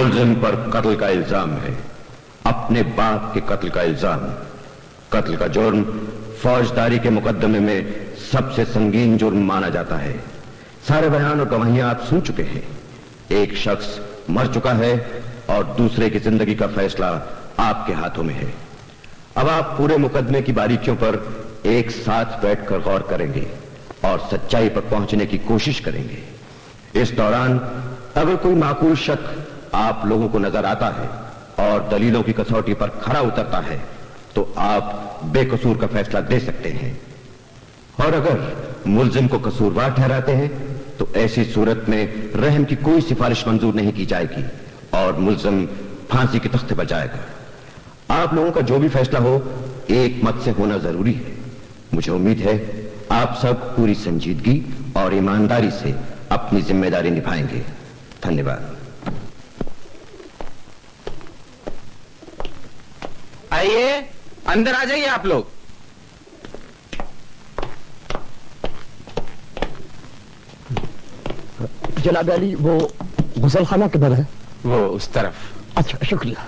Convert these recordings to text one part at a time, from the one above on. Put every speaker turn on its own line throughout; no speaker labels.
मुलजिम पर कत्ल का इल्जाम है, अपने बाप के कत्ल का इल्जाम। कत्ल का जुर्म फौजदारी के मुकदमे में सबसे संगीन जुर्म माना जाता है। सारे बयान और गवाहियां आप सुन चुके हैं। एक शख्स मर चुका है और दूसरे की जिंदगी का फैसला आपके हाथों में है। अब आप पूरे मुकदमे की बारीकियों पर एक साथ बैठकर गौर करेंगे और सच्चाई पर पहुंचने की कोशिश करेंगे। इस दौरान अगर कोई माकूल शक आप लोगों को नजर आता है और दलीलों की कसौटी पर खरा उतरता है तो आप बेकसूर का फैसला दे सकते हैं, और अगर मुल्जिम को कसूरवार ठहराते हैं तो ऐसी सूरत में रहम की कोई सिफारिश मंजूर नहीं की जाएगी और मुल्जिम फांसी के तख्ते पर जाएगा। आप लोगों का जो भी फैसला हो एक मत से होना जरूरी है। मुझे उम्मीद है आप सब पूरी संजीदगी और ईमानदारी से अपनी जिम्मेदारी निभाएंगे। धन्यवाद।
आइए, अंदर आ जाइए आप लोग।
जनाब अली, वो गुसल खाना किधर है?
वो उस तरफ।
अच्छा, शुक्रिया।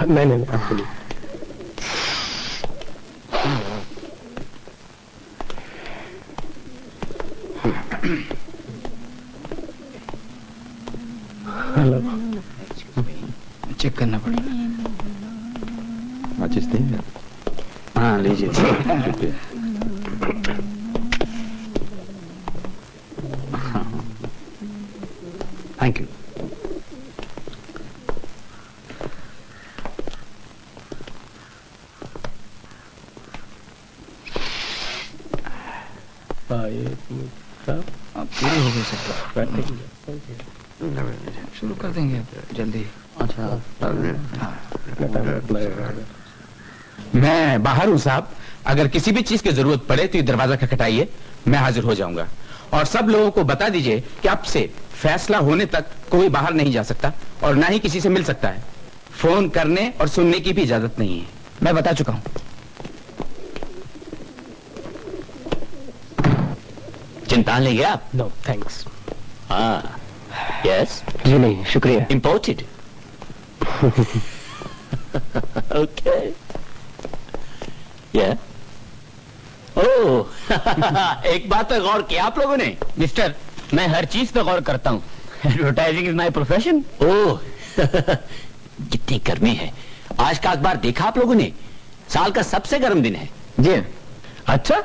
नहीं, एक्चुअली हेलो,
चेक करना पड़ेगा।
माचिस देंगे?
हाँ, लीजिए। Thank you. पूरी हो गई सब। शुरू कर देंगे जल्दी। अच्छा, मैं बाहर हूँ साहब। अगर किसी भी चीज की जरूरत पड़े तो ये दरवाजा खटखटाइए, मैं हाजिर हो जाऊंगा। और सब लोगों को बता दीजिए कि अब से फैसला होने तक कोई बाहर नहीं जा सकता और ना ही किसी से मिल सकता है। फोन करने और सुनने की भी इजाजत नहीं है। मैं बता चुका हूँ।
चिंता लेंगे आप?
No thanks.
हाँ, यस।
जी नहीं, शुक्रिया।
इम्पोर्टेड। ओके। या ओह, एक बात पर गौर किया आप लोगों ने?
मिस्टर, मैं हर चीज पे गौर करता हूँ। Advertising is my profession.
ओह, कितनी गर्मी है। आज का अखबार देखा आप लोगों ने? साल का सबसे गर्म दिन है।
जी अच्छा,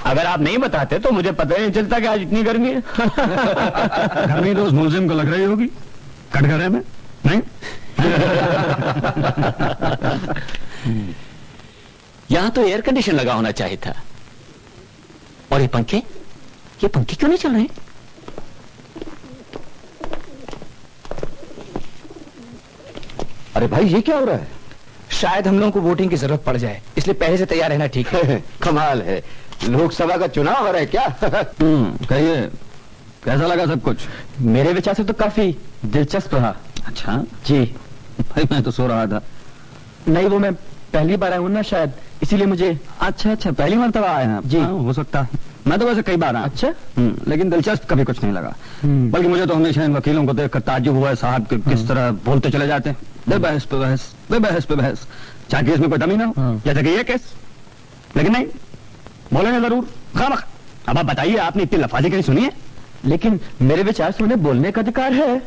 अगर आप नहीं बताते तो मुझे पता ही नहीं चलता कि आज इतनी गर्मी है।
गर्मी तो उस मुल्जिम को लग रही होगी कटघरे में, नहीं?
यहां तो एयर कंडीशन लगा होना चाहिए था। और ये पंखे क्यों नहीं चल रहे?
अरे भाई, ये क्या हो रहा है?
शायद हम लोगों को वोटिंग की जरूरत पड़ जाए, इसलिए पहले से तैयार रहना ठीक है।
कमाल है, लोकसभा का चुनाव हो रहा है क्या?
कहिए, कैसा लगा सब कुछ?
मेरे विचार से तो काफी दिलचस्प रहा।
अच्छा
जी
भाई, मैं तो सो रहा था।
नहीं, वो मैं पहली बार आया हूँ ना शायद, इसीलिए मुझे।
अच्छा, पहली मरतबा आए हैं आप?
जी।
हाँ, हो सकता है। मैं तो वैसे कई बार आया।
अच्छा।
लेकिन दिलचस्प कभी कुछ नहीं लगा। बल्कि मुझे तो हमेशा इन वकीलों को देखकर ताज्जुब हुआ है साहब कि किस तरह बोलते चले जाते हैं, बेबहस पे बहस, बेबहस पे बहस, चाहे केस में कोई डमी ना हो, जैसे कि ये केस। लेकिन नहीं, बोलेंगे जरूर खामख। अब आप बताइए, आपने इतनी लफाजी कहीं सुनी है?
लेकिन मेरे विचार से उन्हें बोलने का अधिकार है।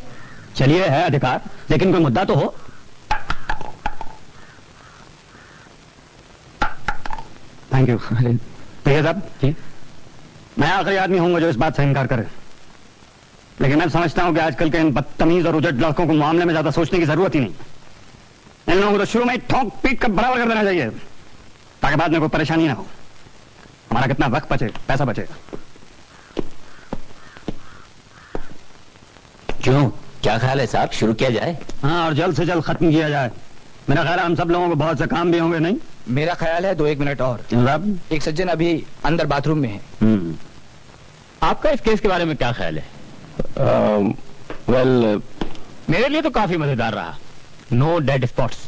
चलिए, है अधिकार, लेकिन कोई मुद्दा तो हो। Thank you. भैया साहब जी, मैं आखिरी आदमी हूंगा जो इस बात से इनकार करे, लेकिन मैं समझता हूं कि आजकल के इन बदतमीज और उजड़ लड़कों को मामले में ज्यादा सोचने की जरूरत ही नहीं। इन लोगों को तो शुरू में ठोक पीट कर बराबर कर देना चाहिए, ताकि बाद में कोई परेशानी ना हो। हमारा कितना वक्त बचे, पैसा बचेगा।
क्यों, क्या ख्याल है साहब, शुरू किया जाए?
हाँ, और जल्द से जल्द खत्म किया जाए। मेरा ख्याल है हम सब लोगों को बहुत से काम भी होंगे, नहीं?
मेरा ख्याल है 2-1 मिनट और।
जनाब?
एक सज्जन अभी अंदर बाथरूम में है।
आपका इस केस के बारे में क्या ख्याल है?
वेल,
मेरे लिए तो काफी मजेदार रहा। No dead spots.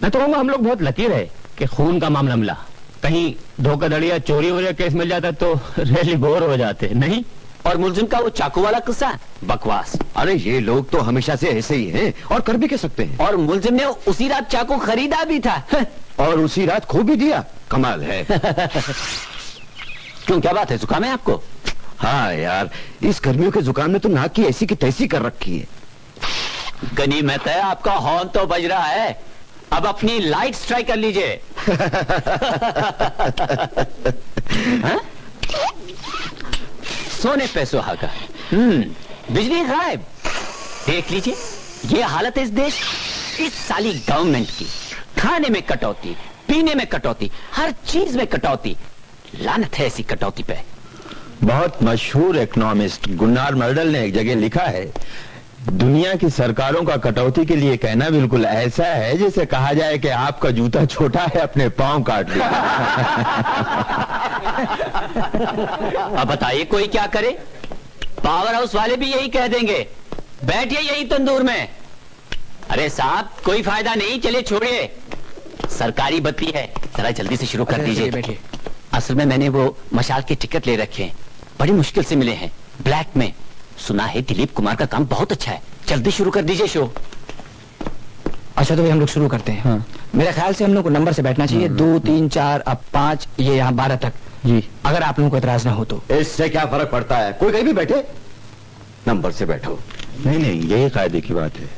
मैं तो कहूँगा हम लोग बहुत लकी रहे कि खून का मामला मिला। कहीं धोखाधड़ी या चोरी वोरी केस मिल जाता तो रियली बोर हो जाते, नहीं?
और मुलजिम का वो चाकू वाला किस्सा, बकवास।
अरे ये लोग तो हमेशा से ऐसे ही हैं और कर भी कह सकते हैं।
और मुलजिम ने उसी रात चाकू खरीदा भी था।
और उसी रात खो भी दिया। कमाल है।
क्यों, क्या बात है, जुकाम है आपको?
हाँ यार, इस गर्मियों के जुकाम ने तो नाक की ऐसी की तैसी कर रखी है।
गनीमत है आपका हॉर्न तो बज रहा है। अब अपनी लाइट स्ट्राइक कर लीजिए। सोने पे सुहागा। बिजली गायब। देख लीजिए, ये हालत है इस देश, इस साली गवर्नमेंट की। खाने में कटौती, पीने में कटौती, हर चीज में कटौती। लानत है ऐसी कटौती पे।
बहुत मशहूर इकोनॉमिस्ट गुन्नार मर्डल ने एक जगह लिखा है, दुनिया की सरकारों का कटौती के लिए कहना बिल्कुल ऐसा है जैसे कहा जाए कि आपका जूता छोटा है, अपने पांव काट लिया।
अब बताइए कोई क्या करे? पावर हाउस वाले भी यही कह देंगे, बैठिए यही तंदूर में। अरे साहब, कोई फायदा नहीं, चलिए छोड़िए। सरकारी बत्ती है, जरा जल्दी से शुरू कर दीजिए।
बैठिए।
असल में मैंने वो मशाल के टिकट ले रखे हैं, बड़ी मुश्किल से मिले हैं, ब्लैक में। सुना है दिलीप कुमार का काम बहुत अच्छा है, जल्दी शुरू कर दीजिए शो।
अच्छा तो भाई हम लोग शुरू करते हैं। हाँ। मेरे ख्याल से हम लोग को नंबर से बैठना चाहिए, 2, 3, 4, अब 5, ये यहाँ 12 तक।
जी।
अगर आप लोगों को एतराज ना हो तो।
इससे क्या फर्क पड़ता है, कोई कहीं भी बैठे, नंबर से बैठो।
नहीं नहीं, यही कायदे की बात है।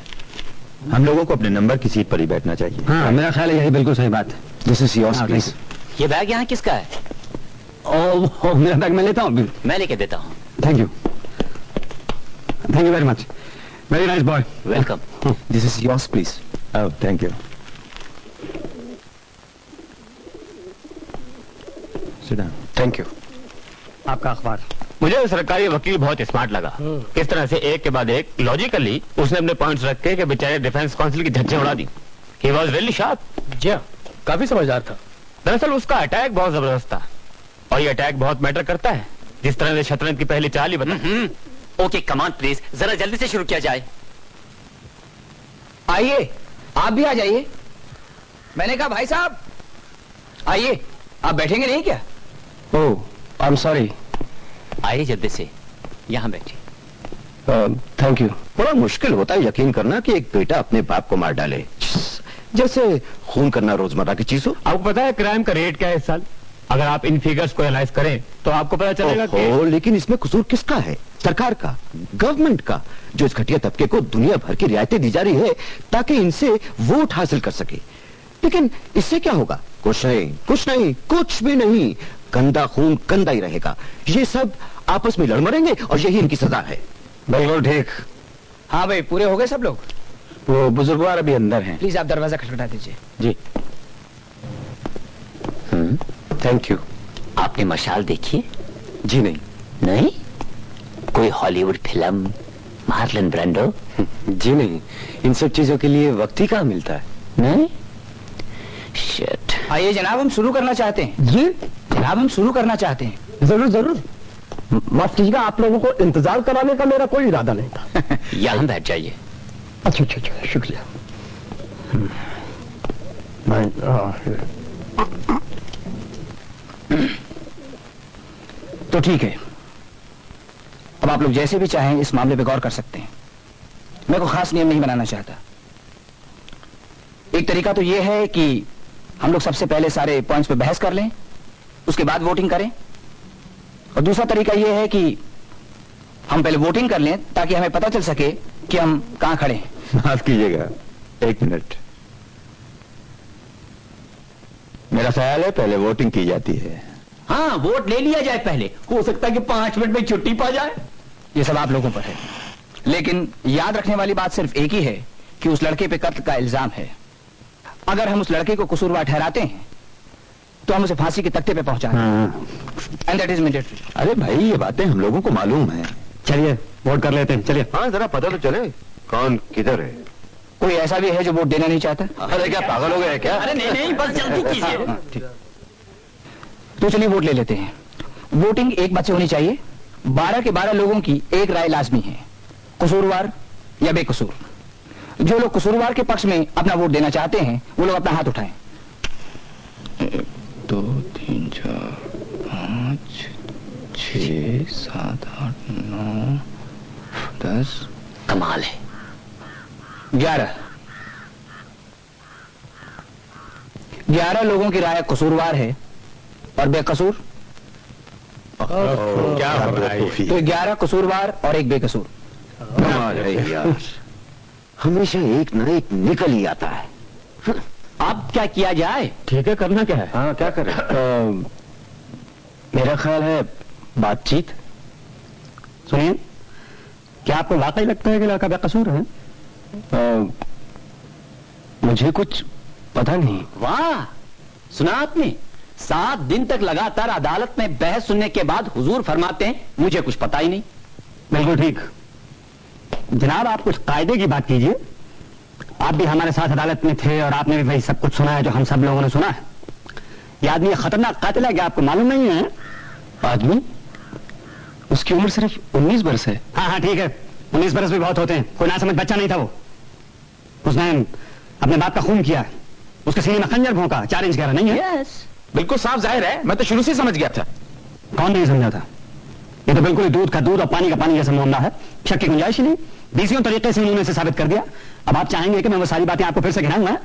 हम लोगों को अपने नंबर की सीट पर ही बैठना चाहिए।
हाँ, मेरा ख्याल है यही बिल्कुल सही बात है।
This is yours please.
ये बैग यहाँ किसका है?
ओ, मेरा बैग मैं लेता हूँ।
मैं लेके देता हूँ।
Thank you very much, very nice boy.
Welcome.
This is yours please.
Oh, thank you. Sit down.
Thank you.
आपका अखबार।
मुझे सरकारी वकील बहुत स्मार्ट लगा। किस तरह से एक के बाद एक लॉजिकली उसने अपने पॉइंट्स रखे कि बेचारे डिफेंस काउंसिल की झज्जे उड़ा दी। He was really sharp.
जी हाँ, काफी समझदार था।
दरअसल उसका अटैक बहुत जबरदस्त था, और ये अटैक बहुत मैटर करता है। जिस तरह से शतरंज की पहली चाल ही बता।
ओके कमांड प्लीज, जरा जल्दी से शुरू किया जाए।
आइए, आप भी आ जाइए। मैंने कहा भाई साहब आइए, आप बैठेंगे नहीं क्या?
ओह, आई एम सॉरी।
आइए जल्दी से, यहाँ बैठिए।
Thank you.
बड़ा मुश्किल होता है यकीन करना कि एक बेटा अपने बाप को मार डाले, जैसे खून करना रोजमर्रा की चीज हो।
आपको पता है क्राइम का रेट क्या है इस साल? अगर आप इन फिगर्स को एनालाइज करें तो आपको पता चलेगा कि
लेकिन इसमें कसूर किसका है? सरकार का, गवर्नमेंट का, जो इस घटिया तबके को दुनिया भर की रियायतें दी जा रही है ताकि इनसे वोट हासिल कर सके। लेकिन इससे क्या होगा? कुछ नहीं, कुछ नहीं, कुछ भी नहीं। गंदा खून गंदा ही रहेगा। ये सब आपस में लड़ मरेंगे और यही इनकी सजा है।
बिल्कुल ठीक।
हाँ भाई, पूरे हो गए सब लोग?
वो बुजुर्गवार अभी अंदर हैं।
प्लीज आप दरवाजा खटखटा दीजिए।
जी। Thank you.
आपने मशाल देखी है?
जी नहीं।
नहीं? कोई हॉलीवुड फिल्म, मार्लन ब्रांडो?
जी नहीं, इन सब चीजों के लिए वक्त ही कहाँ मिलता है।
नहीं? शिट।
आइए जनाब, हम शुरू करना चाहते हैं।
जी
जनाब, हम शुरू करना चाहते हैं।
जरूर जरूर। माफ कीजिएगा, आप लोगों को इंतजार कराने का मेरा कोई इरादा नहीं था।
यहाँ बैठ जाइए।
अच्छा अच्छा अच्छा, शुक्रिया।
तो ठीक है, अब आप लोग जैसे भी चाहें इस मामले पे गौर कर सकते हैं। मैं कोई खास नियम नहीं बनाना चाहता। एक तरीका तो यह है कि हम लोग सबसे पहले सारे पॉइंट्स पे बहस कर लें, उसके बाद वोटिंग करें। और दूसरा तरीका यह है कि हम पहले वोटिंग कर लें ताकि हमें पता चल सके कि हम कहां खड़े हैं।
माफ कीजिएगा, एक मिनट। मेरा ख्याल है पहले वोटिंग की जाती है।
हाँ, वोट ले लिया जाए पहले, हो सकता है कि 5 मिनट में छुट्टी पा जाए।
ये सब आप लोगों पर है, लेकिन याद रखने वाली बात सिर्फ एक ही है कि उस लड़के पे कत्ल का इल्जाम है। अगर हम उस लड़के को कसूरवार ठहराते हैं तो हम उसे फांसी के तख्ते पे पहुंचा दें। And that is mandatory.
अरे भाई, ये बातें हम लोगों को मालूम है।
चलिए वोट कर लेते हैं, चलिए।
हाँ, जरा पता तो चले कौन किधर है।
कोई ऐसा भी है जो वोट देना नहीं चाहता?
अरे क्या पागल हो गए क्या?
अरे नहीं, बस जल्दी कीजिए।
तो चलिए वोट ले लेते हैं। वोटिंग एक बात से होनी चाहिए। 12 के 12 लोगों की एक राय लाजमी है, कसूरवार या बेकसूर। जो लोग कसूरवार के पक्ष में अपना वोट देना चाहते हैं वो लोग अपना हाथ उठाएं।
1 2 3 4 5 6 7 8 9 10।
कमाल है।
11 लोगों की राय कसूरवार है और बेकसूर।
क्या हो रहा है?
तो 11 कसूरवार और एक बेकसूर।
कमाल है यार, हमेशा एक ना एक निकल ही आता है।
अब क्या किया जाए?
ठीक है, करना क्या है?
हाँ, क्या करें?
मेरा ख्याल है बातचीत। सुनिए, क्या आपको वाकई लगता है कि लड़का बेकसूर है? मुझे कुछ पता नहीं।
वाह, सुना आपने? 7 दिन तक लगातार अदालत में बहस सुनने के बाद हुजूर फरमाते हैं मुझे कुछ पता ही नहीं।
बिल्कुल ठीक जनाब, आप कुछ कायदे की बात कीजिए। आप भी हमारे साथ अदालत में थे और आपने भी वही सब कुछ सुना है जो हम सब लोगों ने सुना है। यह आदमी खतरनाक कातिल है, क्या आपको मालूम नहीं है?
आदमी? उसकी उम्र सिर्फ 19 बरस है।
हाँ हाँ ठीक है, 19 बरस भी बहुत होते हैं। कोई ना समझ बच्चा नहीं था वो। उसने अपने बाप का खून किया, उसके सीने में खंजर भोंका, 4 इंच गहरा, नहीं है?
बिल्कुल साफ जाहिर है, मैं तो शुरू से समझ गया था।
कौन नहीं समझा था? ये तो बिल्कुल ही दूध का दूध और पानी का पानी जैसा मामला है, शक की गुंजाइश ही नहीं। 20 तरीके से उन्होंने इसे साबित कर दिया। अब आप चाहेंगे कि मैं वो सारी बातें आपको फिर से गिनाऊं? मैं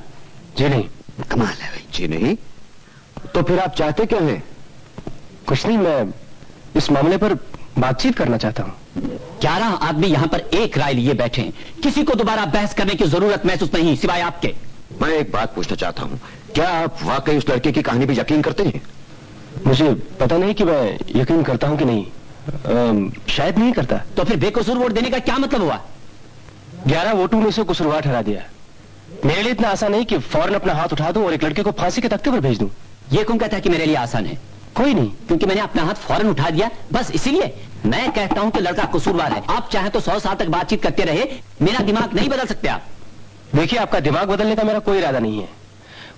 जी नहीं।
कमाल है भाई।
जी नहीं, तो फिर आप चाहते क्या हैं?
कुछ नहीं, मैं इस मामले पर बातचीत करना चाहता हूँ।
11 आदमी यहाँ पर एक राय लिए बैठे हैं, किसी को दोबारा बहस करने की जरूरत महसूस नहीं सिवाय आपके।
मैं एक बात पूछना चाहता हूँ, क्या आप वाकई उस लड़के की कहानी पे यकीन करते हैं?
मुझे पता नहीं कि मैं यकीन करता हूँ कि नहीं। शायद नहीं करता।
तो फिर बेकसूर वोट देने का क्या मतलब हुआ?
11 वोटों में से कसूरवार ठहरा दिया। मेरे लिए इतना आसान नहीं कि फौरन अपना हाथ उठा दूं और एक लड़के को फांसी के तख्ते पर भेज दूं।
ये कौन कहता है कि मेरे लिए आसान है?
कोई नहीं,
क्योंकि मैंने अपना हाथ फौरन उठा दिया, बस इसीलिए मैं कहता हूं कि लड़का कसूरवार है। आप चाहे तो 100 साल तक बातचीत करते रहे, मेरा दिमाग नहीं बदल सकते आप।
देखिए, आपका दिमाग बदलने का मेरा कोई इरादा नहीं है।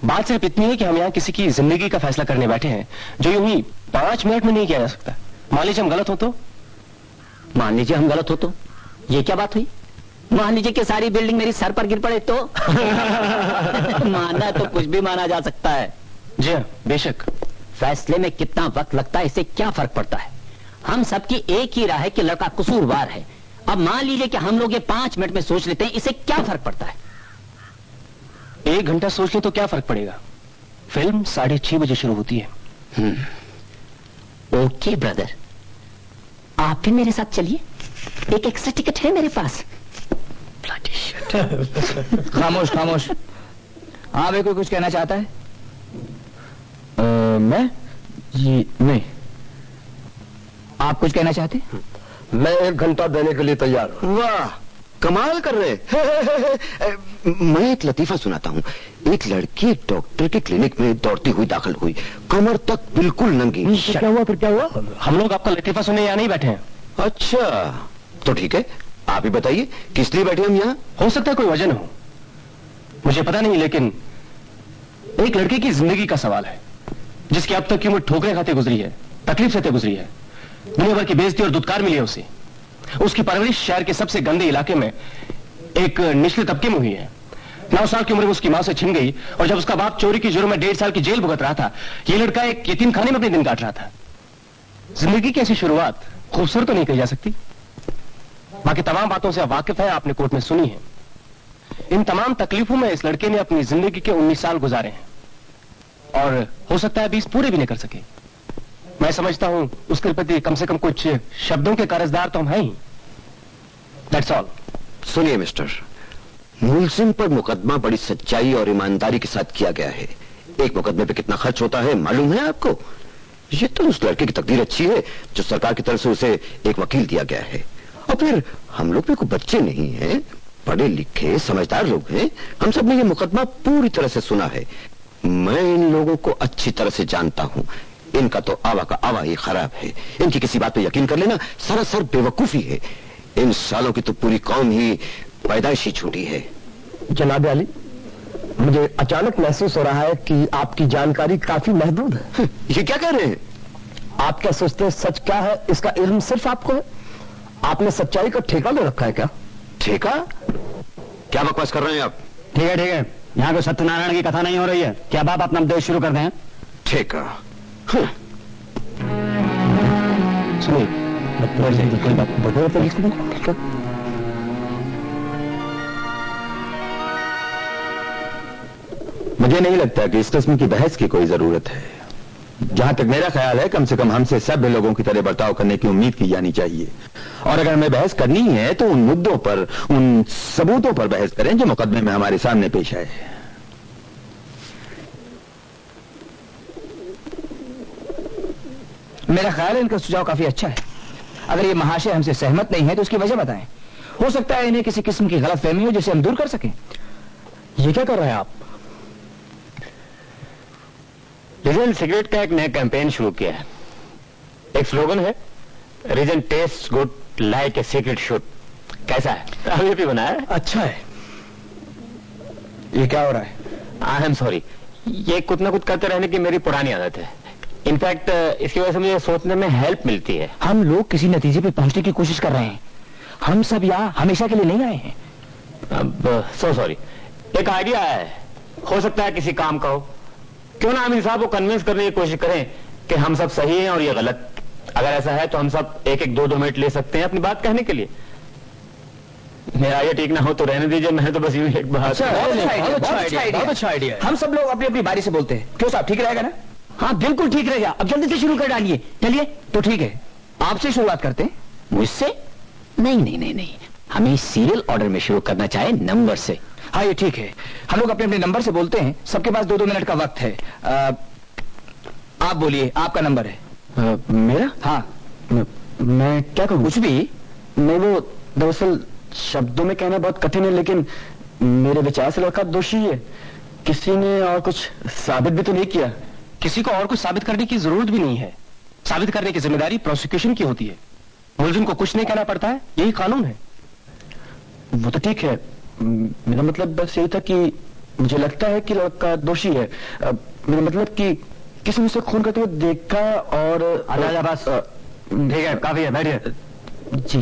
बात सिर्फ इतनी है कि हम यहाँ किसी की जिंदगी का फैसला करने बैठे हैं जो यूं ही 5 मिनट में नहीं किया जा सकता। मान लीजिए हम गलत हो तो?
मान लीजिए हम गलत हो तो? ये क्या बात हुई? मान लीजिए कि सारी बिल्डिंग मेरी सर पर गिर पड़े तो? मानना तो कुछ भी माना जा सकता है।
जी हाँ, बेशक।
फैसले में कितना वक्त लगता है इससे क्या फर्क पड़ता है? हम सबकी एक ही राय है कि लड़का कसूरवार है। अब मान लीजिए कि हम लोग ये 5 मिनट में सोच लेते हैं, इससे क्या फर्क पड़ता है?
1 घंटा सोच ले तो क्या फर्क पड़ेगा? फिल्म 6:30 बजे शुरू होती है।
ओके ब्रदर, आप भी मेरे साथ चलिए, एक एक्स्ट्रा टिकट है मेरे पास।
खामोश खामोश। हाँ भाई, कोई कुछ कहना चाहता है?
मैं? जी नहीं।
आप कुछ कहना चाहते?
मैं 1 घंटा देने के लिए तैयार हूं।
वाह, कमाल कर रहे। मैं एक लतीफा सुनाता हूँ। एक लड़की डॉक्टर के क्लिनिक में दौड़ती हुई दाखिल हुई, कमर तक बिल्कुल नंगी।
क्या हुआ? फिर क्या हुआ?
हम लोग आपका लतीफा सुनने यहाँ नहीं बैठे हैं।
अच्छा, तो ठीक है, आप ही बताइए किस लिए बैठे हम यहाँ?
हो सकता है कोई वजह न हो, मुझे पता नहीं, लेकिन एक लड़के की जिंदगी का सवाल है जिसकी अब तक की उम्र ठोकरें खाते गुजरी है, तकलीफ सहते गुजरी है, दुनिया भर की बेइज्जती और दुत्कार मिली है उसे। उसकी परवरिश शहर के सबसे गंदे इलाके में एक निचले तबके में हुई है। 9 साल की उम्र में उसकी मां से छिन गई और जब उसका बाप चोरी की जुर्म में 1.5 साल की जेल भुगत रहा था, ये लड़का एक यतीम खाने में अपने दिन काट रहा था। जिंदगी की ऐसी शुरुआत खूबसूरत तो नहीं कही जा सकती। बाकी तमाम बातों से आप वाकिफ है, आपने कोर्ट में सुनी है। इन तमाम तकलीफों में इस लड़के ने अपनी जिंदगी के 19 साल गुजारे हैं और हो सकता है 20 पूरे भी नहीं कर सके। मैं समझता हूं उसके प्रति कम से कम कुछ शब्दों के कर्जदार तो हम हैं ही। That's all.
सुनिए मिस्टर, मुलजिम पर मुकदमा बड़ी सच्चाई और ईमानदारी के साथ किया गया है। एक मुकदमे पे कितना खर्च होता है मालूम है आपको? ये तो उस लड़के की तकदीर अच्छी है जो सरकार की तरफ से उसे एक वकील दिया गया है। और फिर हम लोग भी कोई बच्चे नहीं हैं, पढ़े लिखे समझदार लोग हैं। हम सब ने ये मुकदमा पूरी तरह से सुना है। मैं इन लोगों को अच्छी तरह से जानता हूँ। इनका तो आवा का आवा ही खराब है। इनकी किसी बात पे यकीन कर लेना सरासर बेवकूफी है। इन सालों की तो पूरी कौम ही पैदाइशी छूटी है।
जनाब अली, मुझे अचानक महसूस हो रहा है कि आपकी जानकारी काफी महदूद है।
ये क्या कह रहे हैं?
आप क्या सोचते हैं सच क्या है इसका इल्म सिर्फ आपको है? आपने सच्चाई का ठेका ले रखा है क्या?
ठेका? क्या बकवास कर रहे हैं आप?
ठीक है, यहाँ कोई सत्यनारायण की कथा नहीं हो रही है। क्या बाप अपना उपदेश शुरू कर दें?
ठेका?
सुनिए, कोई बात बताओ तो इसको।
मुझे नहीं लगता कि इस किस्म की बहस की कोई जरूरत है। जहां तक मेरा ख्याल है, कम से कम हमसे सभ्य लोगों की तरह बर्ताव करने की उम्मीद की जानी चाहिए। और अगर हमें बहस करनी है तो उन मुद्दों पर, उन सबूतों पर बहस करें जो मुकदमे में हमारे सामने पेश आए।
मेरा ख्याल है इनका सुझाव काफी अच्छा है। अगर ये महाशय हमसे सहमत नहीं है तो उसकी वजह बताएं। हो सकता है इन्हें किसी किस्म की गलतफहमी हो जिसे हम दूर कर सकें।
ये क्या कर रहे हैं आप?
रीजन सिगरेट का एक नया कैंपेन शुरू किया है। एक स्लोगन है, reason test good like a secret should. कैसा है? अभी भी बनाया है।
अच्छा है। ये क्या हो रहा है?
आई एम सॉरी, ये कुछ ना कुछ करते रहने की मेरी पुरानी आदत है। इनफैक्ट इसकी वजह से मुझे सोचने में हेल्प मिलती है।
हम लोग किसी नतीजे पे पहुंचने की कोशिश कर रहे हैं। हम सब यहाँ हमेशा के लिए नहीं आए हैं।
अब सो सॉरी, एक आइडिया है, हो सकता है किसी काम का हो। क्यों ना हम इन साहब को कन्विंस करने की कोशिश करें कि हम सब सही हैं और ये गलत। अगर ऐसा है तो हम सब एक एक दो मिनट ले सकते हैं अपनी बात कहने के लिए। मेरा आइडिया ठीक ना हो तो रहने दीजिए, मैं तो बस यूं एक बात।
बहुत अच्छा आइडिया। हम सब लोग अपनी अपनी बारी से बोलते हैं। क्यों साहब, ठीक रहेगा ना? हाँ बिल्कुल ठीक रहेगा। अब जल्दी से शुरू कर डालिए। चलिए तो ठीक है, आपसे शुरुआत करते हैं।
मुझसे? नहीं नहीं नहीं नहीं, हमें सीरियल ऑर्डर में शुरू करना चाहे नंबर से।
हाँ ये ठीक है, हम लोग अपने अपने नंबर से बोलते हैं। सबके पास 2-2 मिनट का वक्त है। आप बोलिए, आपका नंबर है।
मेरा?
हाँ।
मैं क्या कहूँ?
कुछ भी
नहीं, वो दरअसल शब्दों में कहना बहुत कठिन है, लेकिन मेरे विचार से लड़का दोषी है। किसी ने और कुछ साबित भी तो नहीं किया।
किसी को और कुछ साबित करने की जरूरत भी नहीं है। साबित करने की जिम्मेदारी प्रोसिक्यूशन की होती है। मुलजिम को कुछ नहीं कहना पड़ता है, यही कानून है।
वो तो ठीक है, मेरा मतलब बस यही था कि मुझे लगता है कि लड़का दोषी है। मेरा मतलब कि किसी ने उसे खून करते हुए देखा और
आजा बस। ठीक है, काफी है, बैठिए।
जी।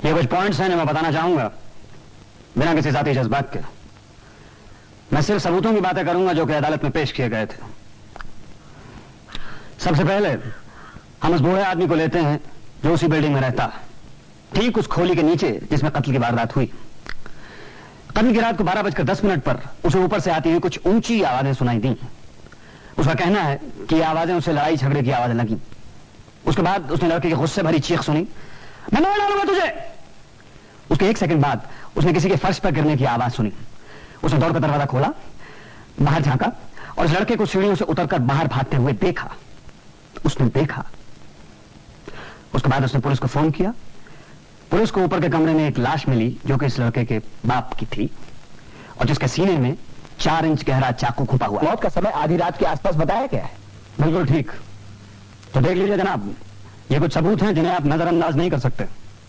ये कुछ पॉइंट्स हैं जो मैं बताना चाहूंगा बिना किसी जाती जज्बात के। मैं सिर्फ सबूतों की बातें करूंगा जो कि अदालत में पेश किए गए थे। सबसे पहले हम उस बूढ़े आदमी को लेते हैं जो उसी बिल्डिंग में रहता, ठीक उस खोली के नीचे जिसमें कत्ल की वारदात हुई। कत्ल की रात को 12:10 पर उसे ऊपर से आती हुई कुछ ऊंची आवाजें सुनाई दी। उसका कहना है कि ये आवाजें उसे लड़ाई झगड़े की आवाजें लगी। उसके बाद उसने लड़के की गुस्से भरी चीख सुनी, मैं मार डालूंगा तुझे। उसके 1 सेकंड बाद उसने किसी के फर्श पर गिरने की आवाज सुनी। उसने दौड़कर दरवाजा खोला, बाहर झांका और इस लड़के को सीढ़ियों से उतरकर बाहर भागते हुए देखा। उसने देखा। उसके बाद उसने पुलिस को फोन किया। पुलिस को ऊपर के कमरे में एक लाश मिली जो कि इस लड़के के बाप की थी और जिसके सीने में 4 इंच गहरा चाकू खुपा हुआ।
मौत का समय आधी रात के आसपास बताया गया है।
बिल्कुल ठीक। तो देख लीजिए जनाब, ये कुछ सबूत हैं जिन्हें आप नजरअंदाज नहीं कर सकते।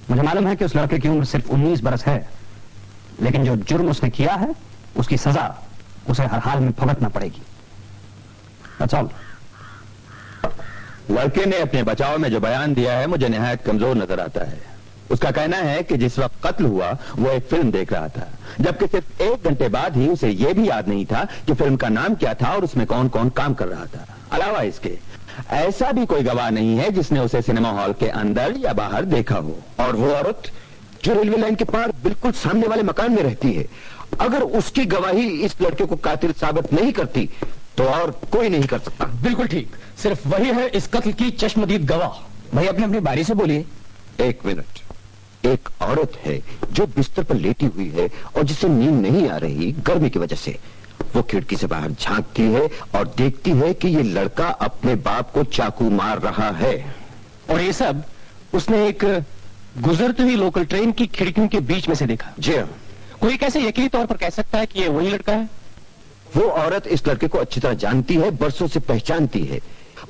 मुझे मालूम है कि उस लड़के की उम्र सिर्फ 19 बरस है, लेकिन जो जुर्म उसने किया है उसकी सजा उसे हर हाल में भुगतना पड़ेगी। अच्छा,
लड़के ने अपने बचाव में जो बयान दिया है मुझे निहायत कमजोर नजर आता है। उसका कहना है कि जिस वक्त कत्ल हुआ वो एक फिल्म देख रहा था, जबकि सिर्फ 1 घंटे बाद ही उसे यह भी याद नहीं था कि फिल्म का नाम क्या था और उसमें कौन कौन काम कर रहा था। अलावा इसके ऐसा भी कोई गवाह नहीं है जिसने उसे सिनेमा हॉल के अंदर या बाहर देखा हो।
और वो औरत जो रेलवे लाइन के पार बिल्कुल सामने वाले मकान में रहती है, अगर उसकी गवाही इस लड़के को कातिल साबित नहीं करती तो और कोई नहीं कर सकता।
बिल्कुल ठीक, सिर्फ वही है इस कत्ल की चश्मदीद गवाह।
भाई अपनी अपनी बारी से बोलिए।
1 मिनट। एक औरत है जो बिस्तर पर लेटी हुई है और जिसे नींद नहीं आ रही गर्मी की वजह से। वो खिड़की से बाहर झांकती है और देखती है कि ये लड़का अपने बाप को चाकू मार रहा है।
और ये सब उसने एक गुजरती हुई लोकल ट्रेन की खिड़कियों के बीच में से देखा।
जी हाँ।
कोई कैसे यकीनी तौर पर कह सकता है कि ये वही लड़का है?
वो औरत इस लड़के को अच्छी तरह जानती है, बरसों से पहचानती है।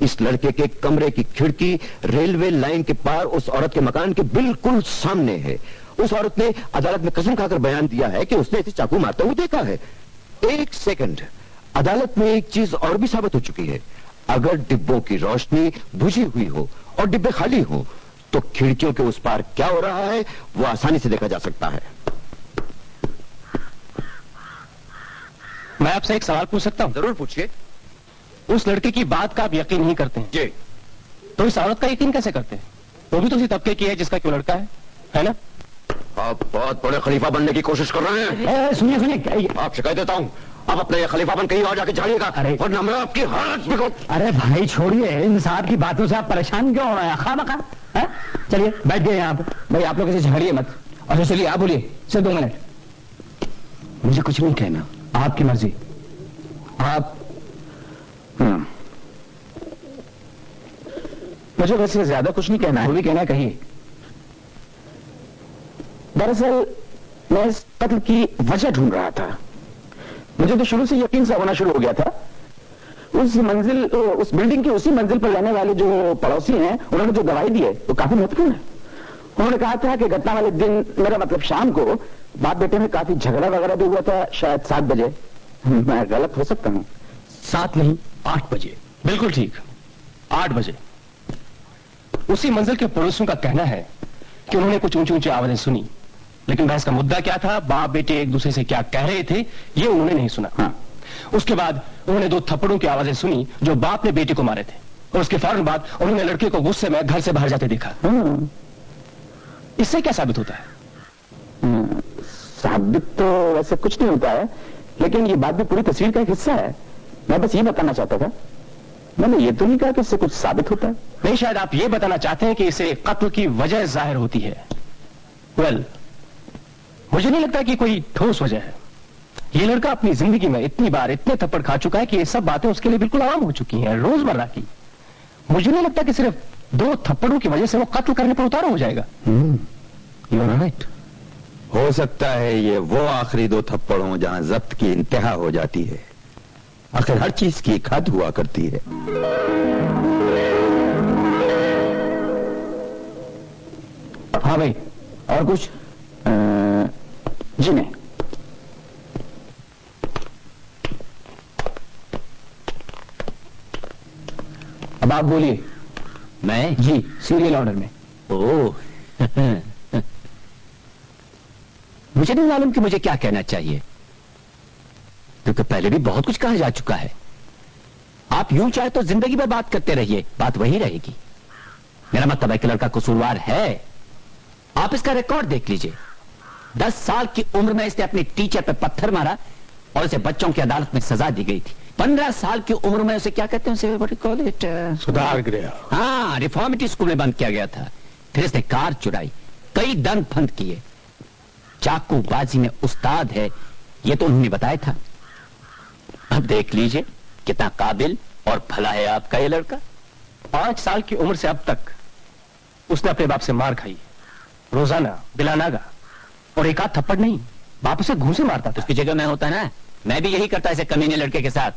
इस लड़के के कमरे की खिड़की रेलवे लाइन के पार उस औरत के मकान के बिल्कुल सामने है। उस औरत ने अदालत में कसम खाकर बयान दिया है कि उसने इसे चाकू मारते हुए देखा है। एक सेकंड, अदालत में एक चीज और भी साबित हो चुकी है। अगर डिब्बों की रोशनी बुझी हुई हो और डिब्बे खाली हो तो खिड़कियों के उस पार क्या हो रहा है वो आसानी से देखा जा सकता है।
मैं आपसे एक सवाल पूछ सकता हूं?
जरूर पूछिए।
उस लड़के की बात का आप यकीन नहीं करते हैं
जी।
तो इस औरत का यकीन कैसे करते हैं? वो भी तो उसी तबके की है जिसका क्यों लड़का है ना?
आप बहुत बड़े खलीफा बनने की कोशिश कर रहे हैं।
सुनिए सुनिए,
आपसे कह देता हूं आप अपने खलीफापन कहीं और जाके झाड़िएगा।
अरे
वरना मैं आपकी हालत बिगड़।
अरे भाई छोड़िए, इन साहब की बातों से आप परेशान क्यों हो रहे हैं? खामखा चलिए बैठ गए यहाँ पे।
भाई आप लोग इसे झगड़िए मत। अच्छा चलिए आप बोलिए, सिर्फ 2 मिनट।
मुझे कुछ नहीं कहना, आपकी मर्जी।
आप मुझे वैसे ज्यादा कुछ नहीं कहना है।
वो भी कहना कहिए।
दरअसल मैं इस कत्ल की वजह ढूंढ रहा था। मुझे तो शुरू से यकीन सा होना शुरू हो गया था। उस बिल्डिंग की उसी मंजिल पर रहने वाले जो पड़ोसी हैं, उन्होंने जो गवाही दी है वो काफी महत्वपूर्ण है। उन्होंने कहा था कि घटना वाले दिन, मेरा मतलब शाम को, बाप बेटे में काफी झगड़ा वगैरह भी हुआ था, शायद 7 बजे। मैं गलत हो सकता हूँ?
7 नहीं 8 बजे।
बिल्कुल ठीक, 8 बजे। उसी मंजिल के पड़ोसियों का कहना है कि उन्होंने कुछ ऊंची ऊंची आवाजें सुनी, लेकिन बहस का मुद्दा क्या था, बाप बेटे एक दूसरे से क्या कह रहे थे, ये उन्होंने नहीं सुना। हाँ। उसके बाद उन्होंने 2 थप्पड़ों की आवाजें सुनी जो बाप ने बेटे को मारे थे, और उसके फौरन बाद उन्होंने लड़के को गुस्से में घर से बाहर जाते देखा। इससे क्या साबित होता है?
साबित तो वैसे कुछ नहीं होता है, लेकिन ये बात भी पूरी तस्वीर का एक हिस्सा है। मैं बस ये बताना चाहता था, मैंने ये तो नहीं कहा कि इससे कुछ साबित होता है।
नहीं, शायद आप ये बताना चाहते हैं कि इसे कत्ल की वजह जाहिर होती है। वेल, मुझे नहीं लगता कि कोई ठोस वजह है। ये लड़का अपनी जिंदगी में इतनी बार इतने थप्पड़ खा चुका है कि ये सब बातें उसके लिए बिल्कुल आम हो चुकी हैं, रोजमर्रा की। मुझे नहीं लगता कि सिर्फ 2 थप्पड़ों की वजह से वो कत्ल करने पर उतारू हो जाएगा।
You are right. हो सकता है ये वो आखिरी 2 थप्पड़ हों जहां जब्त की इंतहा हो जाती है। आखिर हर चीज की एक हद हुआ करती है।
हाँ भाई, और कुछ? जी नहीं।
अब आप बोलिए।
मैं?
जी, सीरियल ऑर्डर में।
ओह मुझे नहीं मालूम कि मुझे क्या कहना चाहिए, क्योंकि पहले भी बहुत कुछ कहा जा चुका है। आप यूं चाहे तो जिंदगी भर बात करते रहिए, बात वही रहेगी। मेरा मतलब है कि लड़का कसूरवार है। आप इसका रिकॉर्ड देख लीजिए। 10 साल की उम्र में इसने अपने टीचर पे पत्थर मारा और इसे बच्चों की अदालत में सजा दी गई थी। 15 साल की उम्र में उसे क्या कहते हैं, उसे
सुधार गृह।
हाँ, रिफॉर्मेटिव स्कूल में बंद किया गया था। फिर इसने कार चुराई, कई दंड फंद किए, चाकूबाजी में उस्ताद है, ये तो उन्होंने बताया था। अब देख लीजिए कितना काबिल और भला है आपका ये लड़का।
5 साल की उम्र से अब तक उसने अपने बाप से मार खाई, रोजाना बिला नागा, और एक आध थप्पड़ नहीं, बाप उसे घूंसे मारता था।
उसकी जगह मैं होता ना, मैं भी यही करता ऐसे कमीने लड़के के साथ।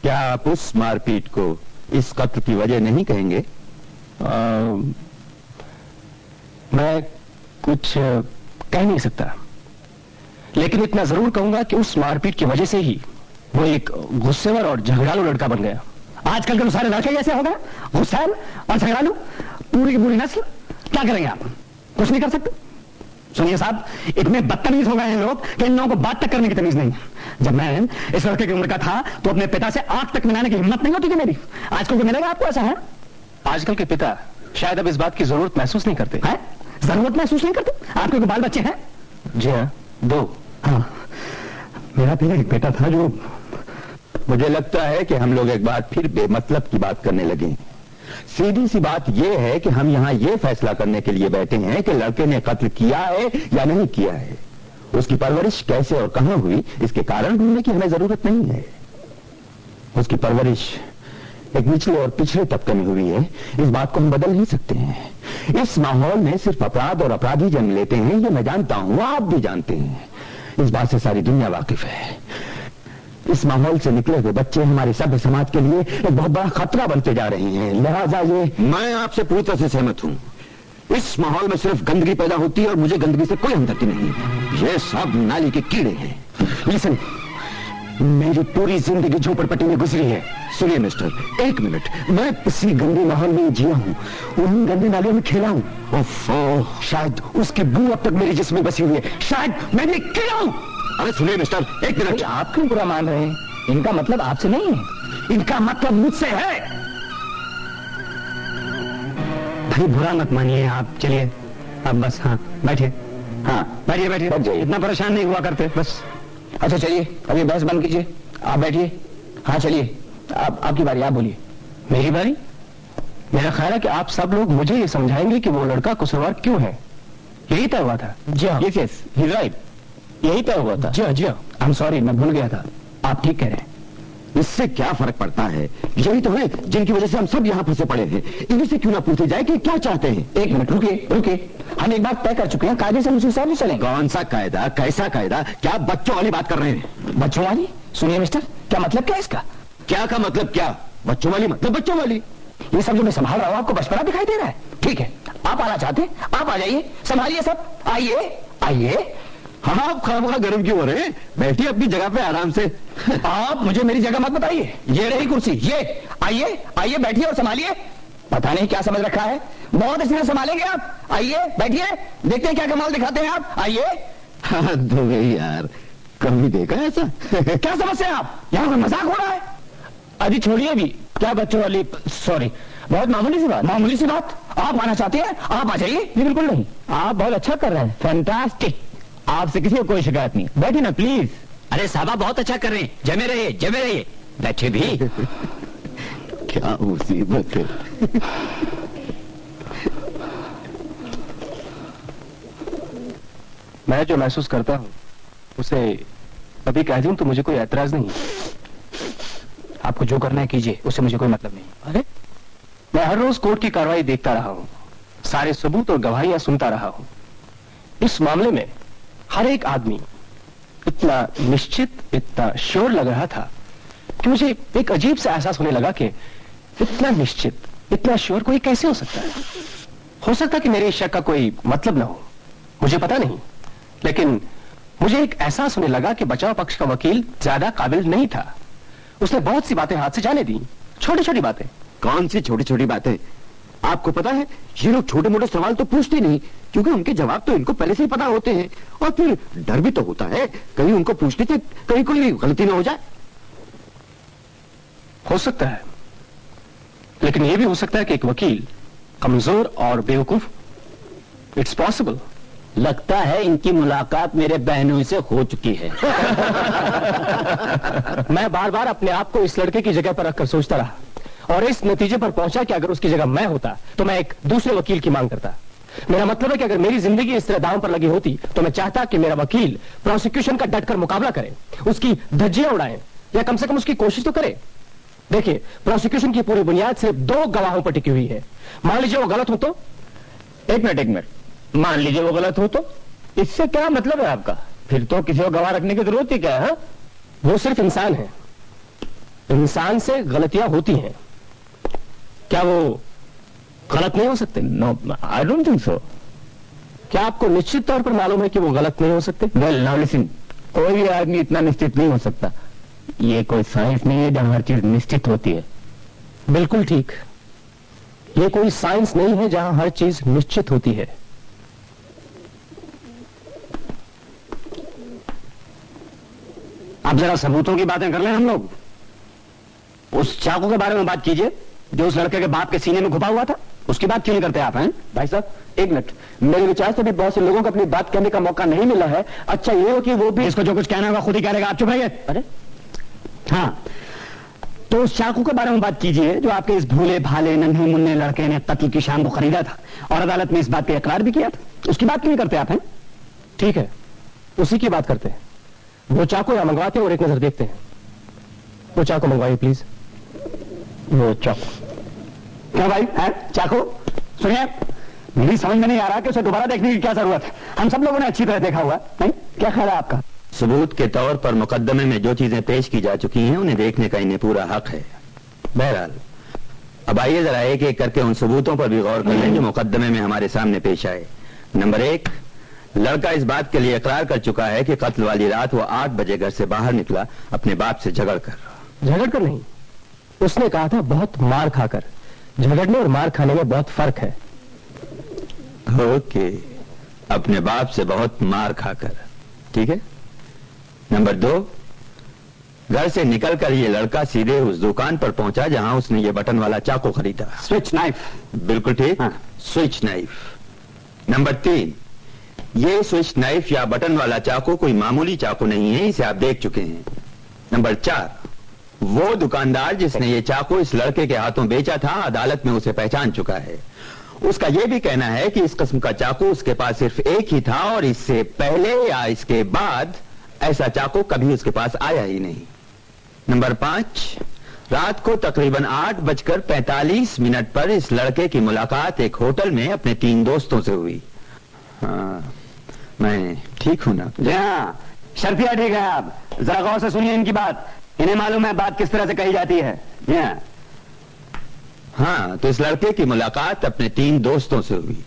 क्या आप उस मारपीट को इस कत्ल की वजह नहीं कहेंगे?
मैं कुछ कह नहीं सकता, लेकिन इतना जरूर कहूंगा कि उस मारपीट की वजह से ही वो एक गुस्सेवर और झगड़ालू लड़का बन गया।
आजकल के सारे लड़के कैसे हो गए, गुस्सैल और झगड़ालू, पूरी की पूरी नस्ल। क्या करेंगे आप? कुछ नहीं कर सकते। सुनिए साहब, इतने बदतमीज हो गए हैं लोग कि इन लोगों को बात तक करने की तमीज नहीं। जब मैं इस लड़के की उम्र का था तो अपने पिता से आंख तक मिलाने की हिम्मत नहीं होती थी मेरी। आजकल को मिलेगा आपको ऐसा है?
आजकल के पिता शायद अब इस बात की जरूरत महसूस नहीं करते।
है? जरूरत महसूस नहीं करते? आपके कोई बाल बच्चे हैं?
जी हाँ, 2।
हाँ, मेरा भी एक बेटा था जो।
मुझे लगता है कि हम लोग एक बार फिर बेमतलब की बात करने लगे। सीधी सी बात यह है कि हम यहां यह फैसला करने के लिए बैठे हैं कि लड़के ने कत्ल किया है या नहीं किया है। उसकी परवरिश कैसे और कहां हुई, इसके कारण ढूंढने की हमें जरूरत नहीं है। उसकी परवरिश एक निचले और पिछड़े तबके में हुई है, इस बात को हम बदल नहीं सकते हैं। इस माहौल में सिर्फ अपराध और अपराधी जन्म लेते हैं, ये मैं जानता हूं, आप भी जानते हैं। इस बात से सारी दुनिया वाकिफ है।
इस माहौल से निकले हुए बच्चे हमारे सभ्य समाज के लिए एक बहुत बड़ा खतरा बनते जा रहे हैं। लिहाजा ये
मैं आपसे पूरी तरह से सहमत हूं। इस माहौल में सिर्फ गंदगी पैदा होती है और मुझे गंदगी से कोई हमदर्दी नहीं। ये सब नाली के कीड़े हैं।
लिसन, मेरी पूरी जिंदगी झोपड़पट्टी में गुजरी है।
सुनिए मिस्टर, 1 मिनट।
मैं इसी गंदे माहौल में जिया हूँ, उन गंदे नालियों में खेला हूँ।
ओफो,
शायद उसकी बू अब तक मेरे जिस्म में बसी हुई है। शायद मैं भी खेला हूँ।
अरे सुनिए मिस्टर, 1 मिनट।
आप क्यों बुरा मान रहे हैं? इनका मतलब आपसे नहीं है, इनका मतलब मुझसे है। भाई बुरा मत मानिए आप। चलिए अब बस, हाँ बैठिए। हाँ बैठिए बैठिए, इतना परेशान नहीं हुआ करते बस। अच्छा चलिए, अभी बहस बंद कीजिए, आप बैठिए। हाँ चलिए, आपकी बारी, आप बोलिए।
मेरी बारी? मेरा ख्याल है कि आप सब लोग मुझे ये समझाएंगे कि वो लड़का कसूरवार क्यों है। यही तय हुआ था।
जी हाँ,
yes yes, he is right, यही तय हुआ था।
जी हाँ जी हाँ। आई एम सॉरी, मैं भूल गया था। आप ठीक कह रहे हैं।
इससे क्या फर्क पड़ता है? यही तो है जिनकी वजह से हम सब यहाँ फंसे पड़े हैं। इन्हीं से क्यों ना पूछे जाए कि क्या चाहते हैं।
1 मिनट रुकिए। हम एक बात तय कर चुके हैं, कायदे से मुझे नहीं चलेंगे।
कौन सा कायदा, कैसा कायदा? क्या बच्चों वाली बात कर रहे हैं?
बच्चों वाली? सुनिए मिस्टर, क्या मतलब क्या इसका?
क्या का मतलब क्या? बच्चों वाली मतलब बच्चों वाली।
ये सब जो मैं संभाल रहा हूँ आपको बचपना दिखाई दे रहा है? ठीक है, आप आना चाहते हैं, आप आ जाइए, संभालिए सब। आइए आइए।
हाँ, आप खामखा गर्म क्यों हो रहे हैं? बैठिए अपनी जगह पे आराम से।
आप मुझे मेरी जगह मत बताइए। ये रही कुर्सी, ये। आइए आइए, बैठिए और संभालिए। पता नहीं क्या समझ रखा है, बहुत अच्छे से संभालेंगे आप। आइए बैठिए, देखते हैं क्या कमाल दिखाते हैं आप। आइए।
हाँ दो गई यार, कभी देखा ऐसा?
क्या समझते हैं आप? यहाँ कोई मजाक हो रहा है?
अभी छोड़िए भी, क्या बच्चों वाली, सॉरी, बहुत मामूली सी बात।
मामूली सी बात? आप आना चाहते हैं, आप आ जाइए।
जी बिल्कुल नहीं, आप बहुत अच्छा कर रहे हैं, फैंटास्टिक। आपसे किसी को कोई शिकायत नहीं, बैठिए ना प्लीज।
अरे साहब बहुत अच्छा कर रहे हैं, जमे रहिए, बैठे भी।
क्या मुसीबत है।
मैं जो महसूस करता हूँ उसे अभी कह दूं तो मुझे कोई ऐतराज नहीं।
आपको जो करना है कीजिए, उससे मुझे कोई मतलब नहीं।
अरे मैं हर रोज कोर्ट की कार्रवाई देखता रहा हूँ, सारे सबूत और गवाहियां सुनता रहा हूँ। इस मामले में हर एक आदमी इतना निश्चित, इतना श्योर लग रहा था कि मुझे एक अजीब सा एहसास होने लगा कि इतना निश्चित, इतना श्योर कोई कैसे हो सकता है। हो सकता है कि मेरे इस शक का कोई मतलब ना हो, मुझे पता नहीं, लेकिन मुझे एक एहसास होने लगा कि बचाव पक्ष का वकील ज्यादा काबिल नहीं था। उसने बहुत सी बातें हाथ से जाने दी, छोटी छोटी बातें।
कौन सी छोटी छोटी बातें? आपको पता है ये लोग छोटे मोटे सवाल तो पूछते नहीं, क्योंकि उनके जवाब तो इनको पहले से ही पता होते हैं। और फिर डर भी तो होता है कहीं उनको पूछने से कहीं कोई गलती ना हो जाए।
हो सकता है, लेकिन यह भी हो सकता है कि एक वकील कमजोर और बेवकूफ। It's possible.
लगता है इनकी मुलाकात मेरे बहनों से हो चुकी है।
मैं बार बार अपने आप को इस लड़के की जगह पर रखकर सोचता रहा और इस नतीजे पर पहुंचा कि अगर उसकी जगह मैं होता तो मैं एक दूसरे वकील की मांग करता। मेरा मतलब है कि अगर मेरी जिंदगी इस तरह दांव पर लगी होती तो मैं चाहता कि मेरा वकील प्रोसिक्यूशन का डटकर मुकाबला करे, उसकी धज्जियां उड़ाए, या कम से कम उसकी कोशिश तो करे। देखिए, प्रोसिक्यूशन की पूरी बुनियाद सिर्फ 2 गवाहों पर टिकी हुई है। मान लीजिए वो गलत हो तो?
एक मिनट, मान लीजिए वो गलत हो तो? इससे क्या मतलब है आपका? फिर तो किसी को गवाह रखने की जरूरत ही क्या है?
वो सिर्फ इंसान है, इंसान से गलतियां होती हैं, क्या वो गलत नहीं हो सकते?
No, I don't think so.
क्या आपको निश्चित तौर पर मालूम है कि वो गलत नहीं हो सकते?
वेल नाउ लिसन, कोई भी आदमी इतना निश्चित नहीं हो सकता। ये कोई साइंस नहीं है जहां हर चीज निश्चित होती है।
बिल्कुल ठीक, ये कोई साइंस नहीं है जहां हर चीज निश्चित होती है।
अब जरा सबूतों की बातें कर लें हम लोग। उस चाकू के बारे में बात कीजिए जो उस लड़के के बाप के सीने में घुपा हुआ था। उसकी बात क्यों नहीं करते आप? हैं
भाई साहब, एक मिनट, मेरे विचार से भी बहुत से लोगों को अपनी बात कहने का मौका नहीं मिला है। अच्छा ये हो कि वो भी
इसको जो कुछ कहना होगा खुद ही कहेगा, आप चुप रहिए।
अरे
हाँ, तो उस चाकू के बारे में बात कीजिए जो आपके इस भूले भाले नन्हे मुन्ने लड़के ने कत्ल की शाम को खरीदा था और अदालत में इस बात का इकरार भी किया था। उसकी बात क्यों नहीं करते आप? हैं
ठीक है, उसी की बात करते हैं। वो चाकू यहाँ मंगवाते हैं और एक नजर देखते हैं। वो चाकू मंगवाइए प्लीज। वो चाकू
क्या भाई है? चाकू सुनिए, मेरी समझ में नहीं आ रहा कि उसे दोबारा देखने की क्या जरूरत है। हम सब लोगों ने अच्छी तरह देखा हुआ नहीं। क्या ख्याल है आपका?
सबूत के तौर पर मुकदमे में जो चीजें पेश की जा चुकी हैं उन्हें देखने का इन्हें पूरा हक है। बहरहाल अब आइए जरा एक एक करके उन सबूतों पर भी गौर कर लें जो मुकदमे में हमारे सामने पेश आए। नंबर 1, लड़का इस बात के लिए इकरार कर चुका है कि कत्ल वाली रात वो 8 बजे घर से बाहर निकला अपने बाप से
झगड़कर नहीं, उसने कहा था बहुत मार खाकर। झगड़ने और मार खाने में बहुत फर्क है।
ओके, अपने बाप से बहुत मार खाकर, ठीक है। नंबर 2, घर से निकलकर ये लड़का सीधे उस दुकान पर पहुंचा जहां उसने ये बटन वाला चाकू खरीदा।
Switch knife.
बिल्कुल ठीक,
हाँ।
Switch knife. नंबर 3, ये स्विच नाइफ या बटन वाला चाकू कोई मामूली चाकू नहीं है, इसे आप देख चुके हैं। नंबर 4, वो दुकानदार जिसने ये चाकू इस लड़के के हाथों बेचा था अदालत में उसे पहचान चुका है। उसका यह भी कहना है कि इस किस्म का चाकू उसके पास सिर्फ एक ही था और इससे पहले या इसके बाद ऐसा चाकू कभी उसके पास आया ही नहीं। नंबर 5, रात को तकरीबन 8:45 पर इस लड़के की मुलाकात एक होटल में अपने 3 दोस्तों से हुई। हाँ, मैं ठीक हूं ना?
जी हाँ, शर्फिया ठीक है। आप जरा गौर से सुनिए इनकी बात, इन्हें मालूम है बात किस तरह से कही जाती है। जी हाँ।
हाँ, तो इस लड़के की मुलाकात अपने 3 दोस्तों से हुई।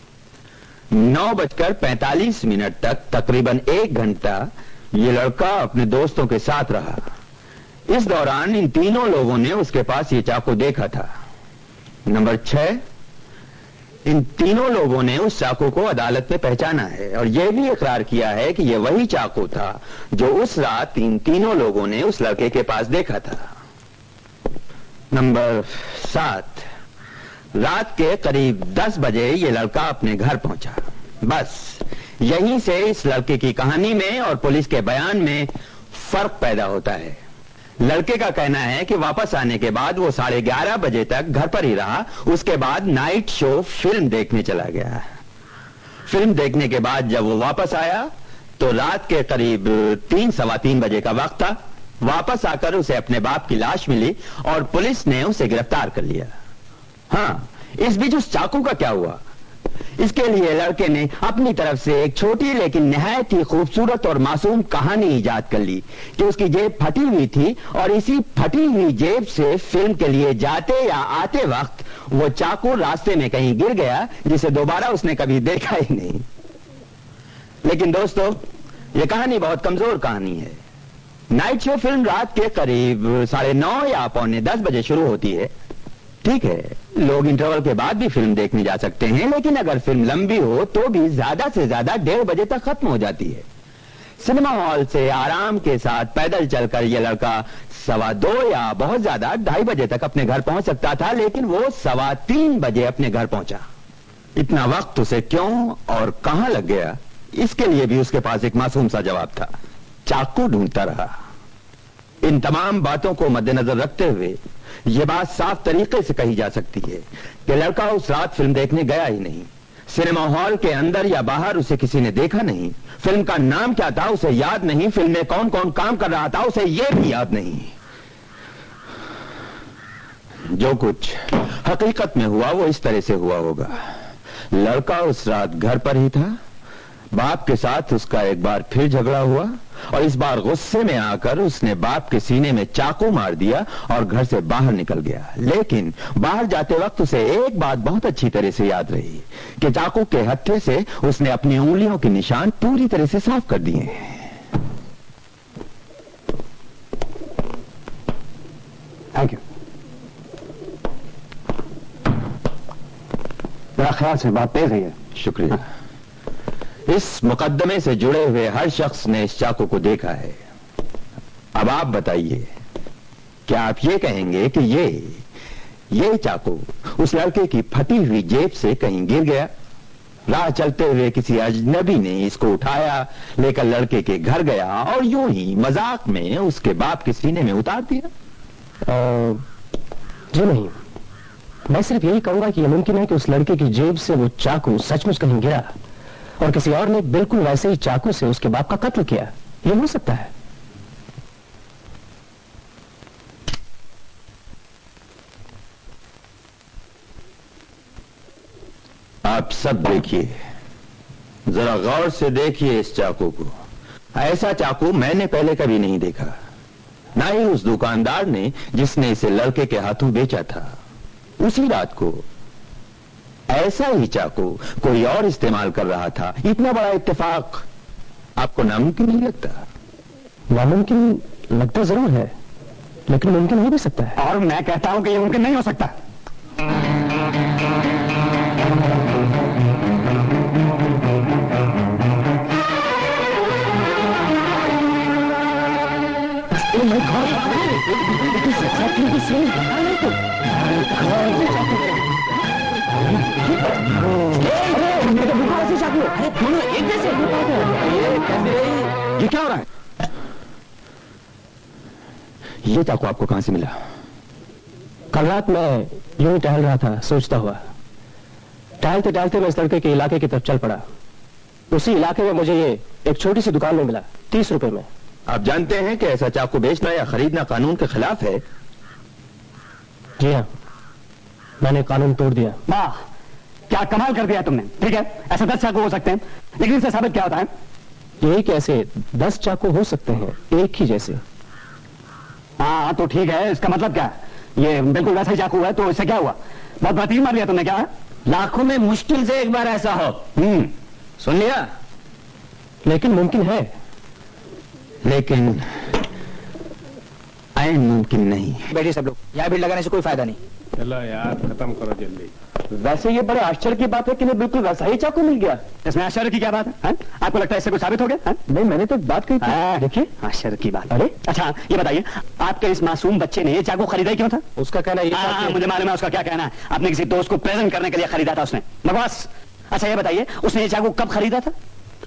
9:45 तक तकरीबन 1 घंटा ये लड़का अपने दोस्तों के साथ रहा। इस दौरान इन तीनों लोगों ने उसके पास ये चाकू देखा था। नंबर 6, इन तीनों लोगों ने उस चाकू को अदालत में पहचाना है और यह भी इकरार किया है कि यह वही चाकू था जो उस रात इन तीनों लोगों ने उस लड़के के पास देखा था। नंबर 7, रात के करीब 10 बजे ये लड़का अपने घर पहुंचा। बस यहीं से इस लड़के की कहानी में और पुलिस के बयान में फर्क पैदा होता है। लड़के का कहना है कि वापस आने के बाद वो 11:30 बजे तक घर पर ही रहा। उसके बाद नाइट शो फिल्म देखने चला गया। फिल्म देखने के बाद जब वो वापस आया तो रात के करीब 3-सवा 3 बजे का वक्त था। वापस आकर उसे अपने बाप की लाश मिली और पुलिस ने उसे गिरफ्तार कर लिया। हाँ, इस बीच उस चाकू का क्या हुआ? इसके लिए लड़के ने अपनी तरफ से एक छोटी लेकिन निहायत ही खूबसूरत और मासूम कहानी इजाद कर ली कि उसकी जेब फटी हुई थी और इसी फटी हुई जेब से फिल्म के लिए जाते या आते वक्त वो चाकू रास्ते में कहीं गिर गया जिसे दोबारा उसने कभी देखा ही नहीं। लेकिन दोस्तों, ये कहानी बहुत कमजोर कहानी है। नाइट शो फिल्म रात के करीब 9:30 या 9:45 बजे शुरू होती है। ठीक है, लोग इंटरवल के बाद भी फिल्म देखने जा सकते हैं, लेकिन अगर फिल्म लंबी हो तो भी ज्यादा से ज्यादा 1:30 बजे तक खत्म हो जाती है। सिनेमा हॉल से आराम के साथ पैदल चलकर यह लड़का 2:15 या बहुत ज्यादा 2:30 बजे तक अपने घर पहुंच सकता था, लेकिन वो 3:15 बजे अपने घर पहुंचा। इतना वक्त उसे क्यों और कहां लग गया, इसके लिए भी उसके पास एक मासूम सा जवाब था। चाकू ढूंढता रहा। इन तमाम बातों को मद्देनजर रखते हुए यह बात साफ तरीके से कही जा सकती है कि लड़का उस रात फिल्म देखने गया ही नहीं। सिनेमा हॉल के अंदर या बाहर उसे किसी ने देखा नहीं। फिल्म का नाम क्या था उसे याद नहीं। फिल्म में कौन कौन काम कर रहा था उसे यह भी याद नहीं। जो कुछ हकीकत में हुआ वो इस तरह से हुआ होगा। लड़का उस रात घर पर ही था। बाप के साथ उसका एक बार फिर झगड़ा हुआ और इस बार गुस्से में आकर उसने बाप के सीने में चाकू मार दिया और घर से बाहर निकल गया। लेकिन बाहर जाते वक्त उसे एक बात बहुत अच्छी तरह से याद रही कि चाकू के हत्थे से उसने अपनी उंगलियों के निशान पूरी तरह से साफ कर दिए।
Thank you. मेरा ख्याल से बात तेज है।
शुक्रिया। इस मुकदमे से जुड़े हुए हर शख्स ने इस चाकू को देखा है। अब आप बताइए, क्या आप ये कहेंगे कि ये चाकू उस लड़के की फटी हुई जेब से कहीं गिर गया? राह चलते हुए किसी अजनबी ने इसको उठाया, लेकर लड़के के घर गया और यूं ही मजाक में उसके बाप के सीने में उतार दिया?
जी नहीं, मैं सिर्फ यही कहूंगा कि यह मुमकिन है कि उस लड़के की जेब से वो चाकू सचमुच कहीं गिरा और किसी और ने बिल्कुल वैसे ही चाकू से उसके बाप का कत्ल किया। यह हो सकता है।
आप सब देखिए, जरा गौर से देखिए इस चाकू को। ऐसा चाकू मैंने पहले कभी नहीं देखा, ना ही उस दुकानदार ने जिसने इसे लड़के के हाथों बेचा था। उसी रात को ऐसा ही चाकू कोई और इस्तेमाल कर रहा था। इतना बड़ा इत्तेफाक आपको नामुमकिन नहीं लगता?
नामुमकिन लगता जरूर है, लेकिन मुमकिन हो भी सकता है।
और मैं कहता हूं कि ये मुमकिन नहीं हो सकता।
ये क्या हो रहा है?
ये चाकू आपको कहां से मिला?
कल रात मैं यूं ही टहल रहा था, सोचता हुआ। टहलते टहलते मैं इस लड़के के इलाके की तरफ चल पड़ा। उसी इलाके में मुझे ये एक छोटी सी दुकान में मिला, 30 रुपए में।
आप जानते हैं कि ऐसा चाकू बेचना या खरीदना कानून के खिलाफ है।
जी हाँ, मैंने कानून तोड़ दिया।
वाह, क्या कमाल कर दिया तुमने। ठीक है, ऐसे 10 चाकू हो सकते हैं, लेकिन इससे साबित क्या होता है?
यही कैसे 10 चाकू हो सकते हैं एक ही जैसे।
हाँ तो ठीक है, इसका मतलब क्या है? ये बिल्कुल वैसा ही चाकू है, तो इससे क्या हुआ? बहुत बड़ा तीर मार लिया तुमने। क्या?
लाखों में मुश्किल से एक बार ऐसा हो।
सुन लिया?
लेकिन मुमकिन है।
लेकिन ऐन मुमकिन नहीं।
बैठिए सब लोग, यहाँ भीड़ लगाने से कोई फायदा नहीं।
चलो यार, खत्म करो जल्दी।
वैसे ये बड़े आश्चर्य की बात है कि बिल्कुल वैसा ही चाकू मिल गया।
इसमें आश्चर्य की क्या बात है? आपको लगता है इससे कुछ साबित हो गया?
नहीं, मैंने तो बात कही थी।
देखिए, आश्चर्य की बात। अरे अच्छा, ये बताइए, आपके इस मासूम बच्चे ने ये चाकू खरीदा क्यों था?
उसका कहना ये था कि
मुझे मालूम है उसका क्या कहना है। आपने किसी दोस्त को प्रेजेंट करने के लिए खरीदा था उसने। बकवास। अच्छा ये बताइए, उसने ये चाकू कब खरीदा था?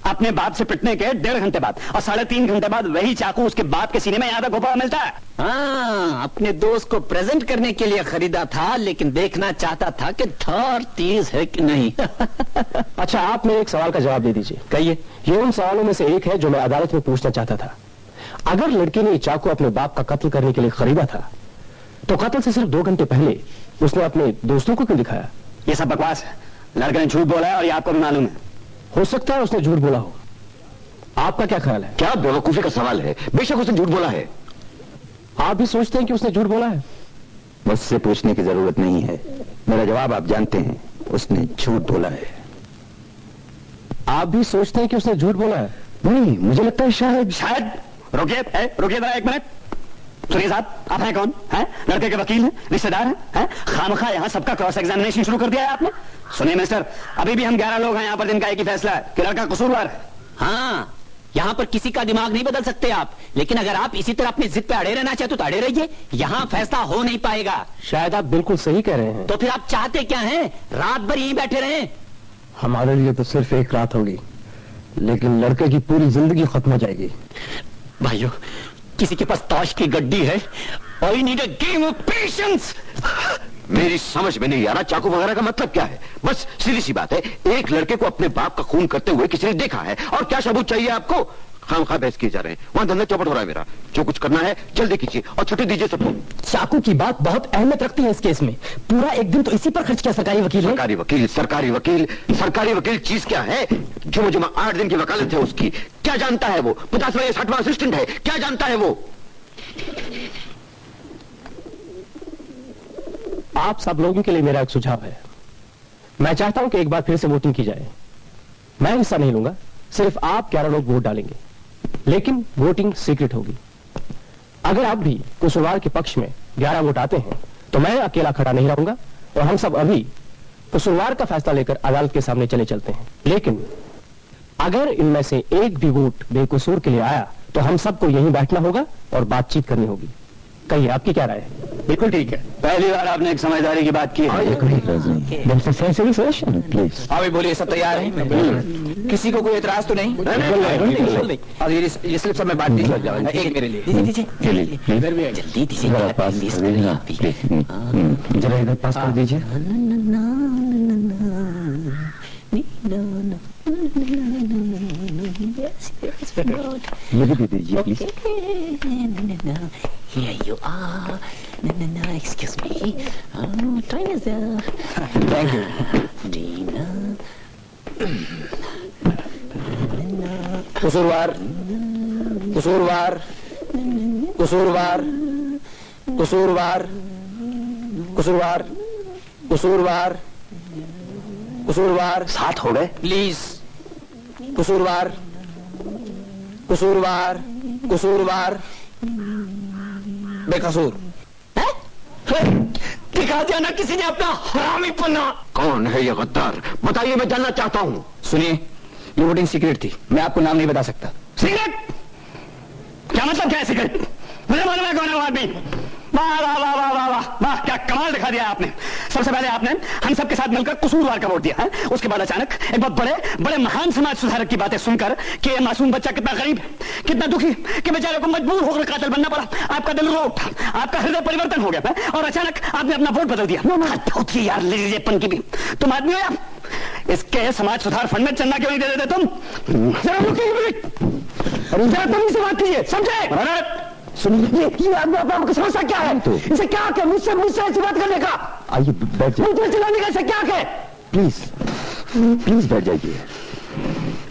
अपने बाप से पिटने के 1.5 घंटे बाद, और 3.5 घंटे बाद वही चाकू उसके बाप के सीने में यहाँ तक घुसा मिलता है।
हाँ, अपने दोस्त को प्रेजेंट करने के लिए खरीदा था, लेकिन देखना चाहता था कि धार तेज है कि नहीं।
अच्छा, आप मेरे एक सवाल का जवाब दे दीजिए।
कहिए।
ये उन सवालों में से एक है जो मैं अदालत में पूछना चाहता था। अगर लड़के ने चाकू अपने बाप का कत्ल करने के लिए खरीदा था, तो कत्ल से सिर्फ 2 घंटे पहले उसने अपने दोस्तों को क्यों दिखाया?
ये सब बकवास है। लड़के ने झूठ बोला है और ये आपको भी मालूम है।
हो सकता है उसने झूठ बोला हो। आपका क्या ख्याल है?
क्या बेवकूफी का सवाल है। बेशक उसने झूठ बोला है।
आप भी सोचते हैं कि उसने झूठ बोला है?
मुझसे पूछने की जरूरत नहीं है, मेरा जवाब आप जानते हैं। उसने झूठ बोला है।
आप भी सोचते हैं कि उसने झूठ बोला है?
नहीं, मुझे लगता है शायद।
रुकिए जरा 1 मिनट। सुनिए साहब, आप हैं कौन? हैं? लड़के के वकील हैं, रिश्तेदार हैं? खामखा यहाँ सबका क्रॉस एग्जामिनेशन शुरू कर दिया है आपने। सुनिए मिस्टर, अभी भी हम 11 लोग हैं यहाँ पर, जिनका एक ही फैसला है कि लड़का कसूरवार है।
हाँ, यहाँ पर किसी का दिमाग नहीं बदल सकते आप, लेकिन अगर आप इसी तरह अपनी जिद पे अड़े रहना चाहते तो अड़े रहिए। यहाँ फैसला हो नहीं पाएगा।
शायद आप बिल्कुल सही कह रहे हैं।
तो फिर आप चाहते क्या हैं? रात भर यहीं बैठे रहें?
हमारे लिए तो सिर्फ एक रात होगी, लेकिन लड़के की पूरी जिंदगी खत्म हो जाएगी।
भाइयों, किसी के पास ताश की गड्डी है? I need a game of patience.
मेरी समझ में नहीं आ रहा चाकू वगैरह का मतलब क्या है। बस सीधी सी बात है, एक लड़के को अपने बाप का खून करते हुए किसी ने देखा है, और क्या सबूत चाहिए आपको? खामखा बहस किए जा रहे हैं। वहां धंधा चौपट हो रहा है मेरा। जो कुछ करना है जल्दी कीजिए और छुट्टी दीजिए सबको।
चाकू की बात बहुत अहमियत रखती है इस केस में। पूरा एक दिन तो इसी पर खर्च किया सरकारी वकील ने।
सरकारी वकील चीज क्या है? जो मुझे 8 दिन की वकालत है उसकी क्या जानता है वो? 50वां या 60वां असिस्टेंट है, क्या जानता है वो?
आप सब लोगों के लिए मेरा एक सुझाव है। मैं चाहता हूं कि एक बार फिर से वोटिंग की जाए। मैं हिस्सा नहीं लूंगा, सिर्फ आप 11 लोग वोट डालेंगे, लेकिन वोटिंग सीक्रेट होगी। अगर आप भी कसूरवार के पक्ष में 11 वोट आते हैं तो मैं अकेला खड़ा नहीं रहूंगा और हम सब अभी कसूरवार का फैसला लेकर अदालत के सामने चले चलते हैं। लेकिन अगर इनमें से एक भी वोट बेकसूर के लिए आया तो हम सबको यहीं बैठना होगा और बातचीत करनी होगी। कहिए, आपकी क्या राय है?
बिल्कुल ठीक है। पहली बार आपने एक समझदारी की बात की है।
अभी बोलिए, सब तैयार हैं? किसी को कोई एतराज तो नहीं? और ये स्लिप सब मैं बांट दीजिए। एक मेरे लिए इधर भी जल्दी दीजिए,
जरा इधर पास कर दीजिए। ये भी दे दीजिए please.
Here you are. No, excuse me. Time is there.
Thank you.
Dina.
कसूरवार
कसूरवार कसूरवार कसूरवार कसूरवार कसूरवार कसूरवार।
7 हो गए।
प्लीज। कसूरवार कसूरवार कसूरवार बेकसूर।
दिखा दिया ना किसी ने अपना हरामी पन्ना।
कौन है ये गद्दार, बताइए, मैं जानना चाहता हूं।
सुनिए, ये वोटिंग सीक्रेट थी, मैं आपको नाम नहीं बता सकता।
सिगरेट? क्या मतलब, क्या है सिगरेट? मुझे मालूम है कौन है वो आदमी। वाह वाह वाह वाह वाह वाह वाह, क्या कमाल दिखा दिया आपने। सबसे पहले आपने हम सबके साथ मिलकर कसूरवार का वोट दिया है। उसके बाद अचानक एक बहुत बड़े बड़े महान समाज सुधारक की बातें सुनकर कि ये मासूम बच्चा कितना गरीब है, कितना दुखी, कि बेचारे को मजबूर होकर कातिल बनना पड़ा, आपका दिल रो उठा, आपका हृदय परिवर्तन हो गया और अचानक आपने अपना वोट बदल दिया। होती यार लेजेपन की भी। तुम आदमी हो यार, इसके समाज सुधार फंड में चंदा क्यों नहीं दे देते तुम? जरा तुम इसे बात कीजिए, समझे?
सुनिए, ये आपको समस्या क्या है? इसे क्या क्या मुझसे ऐसी बात करने का? आइए बैठ जाइए। मुझे चिल्लाने का इसे क्या है? प्लीज प्लीज बैठ जाइए।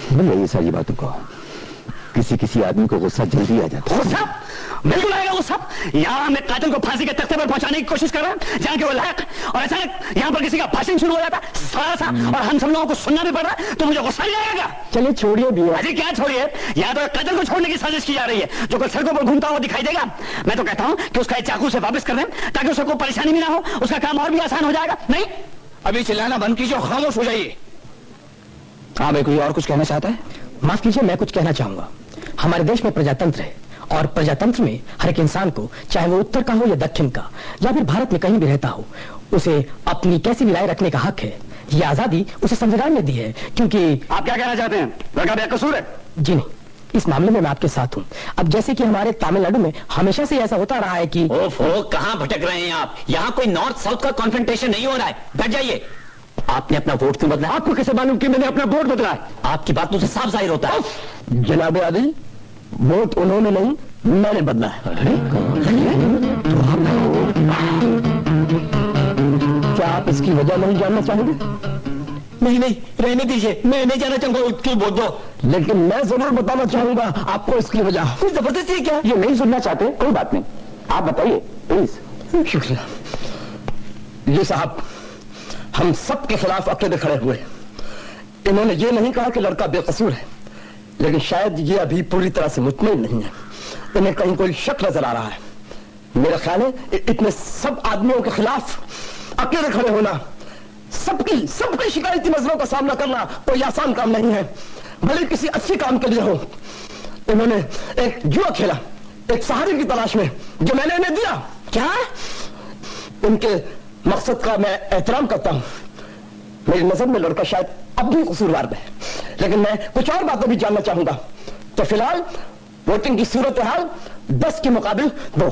भूल जाइए सारी बातों को। किसी आदमी को गुस्सा जल्दी आ जाता है।
गुस्सा? बिल्कुल आएगा गुस्सा। यहाँ हमें कातिल को फांसी के तख्ते पर पहुंचाने की कोशिश कर रहे हैं जहाँ के वो लायक, और अचानक यहाँ पर किसी का भाषण शुरू हो जाता है सारा सा, और हम सब लोगों को सुनना भी पड़ रहा है, तो मुझे गुस्सा नहीं आएगा?
चलिए छोड़िए भी।
अरे क्या छोड़िए, यहाँ तो कातिल को छोड़ने की साजिश की जा रही है जो कल सड़कों पर घूमता हुआ दिखाई देगा। मैं तो कहता हूँ कि उसका चाकू से वापस कर दें ताकि उसे कोई परेशानी भी ना हो, उसका काम और भी आसान हो जाएगा। नहीं,
अभी चिल्लाना बंद कीजिए, खामोश हो जाइए। हाँ भाई, कोई और कुछ कहना चाहता है?
माफ कीजिए, मैं कुछ कहना चाहूंगा। हमारे देश में प्रजातंत्र है और प्रजातंत्र में हर एक इंसान को, चाहे वो उत्तर का हो या दक्षिण का या फिर भारत में कहीं भी रहता हो, उसे अपनी कैसी भी राय रखने का हक है। ये आजादी उसे संविधान ने दी है। क्योंकि
आप क्या कहना चाहते हैं? लड़का बेकसूर है?
जी नहीं, इस मामले में मैं आपके साथ हूँ। अब जैसे कि हमारे तमिलनाडु में हमेशा से ऐसा होता रहा है कि
ओफो, कहाँ भटक रहे हैं आप? यहाँ कोई नॉर्थ साउथ का कॉन्फ्रंटेशन नहीं हो रहा है। बैठ जाइए। आपने अपना वोट क्यों बदला?
आपको कैसे मालूम कि मैंने अपना वोट बदला है?
आपकी बात मुझे साफ जाहिर होता है।
जनाब आदिल, वोट उन्होंने नहीं, मैंने बदला है। क्या आप इसकी वजह नहीं जानना चाहेंगे?
नहीं नहीं, रहने दीजिए, मैं नहीं जाना चाहूंगा उसकी वोट दो।
लेकिन मैं जरूर बताना चाहूंगा आपको इसकी वजह।
कुछ जबरदस्ती क्या?
ये नहीं सुनना चाहते, कोई बात नहीं, आप बताइए प्लीज।
शुक्रिया।
ये साहब, हम सब के खिलाफ अकेले खड़े हुए। इन्होंने ये नहीं कहा कि लड़का बेकसूर है, लेकिन शायद ये अभी पूरी तरह से मुतमईन नहीं है। इन्हें कहीं कोई शक नजर आ रहा है। मेरा ख्याल है इतने सब आदमियों के खिलाफ अकेले खड़े होना, सबकी शिकायती नजरों का सामना करना कोई आसान काम नहीं है, भले किसी अच्छे काम के लिए हो। इन्होंने एक जुआ खेला एक सहारे की तलाश में, जो मैंने इन्हें दिया। क्या? उनके मकसद का मैं एहतराम करता हूं। मेरी नजर में लड़का शायद अब भी कसूरवार है, लेकिन मैं कुछ और बातें भी जानना चाहूंगा। तो फिलहाल वोटिंग की सूरत हाल 10 के मुकाबिल 2।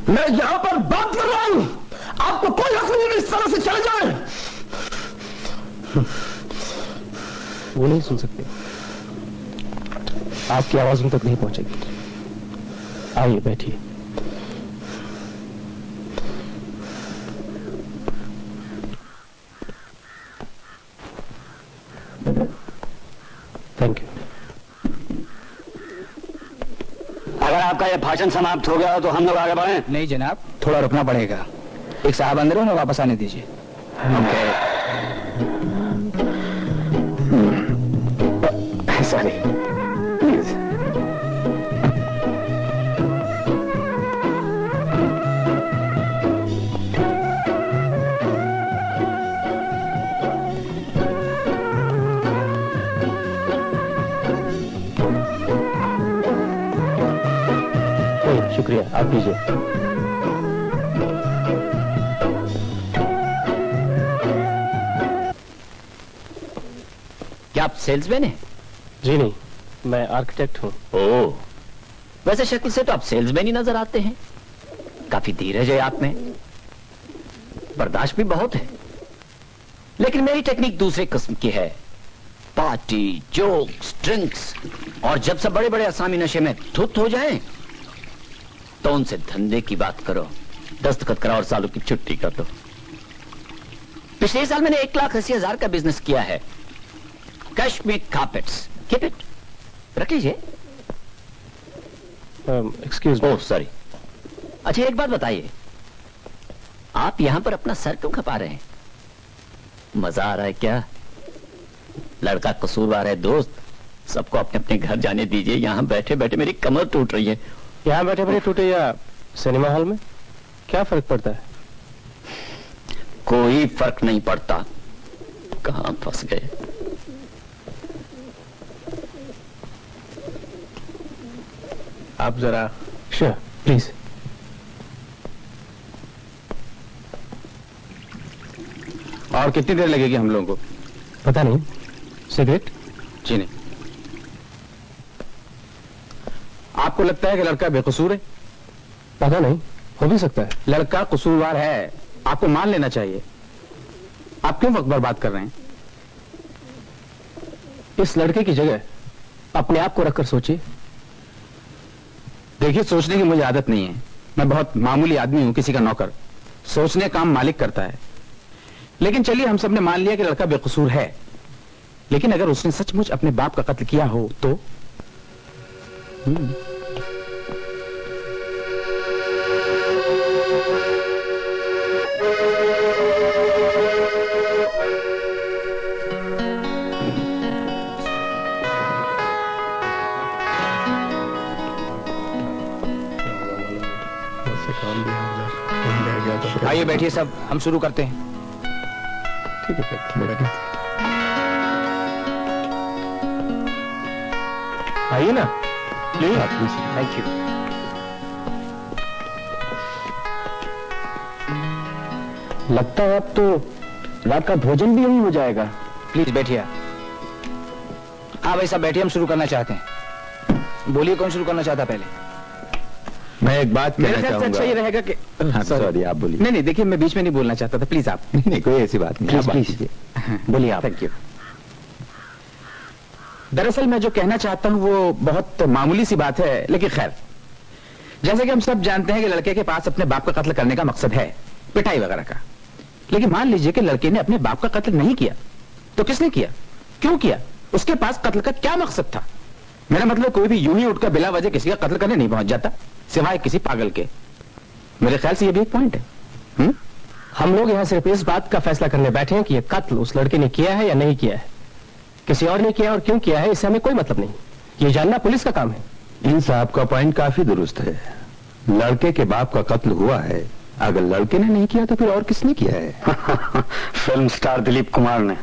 मैं यहां पर बात कर रहा हूं, आपको कोई हक नहीं है इस तरह से चले जाए।
वो नहीं सुन सकते, आपकी आवाज उन तक नहीं पहुंचेगी। आइए बैठिए। Thank you.
अगर आपका यह भाषण समाप्त हो गया तो हम लोग आगे बढ़ें?
नहीं जनाब, थोड़ा रुकना पड़ेगा। एक साहब अंदर उन्हें वापस आने दीजिए।
Sorry, please.
शुक्रिया, आप लीजिए।
क्या आप सेल्समैन हैं?
जी नहीं, मैं आर्किटेक्ट हूँ।
ओह, वैसे शक्ल से तो आप सेल्समैन ही नजर आते हैं। काफी धीरज है आप में, बर्दाश्त भी बहुत है। लेकिन मेरी टेक्निक दूसरे किस्म की है। पार्टी, जोक्स, ड्रिंक्स, और जब सब बड़े बड़े असामी नशे में धुत हो जाएं, तो उनसे धंधे की बात करो, दस्तखत कराओ और सालों की छुट्टी कर दो। पिछले साल मैंने 1,80,000 का बिजनेस किया है, flush with carpets. Keep it, रख लीजिए।
Excuse me.
Oh sorry. अच्छा एक बात बताइए, आप यहां पर अपना सर क्यों खपा रहे हैं? मजा आ रहा है क्या? लड़का कसूरवार है दोस्त, सबको अपने अपने घर जाने दीजिए। यहां बैठे बैठे मेरी कमर टूट रही है।
यहां बैठे बैठे टूटे या सिनेमा हॉल में, क्या फर्क पड़ता है?
कोई फर्क नहीं पड़ता। कहां फंस गए?
आप जरा श्योर प्लीज।
और कितनी देर लगेगी हम लोगों को?
पता नहीं। सिगरेट?
जी नहीं। आपको लगता है कि लड़का बेकसूर है?
पता नहीं, हो भी सकता है।
लड़का कसूरवार है, आपको मान लेना चाहिए। आप क्यों वक्त बर्बाद कर रहे हैं?
इस लड़के की जगह अपने आप को रखकर सोचिए।
देखिए, सोचने की मुझे आदत नहीं है। मैं बहुत मामूली आदमी हूं, किसी का नौकर। सोचने काम मालिक करता है। लेकिन चलिए, हम सबने मान लिया कि लड़का बेकसूर है, लेकिन अगर उसने सचमुच अपने बाप का कत्ल किया हो तो?
आइए बैठिए सब, हम शुरू करते हैं।
ठीक है, बैठिए। आइए ना प्लीज।
Thank you.
लगता है अब तो रात का भोजन भी यही हो जाएगा।
प्लीज बैठिए। हाँ भाई साहब बैठिए, हम शुरू करना चाहते हैं। बोलिए, कौन शुरू करना चाहता पहले?
मैं एक बात कहना चाहूंगा।
अच्छा ये रहेगा कि
सॉरी, आप बोलिए।
नहीं नहीं, देखिए मैं बीच में नहीं बोलना चाहता था, प्लीज आप।
नहीं, कोई ऐसी बात नहीं।
प्लीज बोलिए आप। Thank you. दरअसल मैं जो कहना चाहता हूं वो बहुत मामूली सी बात है, लेकिन खैर, जैसे कि हम सब जानते हैं कि लड़के के पास अपने बाप का कत्ल करने का मकसद है, पिटाई वगैरह का। लेकिन मान लीजिए कि लड़के ने अपने बाप का कत्ल नहीं किया, तो किसने किया, क्यों किया, उसके पास कत्ल का क्या मकसद था? मेरा मतलब कोई भी यूं ही उठकर बिला वजह किसी का कत्ल करने नहीं पहुंच जाता, सिवाय किसी पागल के। मेरे ख्याल से ये भी एक पॉइंट है।
हम लोग यहाँ सिर्फ इस बात का फैसला करने बैठे हैं कि ये कत्ल उस लड़के ने किया है या नहीं किया है। किसी और ने किया और क्यों किया है, इससे हमें कोई मतलब नहीं। ये जानना पुलिस का काम है।
इन साहब का पॉइंट काफी दुरुस्त है। लड़के के बाप का कत्ल हुआ है, अगर लड़के ने नहीं किया तो फिर और किसने किया है?
फिल्म स्टार दिलीप कुमार ने।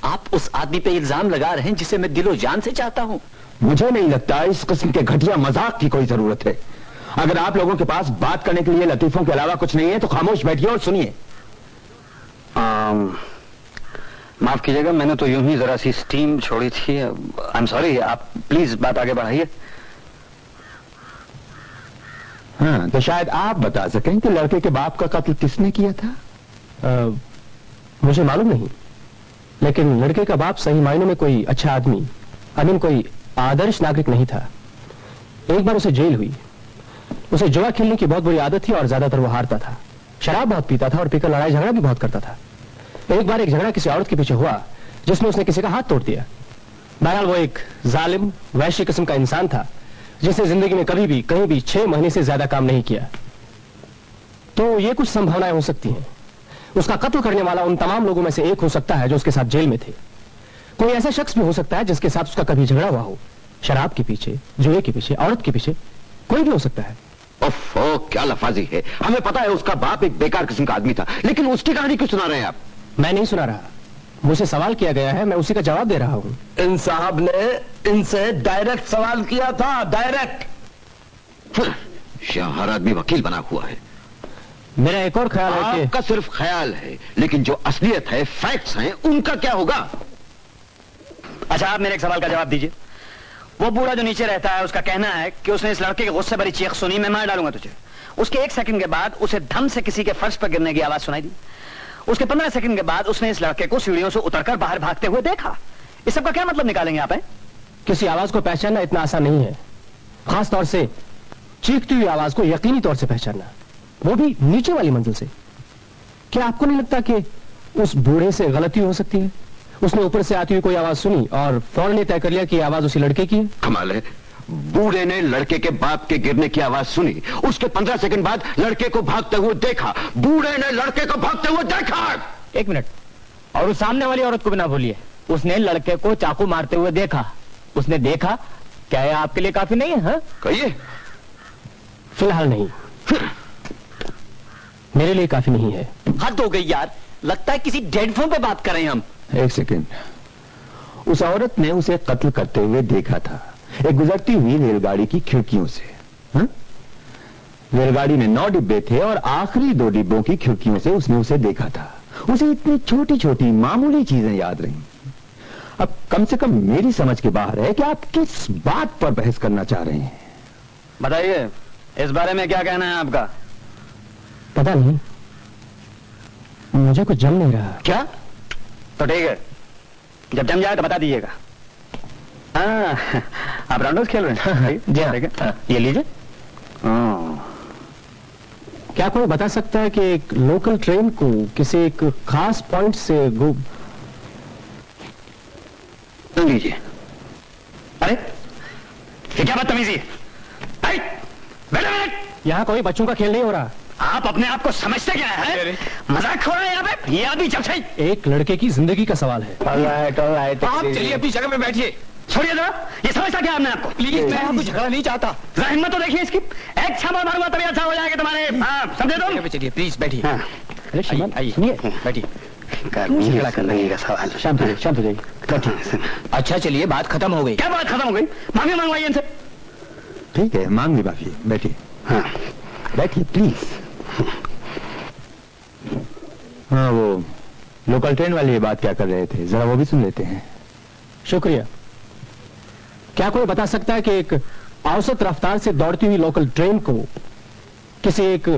आप उस आदमी पे इल्जाम लगा रहे हैं जिसे मैं दिलो जान से चाहता हूं।
मुझे नहीं लगता इस किस्म के घटिया मजाक की कोई जरूरत है। अगर आप लोगों के पास बात करने के लिए लतीफों के अलावा कुछ नहीं है तो खामोश बैठिए और सुनिए।
माफ कीजिएगा, मैंने तो यूं ही जरा सी स्टीम छोड़ी थी। आई एम सॉरी, आप प्लीज बात आगे बढ़ाइए।
हाँ, तो शायद आप बता सकें कि लड़के के बाप का कत्ल किसने किया था?
मुझे मालूम नहीं, लेकिन लड़के का बाप सही मायनों में कोई अच्छा आदमी, आई मीन कोई आदर्श नागरिक नहीं था। एक बार उसे जेल हुई। उसे जुआ खेलने की बहुत बुरी आदत थी और ज्यादातर वो हारता था। शराब बहुत पीता था और पीकर लड़ाई झगड़ा भी बहुत करता था। एक बार एक झगड़ा किसी औरत के पीछे हुआ जिसमें उसने किसी का हाथ तोड़ दिया। बहरहाल वो एक जालिम वैश्य किस्म का इंसान था जिसने जिंदगी में कभी भी कहीं भी 6 महीने से ज्यादा काम नहीं किया। तो ये कुछ संभावनाएं हो सकती हैं। उसका कत्ल करने वाला उन तमाम लोगों में से एक हो सकता है जो उसके साथ जेल में थे। कोई ऐसा शख्स भी हो सकता है जिसके साथ उसका कभी झगड़ा हुआ हो, शराब के पीछे, जुए के पीछे, औरत के पीछे, कोई भी हो सकता है।
ओफो, क्या लफाजी है। हमें पता है उसका बाप एक बेकार किस्म का आदमी था, लेकिन उसकी कहानी क्यों सुना रहे हैं आप?
मैं नहीं सुना रहा, मुझे सवाल किया गया है, मैं उसी का जवाब दे रहा हूं।
इन साहब ने इनसे डायरेक्ट सवाल किया था, डायरेक्ट।
यहाँ हर आदमी वकील बना हुआ है।
मेरा एक और ख्याल है कि
आपका सिर्फ ख्याल है, लेकिन जो असलियत है, फैक्ट्स हैं, उनका क्या होगा?
अच्छा, आप मेरे एक सवाल का जवाब दीजिए। वो बूढ़ा जो नीचे रहता है उसका कहना है कि उसने इस लड़के की गुस्से भरी चीख सुनी, मैं मार डालूंगा तुझे। उसके 1 सेकंड के बाद उसे धम से किसी के फर्श पर गिरने की आवाज सुनाई दी। उसके 15 सेकंड के बाद उसने इस लड़के को सीढ़ियों से उतरकर बाहर भागते हुए देखा। इस सब का क्या मतलब निकालेंगे आप?
किसी आवाज को पहचानना इतना आसान नहीं है, खासतौर से चीखती हुई आवाज को यकीनी तौर से पहचानना, वो भी नीचे वाली मंजिल से। क्या आपको नहीं लगता कि उस बूढ़े से गलती हो सकती है?
उसने ऊपर से आती हुई कोई आवाज सुनी और फौरन ने तय कर लिया कि ये आवाज उसी लड़के की है।
कमाल है, बूढ़े ने लड़के के बाप के गिरने की आवाज सुनी, उसके 15 सेकंड बाद लड़के को भागते हुए देखा, बूढ़े ने लड़के को भागते हुए देखा।
1 मिनट, और उस सामने वाली औरत को भी ना भूलिए, उसने लड़के को चाकू मारते हुए देखा। उसने देखा, क्या यह आपके लिए काफी नहीं है? हाँ
कहिए।
फिलहाल नहीं, मेरे लिए काफी नहीं है।
हद हो गई यार, लगता है किसी डेड फोन पे बात कर रहे हैं हम।
1 सेकेंड, उस औरत ने उसे कत्ल करते हुए देखा था एक गुजरती हुई रेलगाड़ी की खिड़कियों से। हा? रेलगाड़ी में 9 डिब्बे थे और आखिरी 2 डिब्बों की खिड़कियों से उसने उसे देखा था। उसे इतनी छोटी छोटी मामूली चीजें याद रही। अब कम से कम मेरी समझ के बाहर है कि आप किस बात पर बहस करना चाह रहे हैं।
बताइए, इस बारे में क्या कहना है आपका?
पता नहीं, मुझे कुछ जम नहीं रहा।
क्या? तो ठीक है, जब जम जाए तो बता दीजिएगा। हाँ, आप राउंडर्स खेल रहे हैं?
जी हाँ, ये लीजिए। क्या कोई बता सकता है कि एक लोकल ट्रेन को किसी एक खास पॉइंट से
लीजिए। अरे ये क्या बदतमीजी है?
यहाँ कोई बच्चों का खेल नहीं हो रहा।
आप अपने आप को समझते क्या है? मजाक हो रहा है यहाँ पे? ये आदमी जब से
एक लड़के की जिंदगी का सवाल है।
आप चलिए अपनी जगह पे बैठिए।
छोड़िए जरा, ये समझता क्या आपने आपको?
प्लीज, मैं आपको झगड़ा नहीं चाहता।
जरा हिम्मत तो देखिए इसकी। एक छापा मारूंगा तभी अच्छा हो जाएगा तुम्हारे। समझे तुम?
चलिए प्लीज बैठिए।
अरे श्रीमान,
आइए बैठिए।
झगड़ा करने का सवाल।
शांत हो जाइए।
अच्छा चलिए, बात खत्म हो गई।
क्या बात खत्म हो गई? माफी मंगवाइए इनसे।
ठीक है, मांग ली माफी। बैठिए।
हाँ
बैठिए प्लीज। हाँ, वो लोकल ट्रेन वाली ये बात क्या कर रहे थे, जरा वो भी सुन लेते हैं।
शुक्रिया। क्या कोई बता सकता है कि एक औसत रफ्तार से दौड़ती हुई लोकल ट्रेन को किसी एक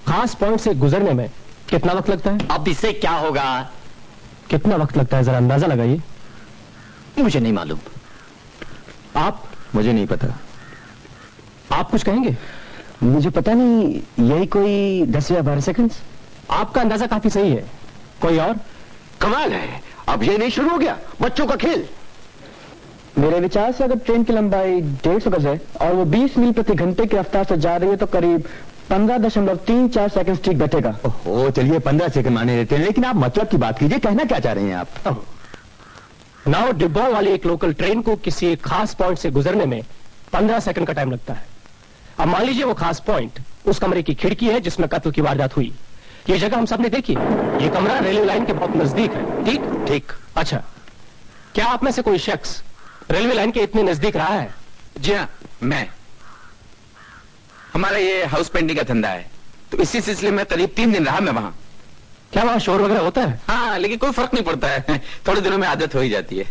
खास पॉइंट से गुजरने में कितना वक्त लगता है?
अब इससे क्या होगा?
कितना वक्त लगता है, जरा अंदाजा लगाइए।
मुझे नहीं मालूम।
आप?
मुझे नहीं पता।
आप कुछ कहेंगे?
मुझे पता नहीं, यही कोई 10 या 12 सेकंड्स।
आपका अंदाजा काफी सही है। कोई और?
कमाल है, अब ये नहीं शुरू हो गया बच्चों का खेल?
मेरे विचार से अगर ट्रेन की लंबाई 150 गज है और वो 20 मील प्रति घंटे की रफ्तार से जा रही है तो करीब 15.34 सेकंड ठीक बैठेगा।
ओहो, चलिए 15 सेकंड माने लेते हैं, लेकिन आप मतलब की बात कीजिए, कहना क्या चाह रहे हैं आप?
9 डिब्बों वाली एक लोकल ट्रेन को किसी एक खास पॉइंट से गुजरने में 15 सेकंड का टाइम लगता है। अब मान लीजिए वो खास पॉइंट उस कमरे की खिड़की है जिसमें कत्ल की वारदात हुई। ये जगह हम सबने देखी। ये कमरा रेलवे लाइन के बहुत नजदीक है। ठीक ठीक। अच्छा, क्या आप में से कोई शख्स रेलवे लाइन के इतने नजदीक रहा है?
जी हाँ, मैं। हमारा ये हाउस पेंटिंग का धंधा है, तो इसी सिलसिले में करीब 3 दिन रहा मैं वहां।
क्या वहां शोर वगैरह होता है?
हाँ, लेकिन कोई फर्क नहीं पड़ता है, थोड़े दिनों में आदत हो ही जाती है।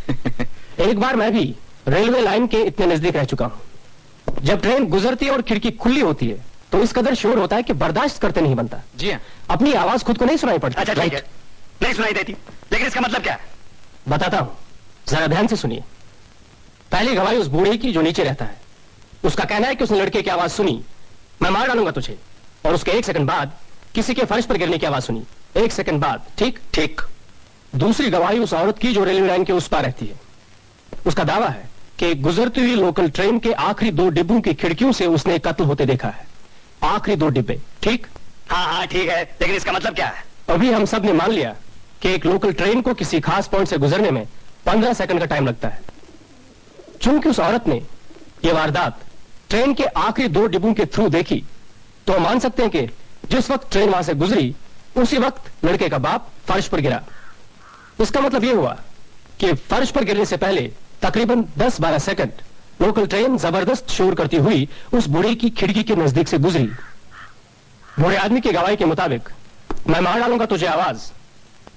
एक बार मैं भी रेलवे लाइन के इतने नजदीक रह चुका हूं। जब ट्रेन गुजरती है और खिड़की खुली होती है तो इस कदर शोर होता है कि बर्दाश्त करते नहीं बनता।
जी हाँ।
अपनी आवाज खुद को नहीं सुनाई पड़ती।
अच्छा ठीक है, नहीं सुनाई देती, लेकिन इसका मतलब क्या है?
बताता हूं, जरा ध्यान से सुनिए। पहली गवाही उस बूढ़े की जो नीचे रहता है। उसका कहना है कि उसने लड़के की आवाज सुनी, मैं मार डालूंगा तुझे, और उसके 1 सेकंड बाद किसी के फर्श पर गिरने की आवाज सुनी। 1 सेकंड बाद। ठीक ठीक। दूसरी गवाही उस औरत की जो रेलवे लाइन के उस पार रहती है। उसका दावा है कि गुजरती हुई लोकल ट्रेन के आखिरी 2 डिब्बों की खिड़कियों से उसने कत्ल होते देखा है। आखिरी 2 डिब्बे। ठीक?
हाँ हाँ ठीक है, लेकिन इसका मतलब क्या है?
अभी हम सब ने मान लिया कि एक लोकल ट्रेन को किसी खास पॉइंट से गुजरने में 15 सेकंड का टाइम लगता है। चूंकि उस औरत ने यह वारदात ट्रेन के आखिरी 2 डिब्बों के थ्रू देखी, तो हम मान सकते हैं कि जिस वक्त ट्रेन वहां से गुजरी उसी वक्त लड़के का बाप फर्श पर गिरा। इसका मतलब यह हुआ कि फर्श पर गिरने से पहले तकरीबन 10-12 सेकंड लोकल ट्रेन जबरदस्त शोर करती हुई उस बूढ़े की खिड़की के नजदीक से गुजरी। बूढ़े आदमी की गवाही के मुताबिक मैं मार डालूंगा तुझे आवाज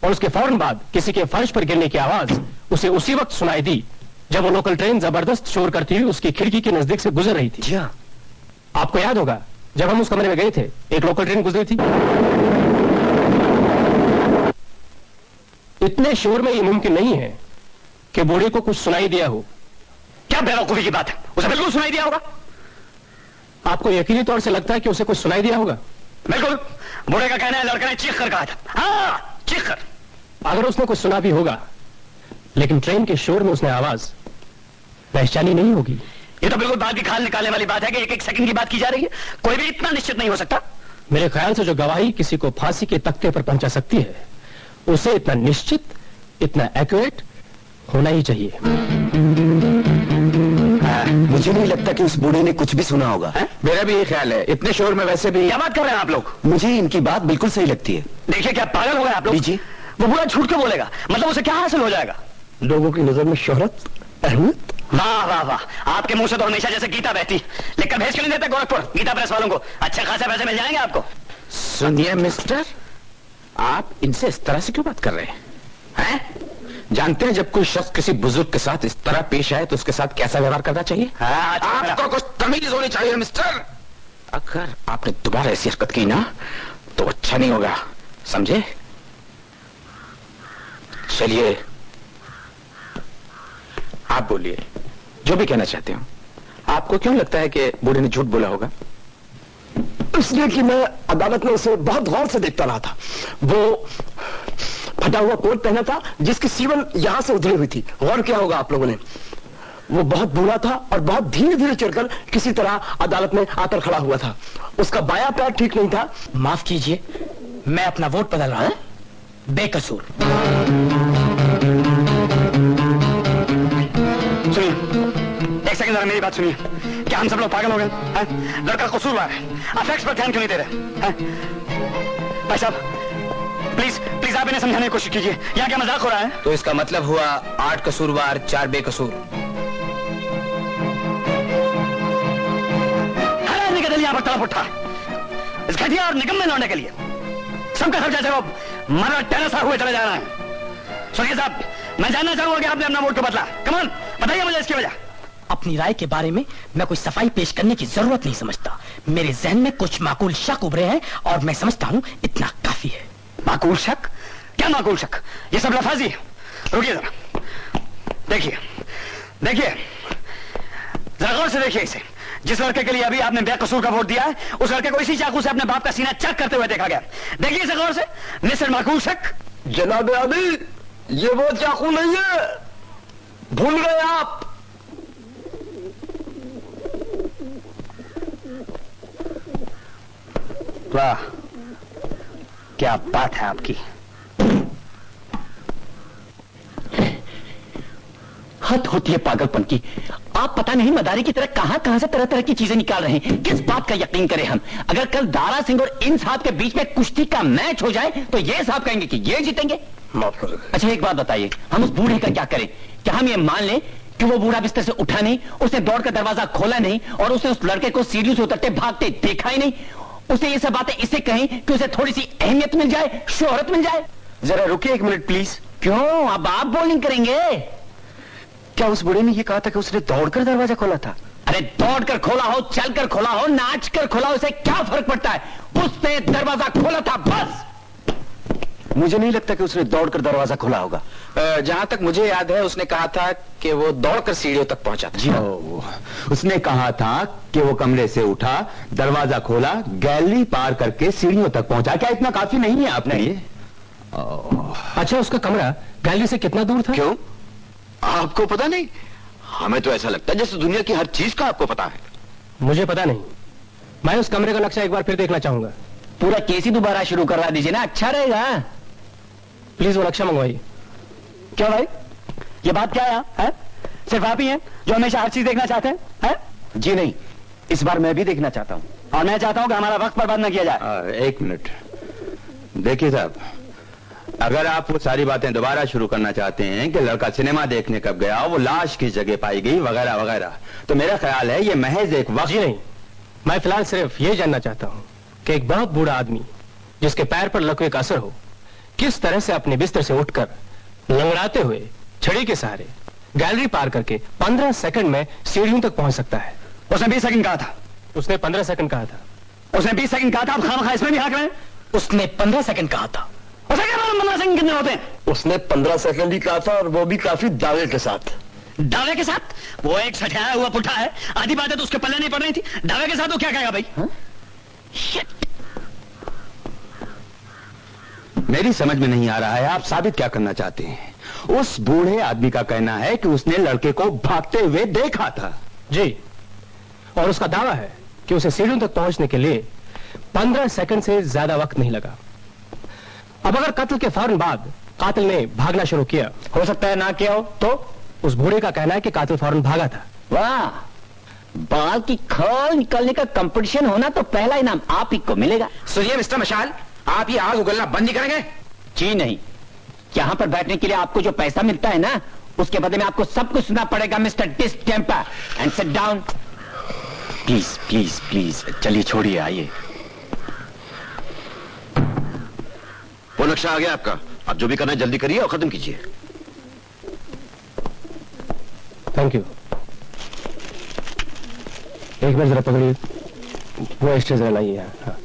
और उसके फौरन बाद किसी के फर्श पर गिरने की आवाज उसे उसी वक्त सुनाई दी जब वो लोकल ट्रेन जबरदस्त शोर करती हुई उसकी खिड़की के नजदीक से गुजर रही थी। आपको याद होगा जब हम उस कमरे में गए थे, एक लोकल ट्रेन गुजरी थी। इतने शोर में यह मुमकिन नहीं है कि बूढ़े को कुछ सुनाई दिया हो।
क्या बेवकूफी की बात है, उसे बिल्कुल सुनाई दिया होगा।
आपको यकीनी तौर से लगता है कि उसे कुछ सुनाई दिया होगा?
बिल्कुल, बूढ़े का कहना है लड़के ने चीख कर कहा था। हाँ, चीख कर।
अगर उसने कुछ सुना भी होगा लेकिन ट्रेन के शोर में उसने आवाज पहचानी नहीं होगी।
ये तो बिल्कुल बात की खाल निकालने वाली बात है कि एक एक सेकंड की बात की जा रही है। कोई भी इतना निश्चित नहीं हो सकता।
मेरे ख्याल से जो गवाही किसी को फांसी के तख्ते पर पहुंचा सकती है, उसे इतना निश्चित, इतना एक्यूरेट होना ही चाहिए।
मुझे नहीं लगता कि उस बूढ़े ने कुछ भी सुना होगा।
मेरा भी ये ख्याल है। इतने शोर में वैसे भी।
क्या बात कर रहे हैं आप लोग?
मुझे इनकी बात बिल्कुल सही लगती है।
देखिए, क्या पागल हो गए आप लोग?
जी,
वो बूढ़ा झूठ क्यों बोलेगा? मतलब उसे क्या हासिल हो जाएगा?
लोगों की नजर में शोहरत, अहमियत।
वाह वाह वाह, आपके मुंह से तो हमेशा जैसे गीता बहती। लिखकर भेज क्यों नहीं देते गोरखपुर गीता प्रेस वालों को? अच्छे खासे पैसे मिल जाएंगे आपको।
सुनिए मिस्टर, आप इनसे इस तरह से क्यों बात कर रहे हैं? जानते हैं जब कोई शख्स किसी बुजुर्ग के साथ इस तरह पेश आए तो उसके साथ कैसा व्यवहार करना चाहिए? आपको कुछ तमीज होनी चाहिए मिस्टर। अगर आपने दोबारा ऐसी हरकत की ना तो अच्छा नहीं होगा, समझे? चलिए आप बोलिए, जो भी कहना चाहते हो। आपको क्यों लगता है कि बूढ़े ने झूठ बोला होगा?
इसलिए कि मैं अदालत में उसे बहुत गौर से देखता रहा था। वो फटा हुआ कोट पहना था जिसकी सीवन यहां से उधड़ी हुई थी। गौर किया होगा आप लोगों ने। वो बहुत बूढ़ा था और बहुत धीरे धीरे चढ़कर किसी तरह अदालत में आकर खड़ा हुआ था। उसका बायां पैर ठीक नहीं था।
माफ कीजिए, मैं अपना वोट बदल रहा हूं। बेकसूर।
सुनिए, एक सेकंड जरा मेरी बात सुनिए। क्या हम सब लोग पागल हो गए? लड़का कसूरवार है, आप फैक्ट्स पर ध्यान क्यों नहीं दे रहे? भाई साहब, प्लीज प्लीज आप इन्हें समझाने की कोशिश कीजिए। यहाँ क्या मजाक हो रहा है?
तो इसका मतलब हुआ 8 कसूरवार 4 बेकसूर।
निकल यहाँ पर तड़प उठा इस घटिया और निकम्मे लौटने के लिए। सबका सब जैसे वो मरा टेरसा हुए चले जा रहे हैं। सुनिए साहब, मैं जानना चाहूंगा कि आपने अपना वोट क्यों बदला। कमान बताइए मुझे इसकी वजह।
अपनी राय के बारे में मैं कोई सफाई पेश करने की जरूरत नहीं समझता। मेरे जहन में कुछ माकूल शक उभरे हैं और मैं समझता हूं इतना काफी है।
माकूल शक? क्या माकूल शक? ये सब लफाजी है। रुकिए जरा, देखिए देखिए जरा गौर से देखिए इसे। जिस लड़के के लिए अभी आपने बेकसूर का वोट दिया है, उस लड़के को इसी चाकू से अपने बाप का सीना चेक करते हुए देखा गया। देखिए इसे गौर से। निश्चित माकूल शक।
जनाब आदि, ये वो चाकू नहीं है, भूल गए आप।
वाह, क्या बात है आपकी।
हद होती है पागलपन की। आप पता नहीं मदारी की तरह कहां से तरह तरह की चीजें निकाल रहे हैं। किस बात का यकीन करें हम? अगर कल दारा सिंह और इन साहब के बीच में कुश्ती का मैच हो जाए तो ये साहब कहेंगे कि ये जीतेंगे।
माफ करें।
अच्छा एक बात बताइए, हम उस बूढ़े का क्या करें? क्या हम ये मान लें कि वो बूढ़ा बिस्तर से उठा नहीं, उसने दौड़कर दरवाजा खोला नहीं और उसने उस लड़के को सीढ़ियों से उतरते भागते देखा ही नहीं? उसे ये सब बातें इसे कहें कि उसे थोड़ी सी अहमियत मिल जाए, शोहरत मिल जाए?
जरा रुकिए एक मिनट प्लीज।
क्यों, अब आप बोलिंग करेंगे?
क्या उस बूढ़े ने यह कहा था कि उसने दौड़कर दरवाजा खोला था?
अरे दौड़कर खोला हो, चलकर खोला हो, नाच कर खोला हो, उसे क्या फर्क पड़ता है? उसने दरवाजा खोला था बस।
मुझे नहीं लगता कि उसने दौड़कर दरवाजा खोला होगा।
जहां तक मुझे याद है उसने कहा था कि वो दौड़कर सीढ़ियों तक पहुंचा था।
जी उसने कहा था कि वो कमरे से उठा, दरवाजा खोला, गैलरी पार करके सीढ़ियों तक पहुंचा। क्या इतना काफी नहीं है आपने?
अच्छा, उसका कमरा गैलरी से कितना दूर था?
क्यों, आपको पता नहीं? हमें तो ऐसा लगता है जैसे दुनिया की हर चीज का आपको पता है।
मुझे पता नहीं। मैं उस कमरे का नक्शा एक बार फिर देखना चाहूंगा।
पूरा केस ही दोबारा शुरू करवा दीजिए ना, अच्छा रहेगा।
प्लीज वो नक्शा मंगवाइए।
क्या भाई, ये बात क्या है? सिर्फ आप ही हैं जो हमेशा हर चीज देखना चाहते हैं? जी नहीं, इस बार मैं भी देखना चाहता हूं और मैं चाहता हूं कि हमारा वक्त बर्बाद न किया जाए।
एक मिनट देखिए साहब, अगर आप वो सारी बातें दोबारा शुरू करना चाहते हैं कि लड़का सिनेमा देखने कब गया, वो लाश किस जगह पाई गई, वगैरह वगैरह, तो मेरा ख्याल है ये महज एक वक्त।
जी नहीं, मैं फिलहाल सिर्फ ये जानना चाहता हूं कि एक बहुत बूढ़ा आदमी जिसके पैर पर लकवे का असर हो, किस तरह से अपने बिस्तर से उठकर लंगड़ाते हुए छड़ी के सहारे गैलरी पार करके 15 सेकंड में सीढ़ियों तक पहुंच सकता है।
उसने 20 सेकंड कहा था।
उसने 15 सेकंड कहा था।
उसने 20 सेकंड कहा था। आप खामखा इसमें भी हाक रहे हैं।
उसने 15 सेकंड कहा था।
उसे क्या मालूम 15 सेकंड कितने होते हैं?
उसने 15 सेकंड ही कहा था और वो भी काफी दावे के साथ।
दावे के साथ? वो एक सठियाया हुआ पुट्ठा है। आधी बातें तो उसके पल्ले नहीं पड़ रही थी। दावे के साथ वो क्या कहेगा भाई?
मेरी समझ में नहीं आ रहा है आप साबित क्या करना चाहते हैं। उस बूढ़े आदमी का कहना है कि उसने लड़के को भागते हुए देखा था।
जी, और उसका दावा है कि उसे सीढ़ियों तक पहुंचने के लिए 15 सेकंड से ज्यादा वक्त नहीं लगा। अब अगर कत्ल के फौरन बाद कातिल ने भागना शुरू किया, हो सकता है ना किया हो, तो उस बूढ़े का कहना है कि कातिल फौरन भागा था।
वाह, बाल की खाल निकालने का कंपटीशन होना तो पहला इनाम आप ही को मिलेगा।
सुनिए मिस्टर मशाल, आप ये आग उगलना बंद नहीं करेंगे?
जी नहीं, यहाँ पर बैठने के लिए आपको जो पैसा मिलता है ना, उसके बदले में आपको सब कुछ सुनना पड़ेगा mister distemper. And sit down.
Please please please, चलिए छोड़िए, आइए।
वो नक्शा आ गया आपका, आप जो भी करना है जल्दी करिए और खत्म कीजिए।
Thank you. एक बार जरा पकड़िए, वो एक्स्ट्रा जरा लाइए। हाँ।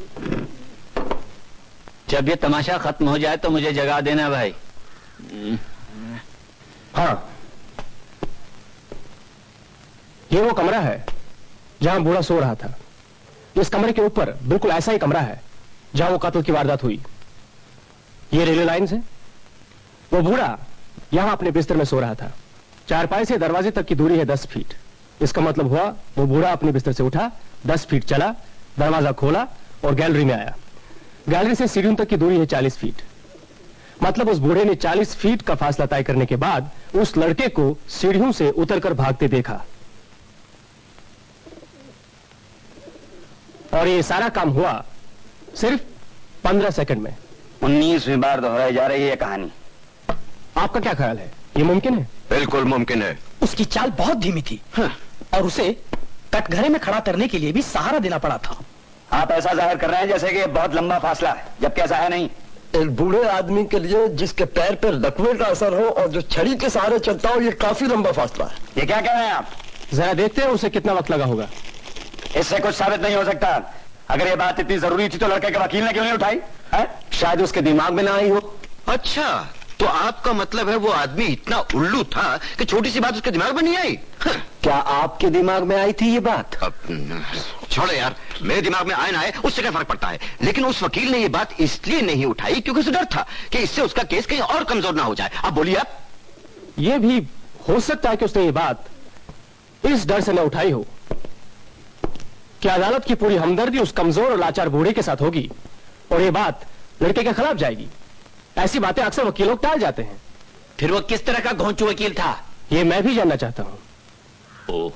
जब ये तमाशा खत्म हो जाए तो मुझे जगा देना भाई।
हाँ, ये वो कमरा है जहां बूढ़ा सो रहा था। इस कमरे के ऊपर बिल्कुल ऐसा ही कमरा है जहां वो कत्ल की वारदात हुई। ये रेलवे लाइन्स है। वो बूढ़ा यहां अपने बिस्तर में सो रहा था। चारपाई से दरवाजे तक की दूरी है 10 फीट। इसका मतलब हुआ वो बूढ़ा अपने बिस्तर से उठा, 10 फीट चला, दरवाजा खोला और गैलरी में आया। गैलरी से सीढ़ियों तक की दूरी है 40 फीट। मतलब उस बूढ़े ने 40 फीट का फासला तय करने के बाद उस लड़के को सीढ़ियों से उतरकर भागते देखा। और ये सारा काम हुआ सिर्फ 15 सेकंड में।
19वीं बार दोहराई जा रही है कहानी।
आपका क्या ख्याल है, ये मुमकिन है?
बिल्कुल मुमकिन है।
उसकी चाल बहुत धीमी थी। हाँ। और उसे कटघरे में खड़ा करने के लिए भी सहारा देना पड़ा था।
आप ऐसा जाहिर कर रहे हैं जैसे कि ये बहुत लंबा फासला है, जबकि ऐसा है नहीं।
एक बूढ़े आदमी के लिए जिसके पैर पर लकवे का असर हो और जो छड़ी के सहारे चलता हो, ये काफी लंबा फासला है।
ये क्या कह रहे हैं आप?
जरा देखते हैं उसे कितना वक्त लगा होगा।
इससे कुछ साबित नहीं हो सकता। अगर ये बात इतनी जरूरी थी तो लड़के के वकील ने क्यों नहीं उठाई है?
शायद उसके दिमाग में ना आई हो।
अच्छा, तो आपका मतलब है वो आदमी इतना उल्लू था कि छोटी सी बात उसके दिमाग में नहीं आई?
क्या आपके दिमाग में आई थी ये बात?
छोड़ो यार, मेरे दिमाग में आए ना आए उससे क्या फर्क पड़ता है। लेकिन उस वकील ने ये बात इसलिए नहीं उठाई क्योंकि उसे डर था कि इससे उसका केस कहीं और कमजोर ना हो जाए। अब बोलिए आप।
ये भी हो सकता है कि उसने ये बात इस डर से न उठाई हो कि अदालत की पूरी हमदर्दी उस कमजोर और लाचार बूढ़े के साथ होगी और ये बात लड़के के खिलाफ जाएगी। ऐसी बातें अक्सर वकीलों को टाल जाते हैं।
फिर वो किस तरह का घोंचू वकील था,
ये मैं भी जानना चाहता हूं।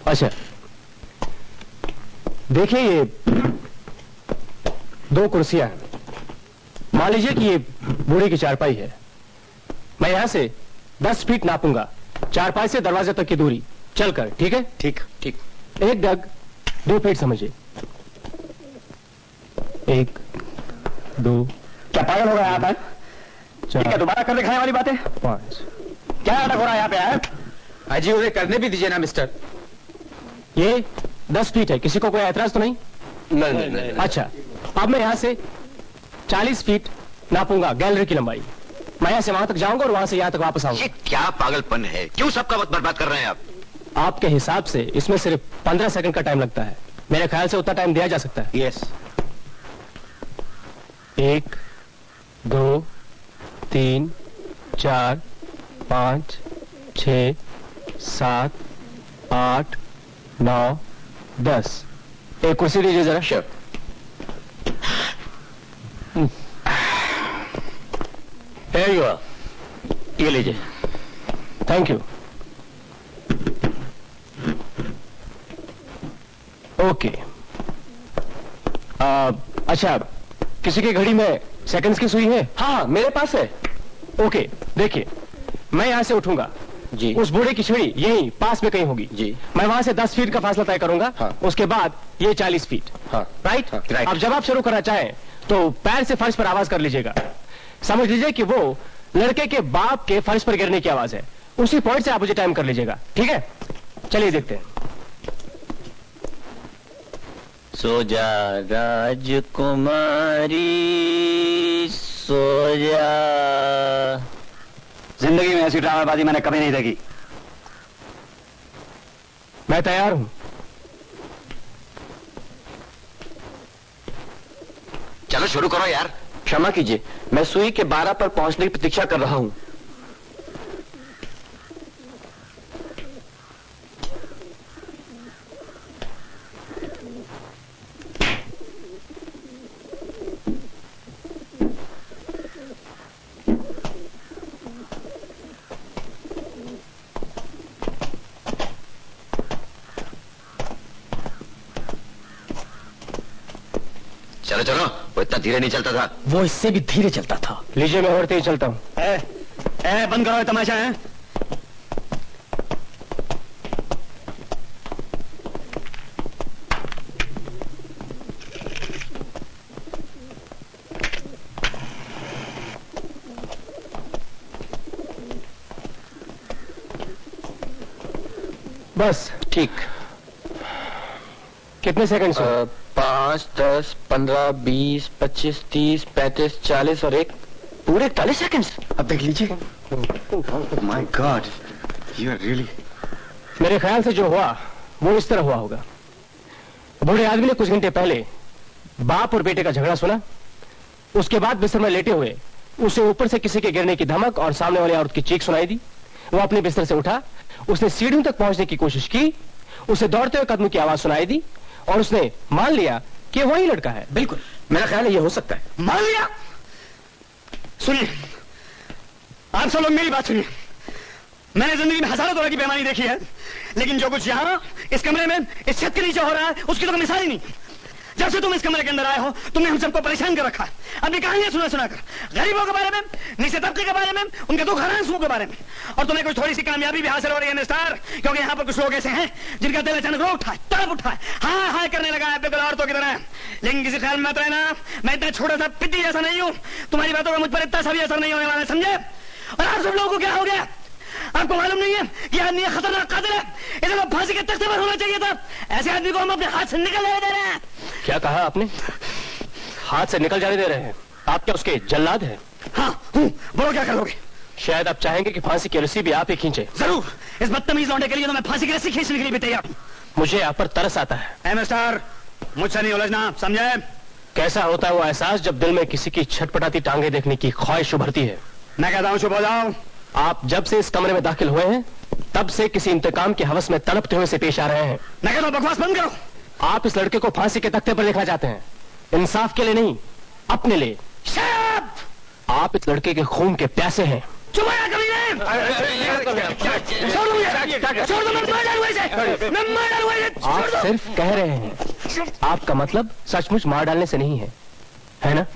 अच्छा, देखिए ये 2 कुर्सियां हैं। मान लीजिए कि ये बूढ़े की चारपाई है। मैं यहां से 10 फीट नापूंगा, चारपाई से दरवाजे तक की दूरी चलकर। ठीक है?
ठीक ठीक।
एक डग 2 फीट समझिए। 1 2।
क्या पागल हो गया आप? ठीक है, दोबारा कर दिखाने वाली बातें।
5।
क्या नाटक हो रहा है यहाँ पे?
अजी उन्हें करने भी दीजिए ना मिस्टर।
ये 10 फीट है, किसी को कोई ऐतराज तो नहीं?
नहीं।
अच्छा, अब मैं यहां से 40 फीट नापूंगा गैलरी की लंबाई। मैं यहां से वहां तक जाऊंगा और वहां से यहां तक वापस आऊंगा।
ये क्या पागलपन है? क्यों सबका वक्त बर्बाद कर रहे हैं आप?
आपके हिसाब से इसमें सिर्फ 15 सेकंड का टाइम लगता है। मेरे ख्याल से उतना टाइम दिया जा सकता है।
यस।
1 2 3 4 5 6 7 8 9 10। एक कुर्सी दीजिए जरा।
श्योर।
Here you are. ये लीजिए।
Thank you. ओके। अच्छा, किसी की घड़ी में सेकंड्स की सुई है?
हाँ, मेरे पास है।
ओके, देखिए, मैं यहां से उठूंगा
जी।
उस बूढ़े की छड़ी यहीं पास में कहीं होगी
जी।
मैं वहां से 10 फीट का फासला तय करूंगा।
हाँ।
उसके बाद ये 40 फीट।
हाँ।
राइट?
हाँ,
राइट।
अब जब आप शुरू करना चाहें तो पैर से फर्श पर आवाज कर लीजिएगा। समझ लीजिए कि वो लड़के के बाप के फर्श पर गिरने की आवाज है। उसी पॉइंट से आप मुझे टाइम कर लीजिएगा। ठीक है? चलिए देखते हैं।
सो जा राजकुमारी सो जा।
जिंदगी में ऐसी ड्रामाबाजी मैंने कभी नहीं देखी।
मैं तैयार हूं।
चलो शुरू करो यार।
क्षमा कीजिए, मैं सुई के 12 पर पहुंचने की प्रतीक्षा कर रहा हूं।
चलो चलो, वो इतना धीरे नहीं चलता था।
वो इससे भी धीरे चलता था।
लीजिए, मैं और तेज चलता हूं।
बंद करो ये तमाशा है।
बस ठीक। कितने सेकंड? 5, 10, 15, 20, 25, 30, 35, 40 और एक पूरे 41 सेकंड्स।
अब देख लीजिए। My god, you are really.
मेरे ख्याल से जो हुआ वो इस तरह हुआ होगा। बूढ़े आदमी ने कुछ घंटे पहले बाप और बेटे का झगड़ा सुना। उसके बाद बिस्तर में लेटे हुए उसे ऊपर से किसी के गिरने की धमक और सामने वाली औरत की चीख सुनाई दी। वो अपने बिस्तर से उठा, उसने सीढ़ियों तक पहुंचने की कोशिश की। उसे दौड़ते हुए कदमों की आवाज सुनाई दी और उसने मान लिया कि वही लड़का है।
बिल्कुल, मेरा ख्याल है ये हो सकता है।
मान लिया? सुनिए, आप सब लोग मेरी बात सुनिए। मैंने जिंदगी में हजारों तरह की बेईमानी देखी है, लेकिन जो कुछ यहाँ इस कमरे में इस छत के नीचे हो रहा है उसकी तो मिसाल ही नहीं। जब से तुम इस कमरे के अंदर आए हो तुमने हम सबको परेशान कर रखा है। अपनी कहानियां सुना कर गरीबों के बारे में, नीचे तबके के बारे में, उनके दुख हरांसुओं के बारे में। और तुम्हें कुछ थोड़ी सी कामयाबी भी हासिल हो रही है मिस्टर, क्योंकि यहाँ पर कुछ लोग ऐसे हैं जिनका दिल अचानक रो उठा है, तड़प उठा है, हाँ हाँ करने लगा है बिल्कुल औरतों की तरह। लेकिन किसी ख्याल में मत रहना, मैं इतना छोटा सा पिद्दी जैसा नहीं हूँ। तुम्हारी बातों का मुझ पर इतना सा भी असर नहीं होने वाला, समझे? और आप सब लोगों को क्या हो गया? आपको मालूम नहीं है कि आदमी खतरनाक कातिल है, इसे तो फांसी के तख्ते पर होना चाहिए था। ऐसे आदमी को हम अपने हाथ से निकल दे रहे हैं।
क्या कहा आपने? हाथ से निकल जाने दे रहे हैं? आप क्या उसके जल्लाद हैं?
हाँ हूँ। बोलो क्या करोगे?
शायद आप चाहेंगे कि फांसी की रस्सी भी आप ही खींचे।
जरूर। इस बदतमीज लौंडे के लिए तो मैं फांसी की रस्सी खींचने के लिए भी तैयार हूँ।
मुझे आप पर तरस आता है।
मिस्टर, मुझसे नहीं उलझना, समझे?
कैसा होता है वो एहसास जब दिल में किसी की छटपटाती टांगे देखने की ख्वाहिश उभरती है।
मैं कहता हूँ चुप हो जाओ।
आप जब से इस कमरे में दाखिल हुए हैं तब से किसी इंतकाम की हवस में तड़पते हुए से पेश आ रहे हैं।
मैं कहता हूँ बकवास बंद करो।
आप इस लड़के को फांसी के तख्ते पर देखना चाहते हैं, इंसाफ के लिए नहीं, अपने लिए। आप इस लड़के के खून के प्यासे हैं।
चुप है कभी नहीं। छोड़ दो, मैं मार डालूंगा इसे।
आप सिर्फ कह रहे हैं, आपका मतलब सचमुच मार डालने से नहीं है ना?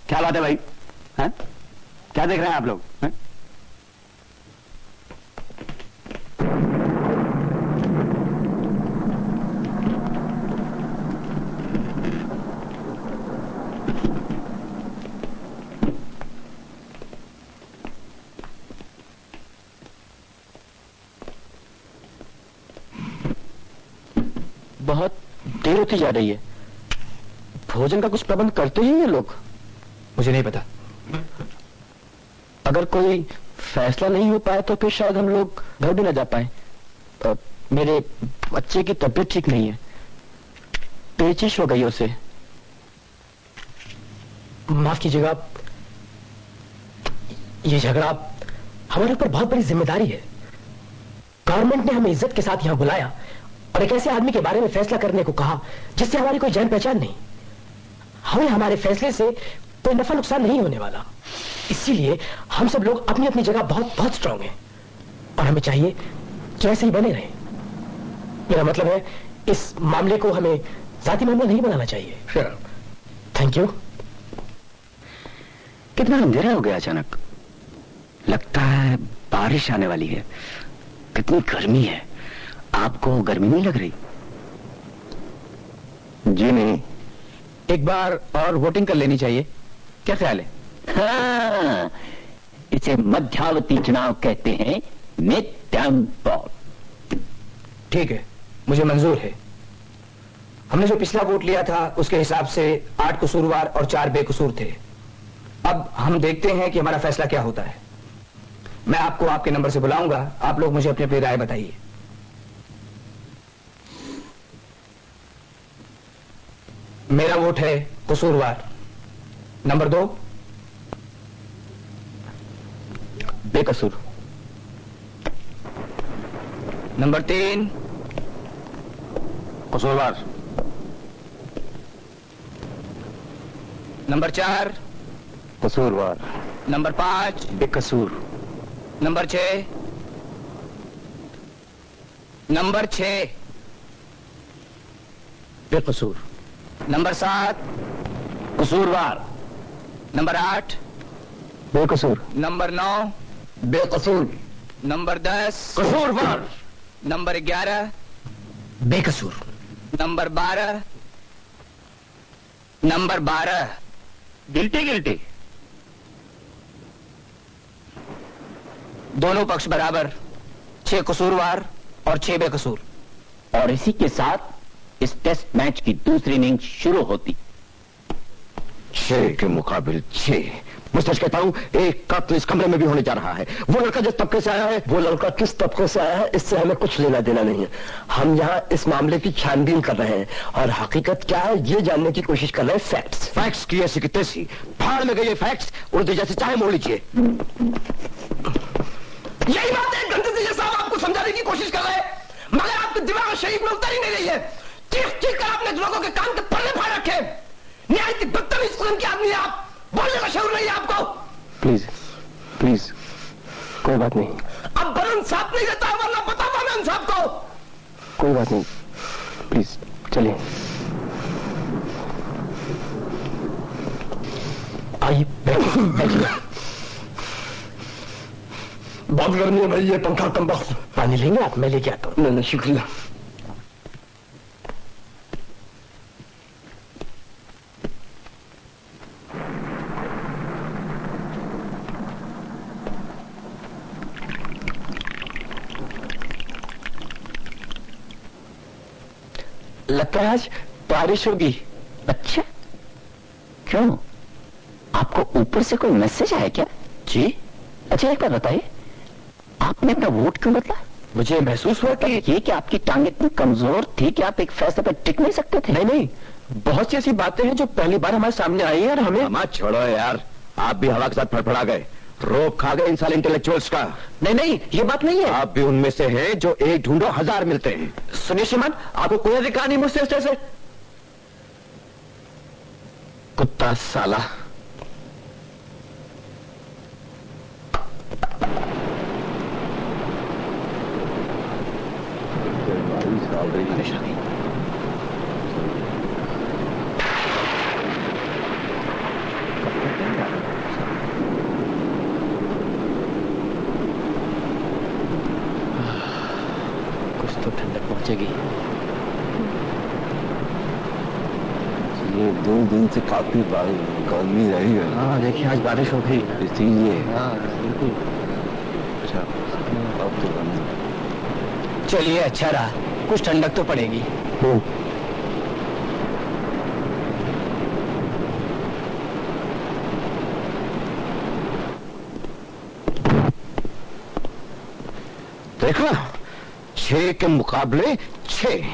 क्या बात है भाई? हैं? क्या देख रहे हैं आप लोग? हैं?
बहुत देर होती जा रही है। भोजन का कुछ प्रबंध करते हैं ये लोग?
मुझे नहीं पता।
अगर कोई फैसला नहीं हो पाए तो फिर शायद हम लोग घर भी ना जा पाए। मेरे बच्चे की तबीयत ठीक नहीं है, पेचिश हो गई उसे।
माफ कीजिएगा, ये झगड़ा हमारे ऊपर बहुत बड़ी जिम्मेदारी है। गवर्नमेंट ने हमें इज्जत के साथ यहां बुलाया और एक ऐसे आदमी के बारे में फैसला करने को कहा जिससे हमारी कोई जान पहचान नहीं। हमें हमारे फैसले से कोई नफा नुकसान नहीं होने वाला। इसीलिए हम सब लोग अपनी अपनी जगह बहुत बहुत स्ट्रांग हैं और हमें चाहिए कि ऐसे ही बने रहें। मेरा मतलब है, इस मामले को हमें जाति मामला नहीं बनाना चाहिए। Thank you.
कितना अंधेरा हो गया अचानक? लगता है बारिश आने वाली है। कितनी गर्मी है, आपको गर्मी नहीं लग रही?
जी नहीं।
एक बार और वोटिंग कर लेनी चाहिए, क्या ख्याल है?
हाँ, इसे मध्यावधि चुनाव कहते हैं, मिड टर्म पोल।
ठीक है, मुझे मंजूर है। हमने जो पिछला वोट लिया था उसके हिसाब से 8 कसूरवार और 4 बेकसूर थे। अब हम देखते हैं कि हमारा फैसला क्या होता है। मैं आपको आपके नंबर से बुलाऊंगा, आप लोग मुझे अपनी अपनी राय बताइए। मेरा वोट है कसूरवार। नंबर 2
बेकसूर।
नंबर 3
कसूरवार।
नंबर 4
कसूरवार।
नंबर 5
बेकसूर।
नंबर 6 नंबर 6
बेकसूर।
नंबर 7
कसूरवार।
नंबर 8
बेकसूर।
नंबर 9
बेकसूर।
नंबर 10
कसूरवार।
नंबर 11
बेकसूर।
Number 12
guilty guilty.
दोनों पक्ष बराबर, 6 कसूरवार और 6 बेकसूर।
और इसी के साथ इस टेस्ट मैच की दूसरी इनिंग शुरू होती।
6 के मुकाबले 6। मैं सच कहता हूं, एक कत्ल इस कमरे में भी होने जा रहा है। वो लड़का जिस तबके से आया है,
वो लड़का किस तबके से आया है इससे हमें कुछ लेना देना नहीं है। हम यहाँ इस मामले की छानबीन कर रहे हैं और हकीकत क्या है ये जानने की कोशिश कर रहे हैं। फैक्ट्स।
फैक्ट्स की ऐसी की तैसी फाड़ में गई ये फैक्ट्स, उर्दू जैसे चाहे मोड़ लीजिए।
यही बात है, गणतंत्र साहब आपको समझाने की कोशिश कर रहे हैं, मगर आपके दिमाग शरीफ में उतर ही नहीं रही है। चीख चीख कर आपने लोगों के कान के पल्ले फाड़ रखे। निहायत बदतमीज किस्म के आदमी है आप, बोलने का शऊर नहीं है आपको।
प्लीज प्लीज, कोई बात नहीं।
अब बरन साफ नहीं देता, वरना बता पाना इन साहब को।
कोई बात नहीं, प्लीज चलिए।
आइए बैठिए।
बहुत गर्मी है भाई, ये पंखा कम वक्त।
पानी लेंगे आप? मैं लेके आता हूँ।
नहीं शुक्रिया।
लगता है आज बारिश होगी। अच्छा, क्यों? आपको ऊपर से कोई मैसेज आया क्या? जी। अच्छा एक बात बताइए, आपने अपना वोट क्यों बदला? मुझे महसूस हुआ कि ये कि आपकी टांग इतनी कमजोर थी कि आप एक फैसले पर टिक नहीं सकते थे।
नहीं नहीं, बहुत सी ऐसी बातें हैं जो पहली बार हमारे सामने आई है और हमें।
मत छोड़ो यार, आप भी हवा के साथ फड़फड़ा गए, रोक खा गए इन साल इंटेलेक्चुअल्स का।
नहीं नहीं, ये बात नहीं है।
आप भी उनमें से हैं जो एक ढूंढो 1000 मिलते हैं।
सुनिए श्रीमान, आपको कोई अधिकार नहीं मुझसे इस तरह से। कुत्ता साला।
तो ठंडक पहुंचेगी।
ये 2 दिन से काफी गर्मी रही है।
हाँ देखिए, आज बारिश हो गई
इसीलिए।
हाँ बिल्कुल।
अच्छा, अब तो
चलिए अच्छा रहा, कुछ ठंडक तो पड़ेगी।
देखो, 6 के मुकाबले 6।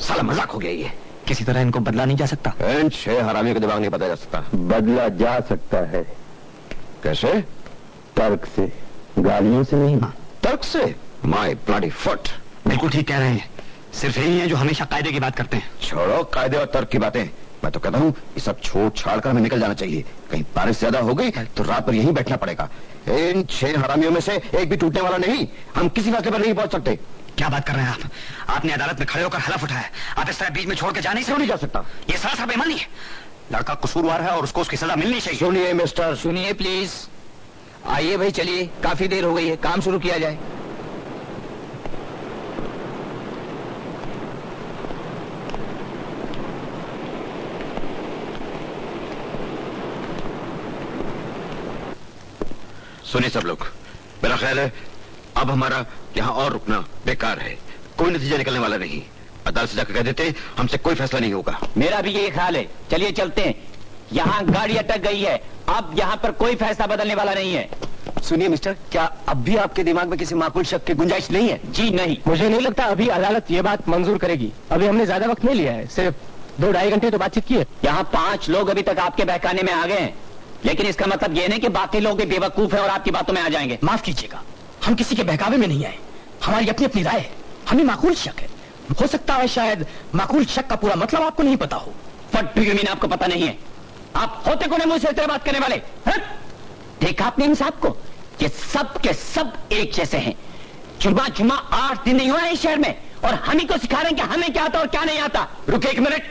साला मजाक हो गया ये।
किसी तरह इनको बदला नहीं जा सकता।
इन 6 हरामियों का दिमाग नहीं बदला जा सकता।
बदला जा सकता है।
कैसे?
तर्क से, गालियों से नहीं।
तर्क से? My bloody foot.
बिल्कुल ठीक कह रहे हैं, सिर्फ यही है जो हमेशा कायदे की बात करते हैं।
छोड़ो कायदे और तर्क की बातें, मैं तो कहता हूँ ये सब छोड़ छाड़ कर हमें निकल जाना चाहिए। कहीं बारिश ज्यादा हो गई तो रात पर यहीं बैठना पड़ेगा। इन 6 हरामियों में से एक भी टूटने वाला नहीं। हम किसी फैसले पर नहीं पहुंच सकते।
क्या बात कर रहे हैं आप? आपने अदालत में खड़े होकर हलफ उठाया, आप इस तरह बीच में छोड़ के जा नहीं
जा सकता।
ये सरासर बेईमानी है। लड़का कसूरवार है और उसको उसकी सजा मिलनी चाहिए।
सुनिए मिस्टर,
सुनिए प्लीज। आइए भाई, चलिए, काफी देर हो गई है, काम शुरू किया जाए।
सुनिए सब लोग, मेरा ख्याल है अब हमारा यहाँ और रुकना बेकार है, कोई नतीजा निकलने वाला नहीं। अदालत से जाकर कह देते हमसे कोई फैसला नहीं होगा।
मेरा भी यही ख्याल है, चलिए चलते हैं। यहाँ गाड़ी अटक गई है, अब यहाँ पर कोई फैसला बदलने वाला नहीं है।
सुनिए मिस्टर, क्या अब भी आपके दिमाग में किसी माकूल शक की गुंजाइश नहीं है?
जी नहीं।
मुझे नहीं लगता अभी अदालत ये बात मंजूर करेगी। अभी हमने ज्यादा वक्त नहीं लिया है, सिर्फ 2-2.5 घंटे तो बातचीत की है।
यहाँ 5 लोग अभी तक आपके बहकाने में आ गए हैं, लेकिन इसका मतलब ये नहीं कि बाकी लोग भी बेवकूफ है और आपकी बातों में आ जाएंगे।
माफ कीजिएगा, हम किसी के बहकावे में नहीं आए, हमारी अपनी अपनी राय है, हमें माकूल शक है। हो सकता है शायद माकूल शक का पूरा मतलब आपको नहीं पता हो।
What do you mean? आपको पता नहीं है? आप होते कौन है मुझसे इस तरह बात करने वाले? देखा आपने इन साहब को? ये सब के सब एक जैसे हैं। जुम्मा 8 दिन नहीं हुआ है इस शहर में और हम ही को सिखा रहे हैं कि हमें क्या आता और क्या नहीं आता।
रुके 1 मिनट।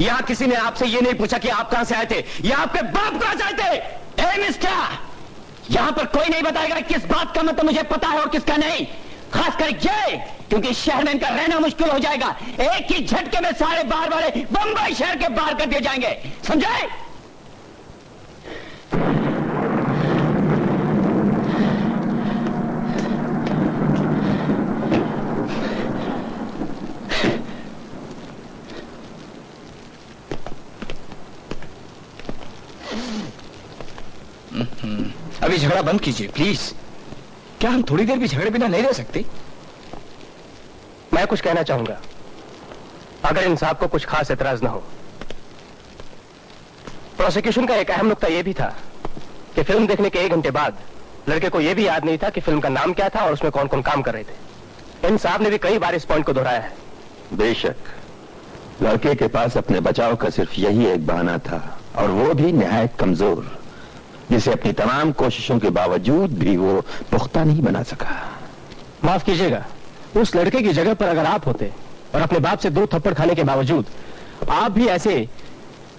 यहाँ किसी ने आपसे ये नहीं पूछा कि आप कहां से आए थे या आपके बाप कहां से आए थे?
ए मिस्टर, यहां पर कोई नहीं बताएगा किस बात का मतलब मुझे पता है और किसका नहीं, खासकर ये, क्योंकि शहर में इनका रहना मुश्किल हो जाएगा। एक ही झटके में सारे बाहर वाले बंबई शहर के बाहर कर दिए जाएंगे, समझे?
अभी झगड़ा बंद कीजिए प्लीज। क्या हम थोड़ी देर भी झगड़े बिना नहीं रह सकते?
मैं कुछ कहना चाहूंगा, अगर इन साहब को कुछ खास एतराज ना हो। प्रोसिक्यूशन का एक अहम नुकता यह भी था कि फिल्म देखने के 1 घंटे बाद लड़के को यह भी याद नहीं था कि फिल्म का नाम क्या था और उसमें कौन कौन काम कर रहे थे। इन साहब ने भी कई बार इस पॉइंट को दोहराया है।
बेशक लड़के के पास अपने बचाव का सिर्फ यही एक बहाना था, और वो भी निहायत कमजोर, जिसे अपनी तमाम कोशिशों के बावजूद भी वो पुख्ता नहीं बना सका।
माफ कीजिएगा, उस लड़के की जगह पर अगर आप होते और अपने बाप से 2 थप्पड़ खाने के बावजूद आप भी ऐसे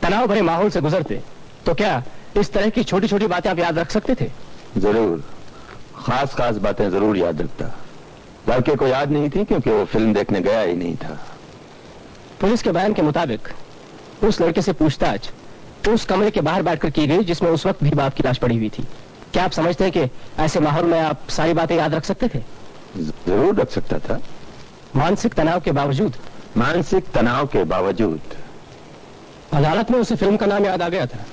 तनाव भरे माहौल से गुजरते, तो क्या इस तरह की छोटी छोटी बातें आप याद रख सकते थे?
जरूर, खास खास बातें जरूर याद रखता। लड़के को याद नहीं थी क्योंकि वो फिल्म देखने गया ही नहीं था।
पुलिस के बयान के मुताबिक उस लड़के से पूछताछ उस कमरे के बाहर बैठकर की गई जिसमें उस वक्त भी बाप की लाश पड़ी हुई थी। क्या आप समझते हैं कि ऐसे माहौल में आप सारी बातें याद रख सकते थे?
जरूर रख सकता था।
मानसिक तनाव के बावजूद?
मानसिक तनाव के बावजूद।
अदालत में उसे फिल्म का नाम याद आ गया था।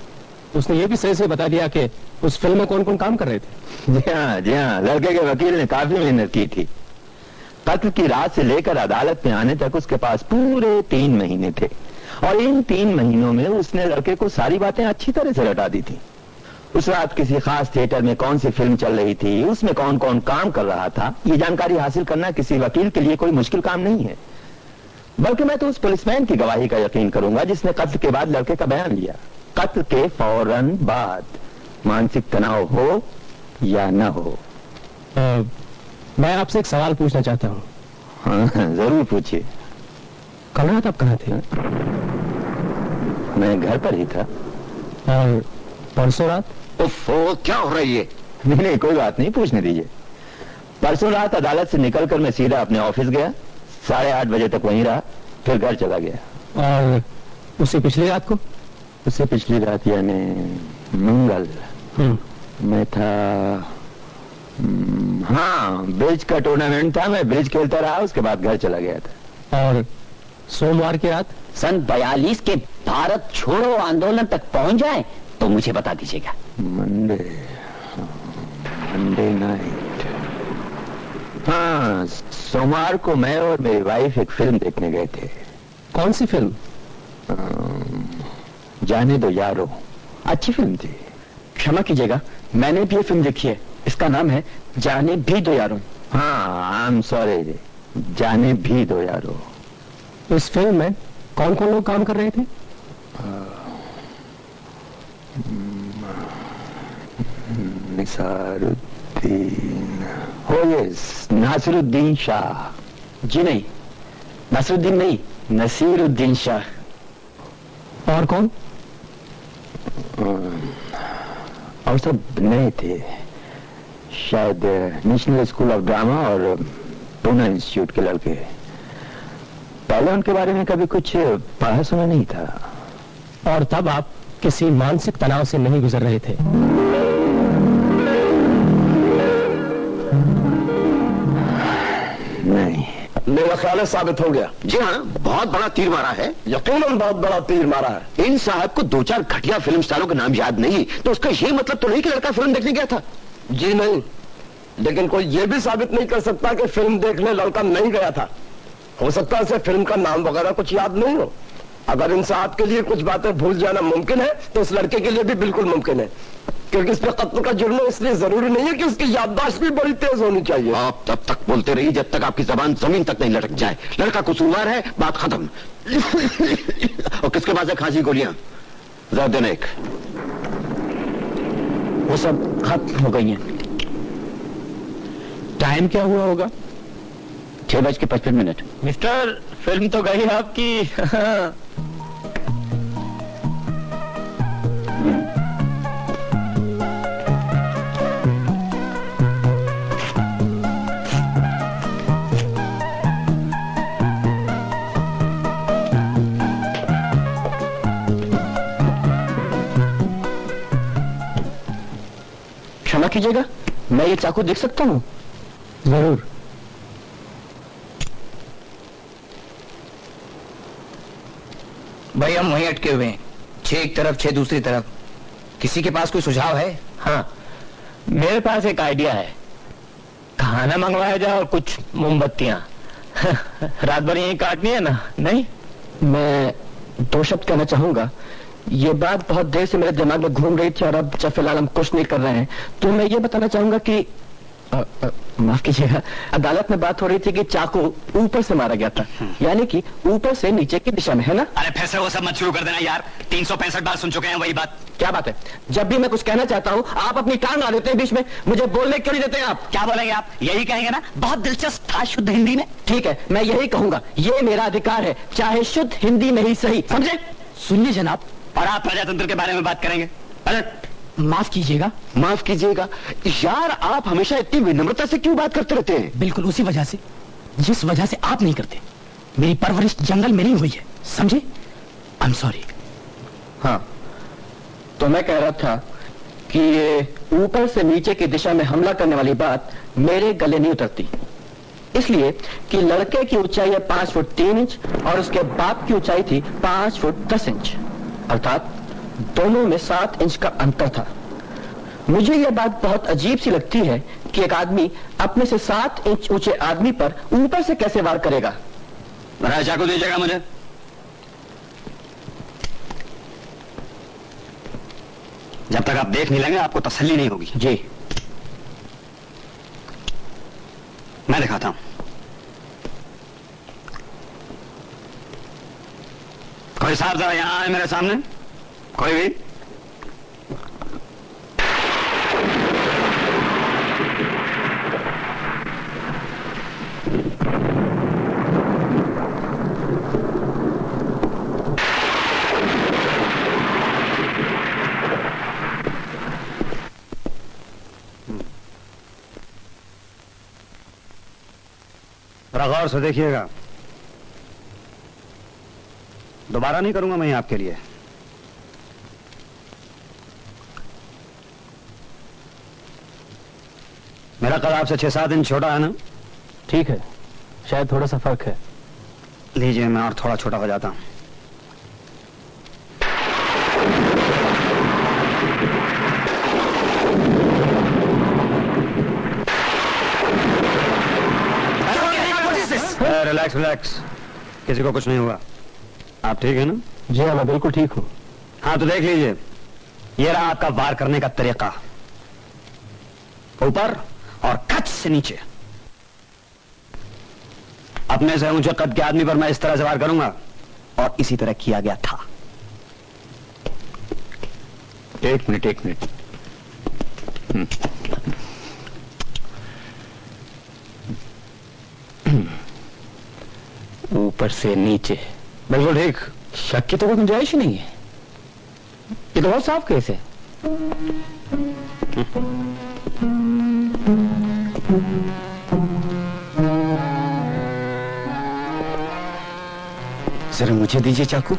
उसने ये भी सही से बता दिया कि उस फिल्म में कौन कौन काम कर रहे थे।
जी हाँ, लड़के के वकील ने काफी मेहनत की थी। कत्ल की रात से लेकर अदालत में आने तक उसके पास पूरे 3 महीने थे, और इन 3 महीनों में उसने लड़के को सारी बातें अच्छी तरह से रटा दी थी। उस रात किसी खास थिएटर में कौन सी फिल्म चल रही थी, उसमें कौन कौन काम कर रहा था, ये जानकारी हासिल करना किसी वकील के लिए कोई मुश्किल काम नहीं है। बल्कि मैं तो उस पुलिसमैन की गवाही का यकीन करूंगा जिसने कत्ल के बाद लड़के का बयान लिया। कत्ल के फौरन बाद मानसिक तनाव हो या न हो।
मैं आपसे एक सवाल पूछना चाहता हूँ।
हाँ, जरूर पूछिए।
कल रात आप कहाँ थे?
मैं घर पर ही था।
और परसों रात?
ओफो, क्या हो रही है?
नहीं, कोई बात नहीं, पूछने दीजिए। परसों रात अदालत से निकलकर मैं सीधा अपने ऑफिस गया, 8:30 बजे तक वहीं रहा, फिर घर चला गया।
और उससे पिछली रात को?
उससे पिछली रात यानी मंगल मैं था, हाँ, ब्रिज का टूर्नामेंट था, मैं ब्रिज खेलता रहा, उसके बाद घर चला गया था।
और सोमवार की रात?
सन 42 के भारत छोड़ो आंदोलन तक पहुंच जाए तो मुझे बता दीजिएगा।
Monday night. हाँ, सोमवार को मैं और मेरी वाइफ एक फिल्म देखने गए थे।
कौन सी फिल्म?
जाने दो यारो। अच्छी फिल्म थी।
क्षमा कीजिएगा, मैंने भी ये फिल्म देखी है, इसका नाम है जाने भी दो यारो।
हाँ, आई एम सॉरी, जाने भी दो यारो।
इस फिल्म में कौन कौन लोग काम कर रहे थे?
निसारुद्दीन, हो यस, नासिरुद्दीन शाह।
जी नहीं, नासिरुद्दीन नहीं, नसीरुद्दीन शाह।
और कौन?
और सब नए थे, शायद नेशनल स्कूल ऑफ ड्रामा और पूना इंस्टीट्यूट के लड़के। पहले उनके बारे में कभी कुछ पढ़ा सुना नहीं था।
और तब आप किसी मानसिक तनाव से नहीं गुजर रहे थे?
नहीं।
मेरा ख्याल है साबित हो गया।
जी हाँ, बहुत बड़ा तीर मारा है।
यकीनन बहुत बड़ा तीर मारा है।
इन साहब को 2-4 घटिया फिल्म स्टारों के नाम याद नहीं, तो उसका ये मतलब तो नहीं कि लड़का फिल्म देखने गया था।
जी नहीं, लेकिन कोई ये भी साबित नहीं कर सकता कि फिल्म देखने लड़का नहीं गया था। हो सकता है उसे फिल्म का नाम वगैरह कुछ याद नहीं हो। अगर इन साहब के लिए कुछ बातें भूल जाना मुमकिन है तो उस लड़के के लिए भी बिल्कुल मुमकिन है, क्योंकि इस पे कत्ल का जुर्म है, इसलिए जरूरी नहीं है कि उसकी याददाश्त भी बड़ी तेज होनी चाहिए।
आप तब तक बोलते रहिए जब तक आपकी जबान जमीन तक नहीं लटक जाए। लड़का कसूरवार है, बात खत्म। और किसके पास है खांसी गोलियां? जरा देना एक।
वो सब खत्म हो गई हैं।
टाइम क्या हुआ होगा?
6:55।
मिस्टर, फिल्म तो गई आपकी।
क्षमा कीजिएगा, मैं ये चाकू देख सकता हूँ?
जरूर।
भाई हम वहीं अटके हुए हैं, 6 एक तरफ 6 दूसरी तरफ। किसी के पास कोई सुझाव है?
हाँ, मेरे पास एक आइडिया है। खाना मंगवाया जाए और कुछ मोमबत्तियां। रात भर यहीं काटनी है ना? नहीं,
मैं 2 शब्द कहना चाहूंगा। ये बात बहुत देर से मेरे दिमाग में घूम रही थी और अब जब फिलहाल हम कुछ नहीं कर रहे हैं तो मैं ये बताना चाहूंगा कि माफ कीजिएगा, अदालत में बात हो रही थी कि चाकू ऊपर से मारा गया था, यानी कि ऊपर से नीचे की दिशा में, है ना?
अरे फिर से वो सब मत शुरू कर देना यार, 365 बार सुन चुके हैं वही बात।
क्या बात है? जब भी मैं कुछ कहना चाहता हूँ आप अपनी टांग आ देते हैं बीच में, मुझे बोलने क्यों नहीं देते आप?
क्या बोलेंगे आप? यही कहेंगे ना? बहुत दिलचस्प था शुद्ध हिंदी में।
ठीक है, मैं यही कहूंगा, ये मेरा अधिकार है, चाहे शुद्ध हिंदी में ही सही, समझे?
सुनिए जनाब।
और आप प्रजातंत्र के बारे में बात करेंगे? अरे
माफ कीजिएगा।
माफ कीजिएगा यार, आप हमेशा इतनी विनम्रता से क्यों बात करते रहते हैं?
बिल्कुल उसी वजह से जिस वजह से आप नहीं करते। मेरी परवरिश जंगल में नहीं हुई है, समझे? I am sorry.
हाँ, तो मैं कह रहा था कि ये ऊपर से नीचे की दिशा में हमला करने वाली बात मेरे गले नहीं उतरती, इसलिए कि लड़के की ऊंचाई है 5 फुट 3 इंच और उसके बाप की ऊंचाई थी 5 फुट 10 इंच, अर्थात दोनों में 7 इंच का अंतर था। मुझे यह बात बहुत अजीब सी लगती है कि एक आदमी अपने से 7 इंच ऊंचे आदमी पर ऊपर से कैसे वार करेगा।
राजा को दीजिएगा मुझे। जब तक आप देख नहीं लेंगे आपको तसल्ली नहीं होगी।
जी,
मैं दिखाता हूं। कोई साहब जरा यहां आए मेरे सामने, कोई भी।
जरा गौर से देखिएगा, दोबारा नहीं करूंगा मैं आपके लिए। मेरा कद आपसे 6-7 इंच छोटा है ना?
ठीक है, शायद थोड़ा सा फर्क है।
लीजिए, मैं और थोड़ा छोटा हो जाता हूं। रिलैक्स रिलैक्स, किसी को कुछ नहीं हुआ। आप ठीक है ना?
जी हाँ, मैं बिल्कुल ठीक हूँ।
हाँ तो देख लीजिए, ये रहा आपका वार करने का तरीका, ऊपर और कच से नीचे। अपने से ऊंचे कद के आदमी पर मैं इस तरह से वार करूंगा, और इसी तरह किया गया था।
एक मिनट।
ऊपर से नीचे,
बिल्कुल ठीक।
शक की तो कोई गुंजाइश ही नहीं है। ये तो बहुत साफ केस है।
जरा मुझे दीजिए चाकू।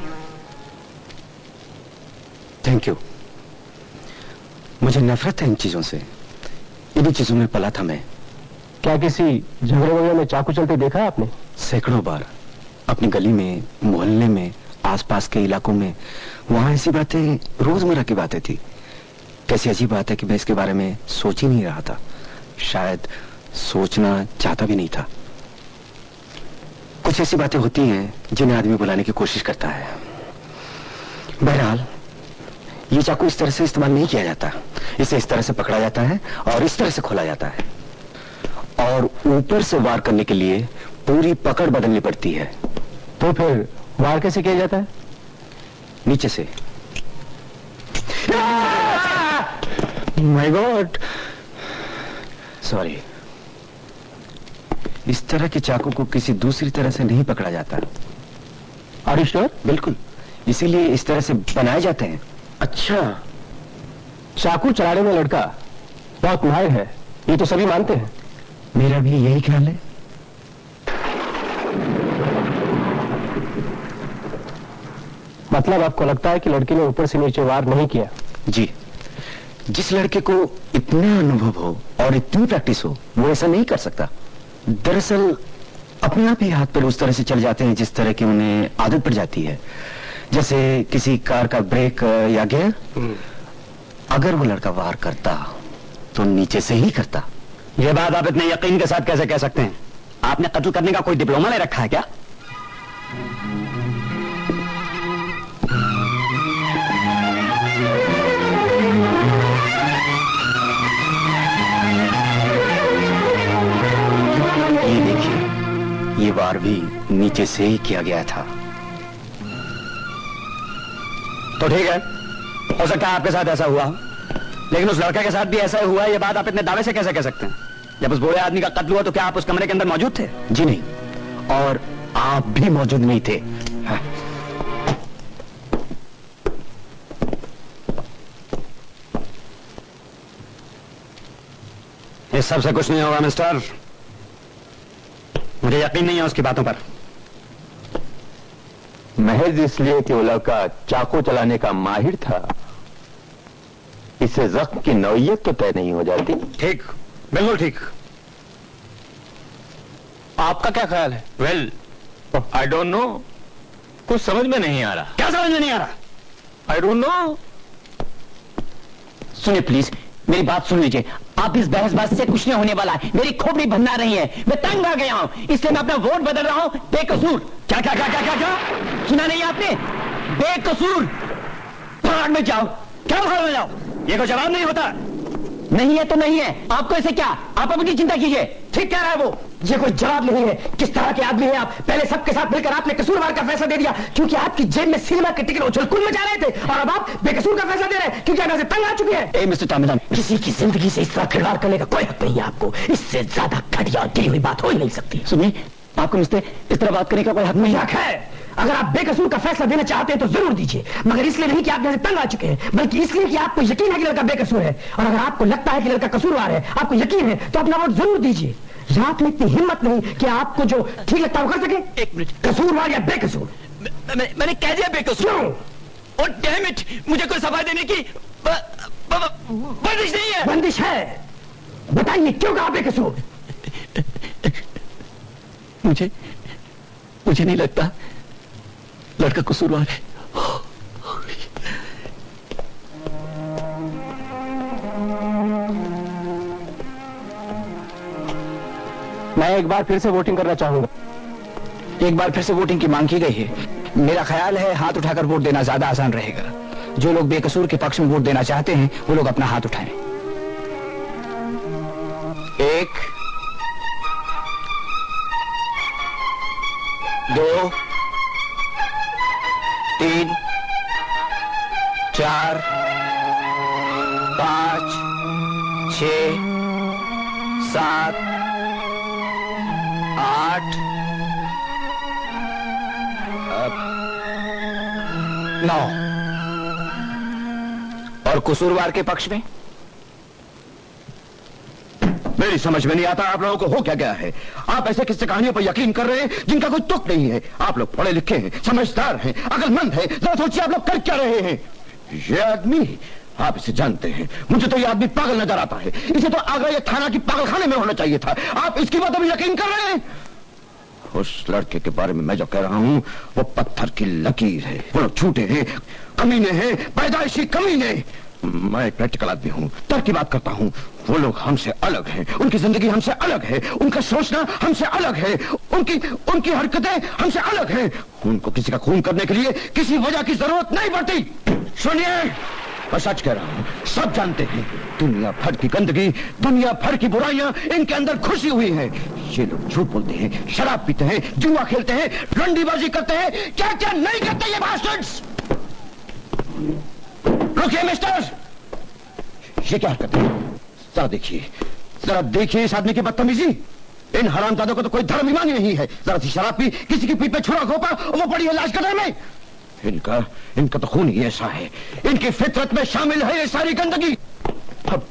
Thank you. मुझे नफरत है इन चीजों से, इन्हीं चीजों में पला था मैं।
क्या किसी झगड़े वगैरह में चाकू चलते देखा है आपने?
सैकड़ों बार, अपनी गली में, मोहल्ले में, आसपास के इलाकों में। वहां ऐसी बातें रोजमर्रा की बातें थी। कैसी अजीब बात है कि मैं इसके बारे में सोच ही नहीं रहा था, शायद सोचना चाहता भी नहीं था। कुछ ऐसी बातें होती हैं जिन्हें आदमी बुलाने की कोशिश करता है। बहरहाल ये चाकू इस तरह से इस्तेमाल नहीं किया जाता। इसे इस तरह से पकड़ा जाता है और इस तरह से खोला जाता है, और ऊपर से वार करने के लिए पूरी पकड़ बदलनी पड़ती है।
तो फिर वार कैसे किया जाता है?
नीचे से। My God, sorry. इस तरह के चाकू को किसी दूसरी तरह से नहीं पकड़ा जाता।
Are you sure?
बिल्कुल, इसीलिए इस तरह से बनाए जाते हैं।
अच्छा, चाकू चलाने में लड़का बहुत माहिर है, ये तो सभी मानते हैं।
मेरा भी यही ख्याल है।
मतलब आपको लगता है कि लड़के ने ऊपर से नीचे वार नहीं किया?
जी, जिस लड़के को इतना अनुभव हो और इतनी प्रैक्टिस हो, वो ऐसा नहीं कर सकता। दरअसल अपने आप ही हाथ पैर उस तरह से चल जाते हैं जिस तरह की उन्हें आदत पड़ जाती है, जैसे किसी कार का ब्रेक या गियर। अगर वो लड़का वार करता तो नीचे से ही करता।
ये बात आप इतने यकीन के साथ कैसे कह सकते हैं? आपने कत्ल करने का कोई डिप्लोमा ले रखा है क्या?
ये देखिए, ये वार भी नीचे से ही किया गया था।
तो ठीक है, हो सकता है आपके साथ ऐसा हुआ, लेकिन उस लड़के के साथ भी ऐसा हुआ। ये बात आप इतने दावे से कैसे कह सकते हैं? जब उस बूढ़े आदमी का कत्ल हुआ तो क्या आप उस कमरे के अंदर मौजूद थे?
जी नहीं, और आप भी मौजूद नहीं थे। हाँ।
इस सब से कुछ नहीं होगा मिस्टर, मुझे यकीन नहीं है उसकी बातों पर।
महज इसलिए कि वो लड़का चाकू चलाने का माहिर था, इससे जख्म की नौयत तो तय नहीं हो जाती।
ठीक, बिल्कुल ठीक।
आपका क्या ख्याल है? वेल, आई डोंट नो, कुछ समझ में नहीं आ रहा।
क्या समझ में नहीं आ रहा?
I don't know.
सुनिए प्लीज, मेरी बात सुन लीजिए। आप इस बहसबाजी से कुछ नहीं होने वाला है। मेरी खोपड़ी भरना रही है, मैं तंग आ गया हूं, इसलिए मैं अपना वोट बदल रहा हूं बेकसूर।
क्या क्या क्या क्या क्या क्या?
सुना नहीं आपने? बेकसूर। भाग में जाओ।
क्या भाग में जाओ? ये कोई जवाब नहीं होता।
नहीं है तो नहीं है, आपको ऐसे क्या, आप अपनी चिंता कीजिए।
ठीक कह रहा है वो, ये कोई जवाब नहीं है। किस तरह के आदमी हैं आप? पहले सबके साथ मिलकर आपने कसूरवार का फैसला दे दिया क्योंकि आपकी जेब में सिनेमा के टिकट उछल-कूद मचा रहे थे, और अब आप बेकसूर का फैसला दे रहे हैं क्योंकि आप ऐसे तंग आ चुके हैं।
मिस्टर तामिदान,
किसी की जिंदगी से इस तरह खिलवाड़ करने का कोई हक नहीं है आपको। इससे ज्यादा घटिया और गिरी हुई बात हो ही नहीं सकती।
सुनिए, आपको मुझसे इस तरह बात करने का कोई हक नहीं
है। अगर आप बेकसूर का फैसला देना चाहते हैं तो जरूर दीजिए, मगर इसलिए नहीं कि आप जैसे तंग आ चुके हैं, बल्कि इसलिए कि आपको यकीन है कि लड़का बेकसूर है। और अगर आपको लगता है कि लड़का कसूरवार है, आपको यकीन है, तो अपना वोट जरूर दीजिए। रात में इतनी हिम्मत नहीं कि आपको जो ठीक लगता है वो कर सके।
एक मिनट,
कसूरवार या बेकसूर?
मैंने कह दिया बेकसूर।
क्यों?
और डैम इट, मुझे कोई सफाई देने की बंदिश नहीं है।
बंदिश है, बताइए क्यों कहा बेकसूर?
मुझे नहीं लगता लड़का कसूरवार है।
मैं एक बार फिर से वोटिंग करना चाहूंगा।
एक बार फिर से वोटिंग की मांग की गई है। मेरा ख्याल है हाथ उठाकर वोट देना ज्यादा आसान रहेगा। जो लोग बेकसूर के पक्ष में वोट देना चाहते हैं वो लोग अपना हाथ उठाएं। 1 2 3 4 5 6 7 8 9। और कसूरवार के पक्ष में
मेरी समझ में नहीं आता आप लोगों को हो क्या गया है। आप ऐसे किस्से कहानियों पर यकीन कर रहे हैं जिनका कोई तुक नहीं है। आप लोग पढ़े लिखे हैं, समझदार हैं, अकलमंद हैं। जरा सोचिए आप लोग कर क्या रहे हैं। ये आदमी, आप इसे जानते हैं। मुझे तो ये आदमी पागल नजर आता है। इसे तो आगरा ये थाना की पागलखाने में होना चाहिए था। आप इसकी बात अभी यकीन कर रहे हैं। उस लड़के के बारे में मैं जो कह रहा हूं वो पत्थर की लकीर है। वो लोग झूठे हैं, कमीने हैं, पैदाइशी कमीने। मैं प्रैक्टिकल आदमी हूं, तर्क की बात करता हूं। वो लोग हमसे अलग हैं, उनकी जिंदगी हमसे अलग है, उनका सोचना हमसे अलग है, उनकी हरकतें हमसे अलग हैं। उनको किसी का खून करने के लिए किसी वजह की जरूरत नहीं पड़ती। सुनिए, मैं सच कह रहा हूं, सब जानते हैं दुनिया भर की गंदगी, दुनिया भर की बुराइयां इनके अंदर घुसी हुई हैं। ये लोग झूठ बोलते हैं, शराब पीते हैं, जुआ खेलते हैं, रंडीबाजी करते हैं, क्या क्या नहीं करते ये बास्टर्ड्स। रुकिए मिस्टर, ये क्या हरकत है? जरा देखिए इस आदमी की बदतमीजी। इन हरामजादों को तो कोई धर्म ईमान नहीं है। जरा सी शराब पी, किसी की पीठ पे छुरा घोपा और वो पड़ी है लाश कतर में। इनका तो खून ही ऐसा है, इनकी फितरत में शामिल है ये सारी गंदगी। अब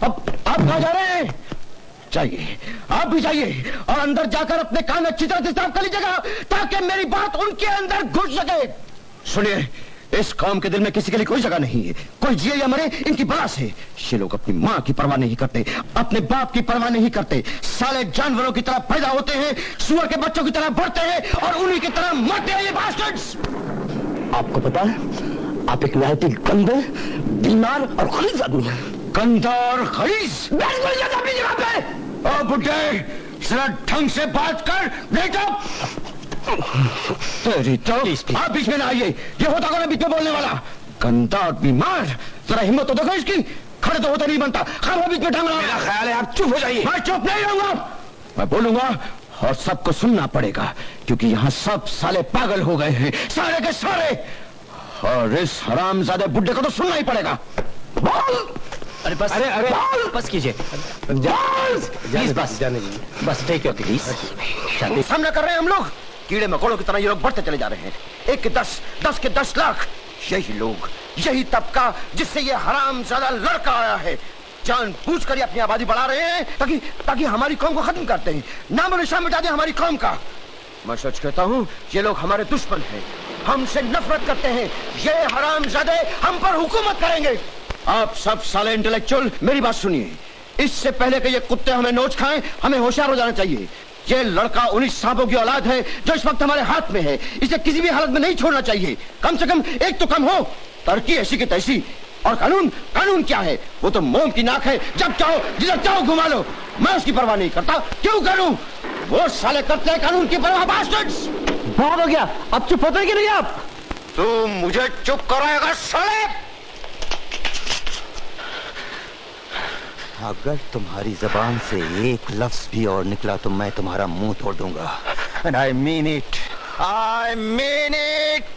आप कहां जा रहे हैं? जाइए, आप भी जाइए और अंदर जाकर अपने कान अच्छी तरह से साफ कर लीजिएगा ताकि मेरी बात उनके अंदर घुस सके। सुनिए, इस कौम के दिल में किसी के लिए कोई जगह नहीं है। कोई जिए या मरे इनकी बला से। ये लोग अपनी माँ की परवाह नहीं करते, अपने बाप की परवाह नहीं करते। साले जानवरों की तरह पैदा होते हैं, सुअर के बच्चों की तरह बढ़ते हैं और उन्हीं की तरह मरते हैं ये बास्टर्ड्स।
आपको पता है, आप एक नहायती गंदे, बीमार और खलीज आदमी हैं।
गंदा और खलीज? अपनी जगह पे। ओ बुड्ढे, जरा ढंग से बात कर, नहीं तो तेरी तो आप बीच में ना आइए। ये होता कौन है बीच में बोलने वाला? गंदा और बीमार, जरा हिम्मत तो देखो इसकी। खड़े तो होता नहीं बनता, खड़े बीच में ढंग रहा।
मेरा ख्याल है आप चुप हो जाइए।
मैं चुप नहीं रहूंगा, मैं बोलूंगा और सबको सुनना पड़ेगा क्योंकि यहाँ सब साले पागल हो गए हैं, सारे के सारे। और इस हरामजादे बुड्ढे को तो सुनना ही पड़ेगा। बोल।
अरे बस, अरे बस कीजिए, बस टेक योर प्लीज।
सामना कर रहे हैं हम लोग, कीड़े मकोड़ों की तरह ये लोग बढ़ते चले जा रहे हैं। 1 के 10, 10 के 10 लाख। यही लोग, यही तबका जिससे ये हरामजादा लड़का आया है, जानबूझकर ये अपनी आबादी बढ़ा रहे हैं ताकि हमारी कौम को खत्म करते हैं, नामो निशान मिटा दें हमारी कौम का। मैं सच कहता हूँ, ये लोग हमारे दुश्मन हैं, हमसे नफरत करते हैं। ये हरामजादे हम पर हुकूमत करेंगे। आप सब साले इंटेलेक्चुअल मेरी बात सुनिए। इससे पहले कि ये कुत्ते हमें नोच खाएं, हमें होशियार हो जाना चाहिए। ये लड़का उन्हीं सांपों की औलाद है जो इस वक्त हमारे हाथ में है। इसे किसी भी हालत में नहीं छोड़ना चाहिए। कम से कम एक तो कम हो। तरक्की ऐसी की तैसी। और कानून क्या है? वो तो मोम की नाक है, जब चाहो जिधर चाहो घुमा लो। मैं उसकी परवाह नहीं करता, क्यों करूं? वो साले करते हैं कानून की परवाह। बास्टर्ड्स,
बहुत हो गया, अब चुप होते कि नहीं आप?
तू मुझे चुप कराएगा साले?
अगर तुम्हारी जबान से एक लफ्ज भी और निकला तो मैं तुम्हारा मुंह तोड़ दूंगा। And I mean it. I mean it.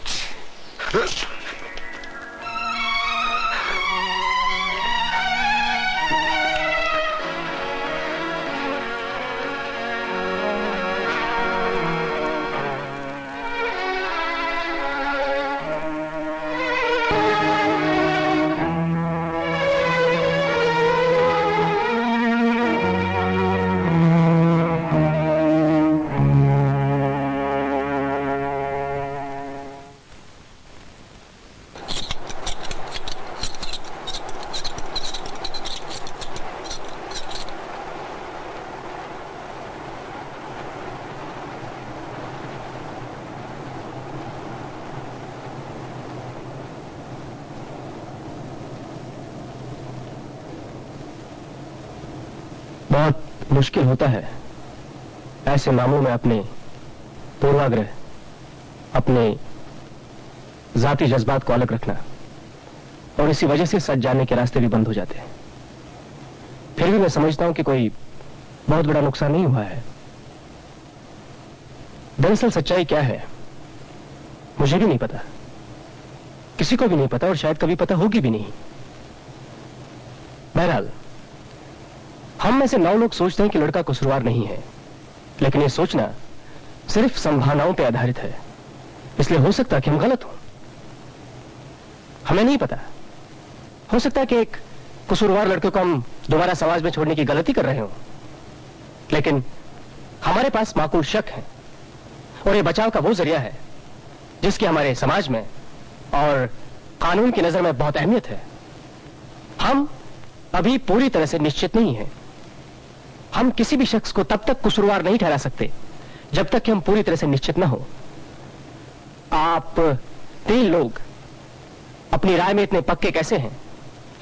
बहुत मुश्किल होता है ऐसे मामलों में अपने पूर्वाग्रह, अपने जाती जज्बात को अलग रखना, और इसी वजह से सच जानने के रास्ते भी बंद हो जाते हैं। फिर भी मैं समझता हूं कि कोई बहुत बड़ा नुकसान नहीं हुआ है। दरअसल सच्चाई क्या है मुझे भी नहीं पता, किसी को भी नहीं पता, और शायद कभी पता होगी भी नहीं। बहरहाल हम में से 9 लोग सोचते हैं कि लड़का कसूरवार नहीं है, लेकिन यह सोचना सिर्फ संभावनाओं पर आधारित है। इसलिए हो सकता है कि हम गलत हों, हमें नहीं पता। हो सकता है कि एक कसूरवार लड़के को हम दोबारा समाज में छोड़ने की गलती कर रहे हो, लेकिन हमारे पास माकूल शक है और ये बचाव का वो जरिया है जिसकी हमारे समाज में और कानून की नजर में बहुत अहमियत है। हम अभी पूरी तरह से निश्चित नहीं हैं। हम किसी भी शख्स को तब तक कसूरवार नहीं ठहरा सकते जब तक कि हम पूरी तरह से निश्चित न हो। आप 3 लोग अपनी राय में इतने पक्के कैसे हैं,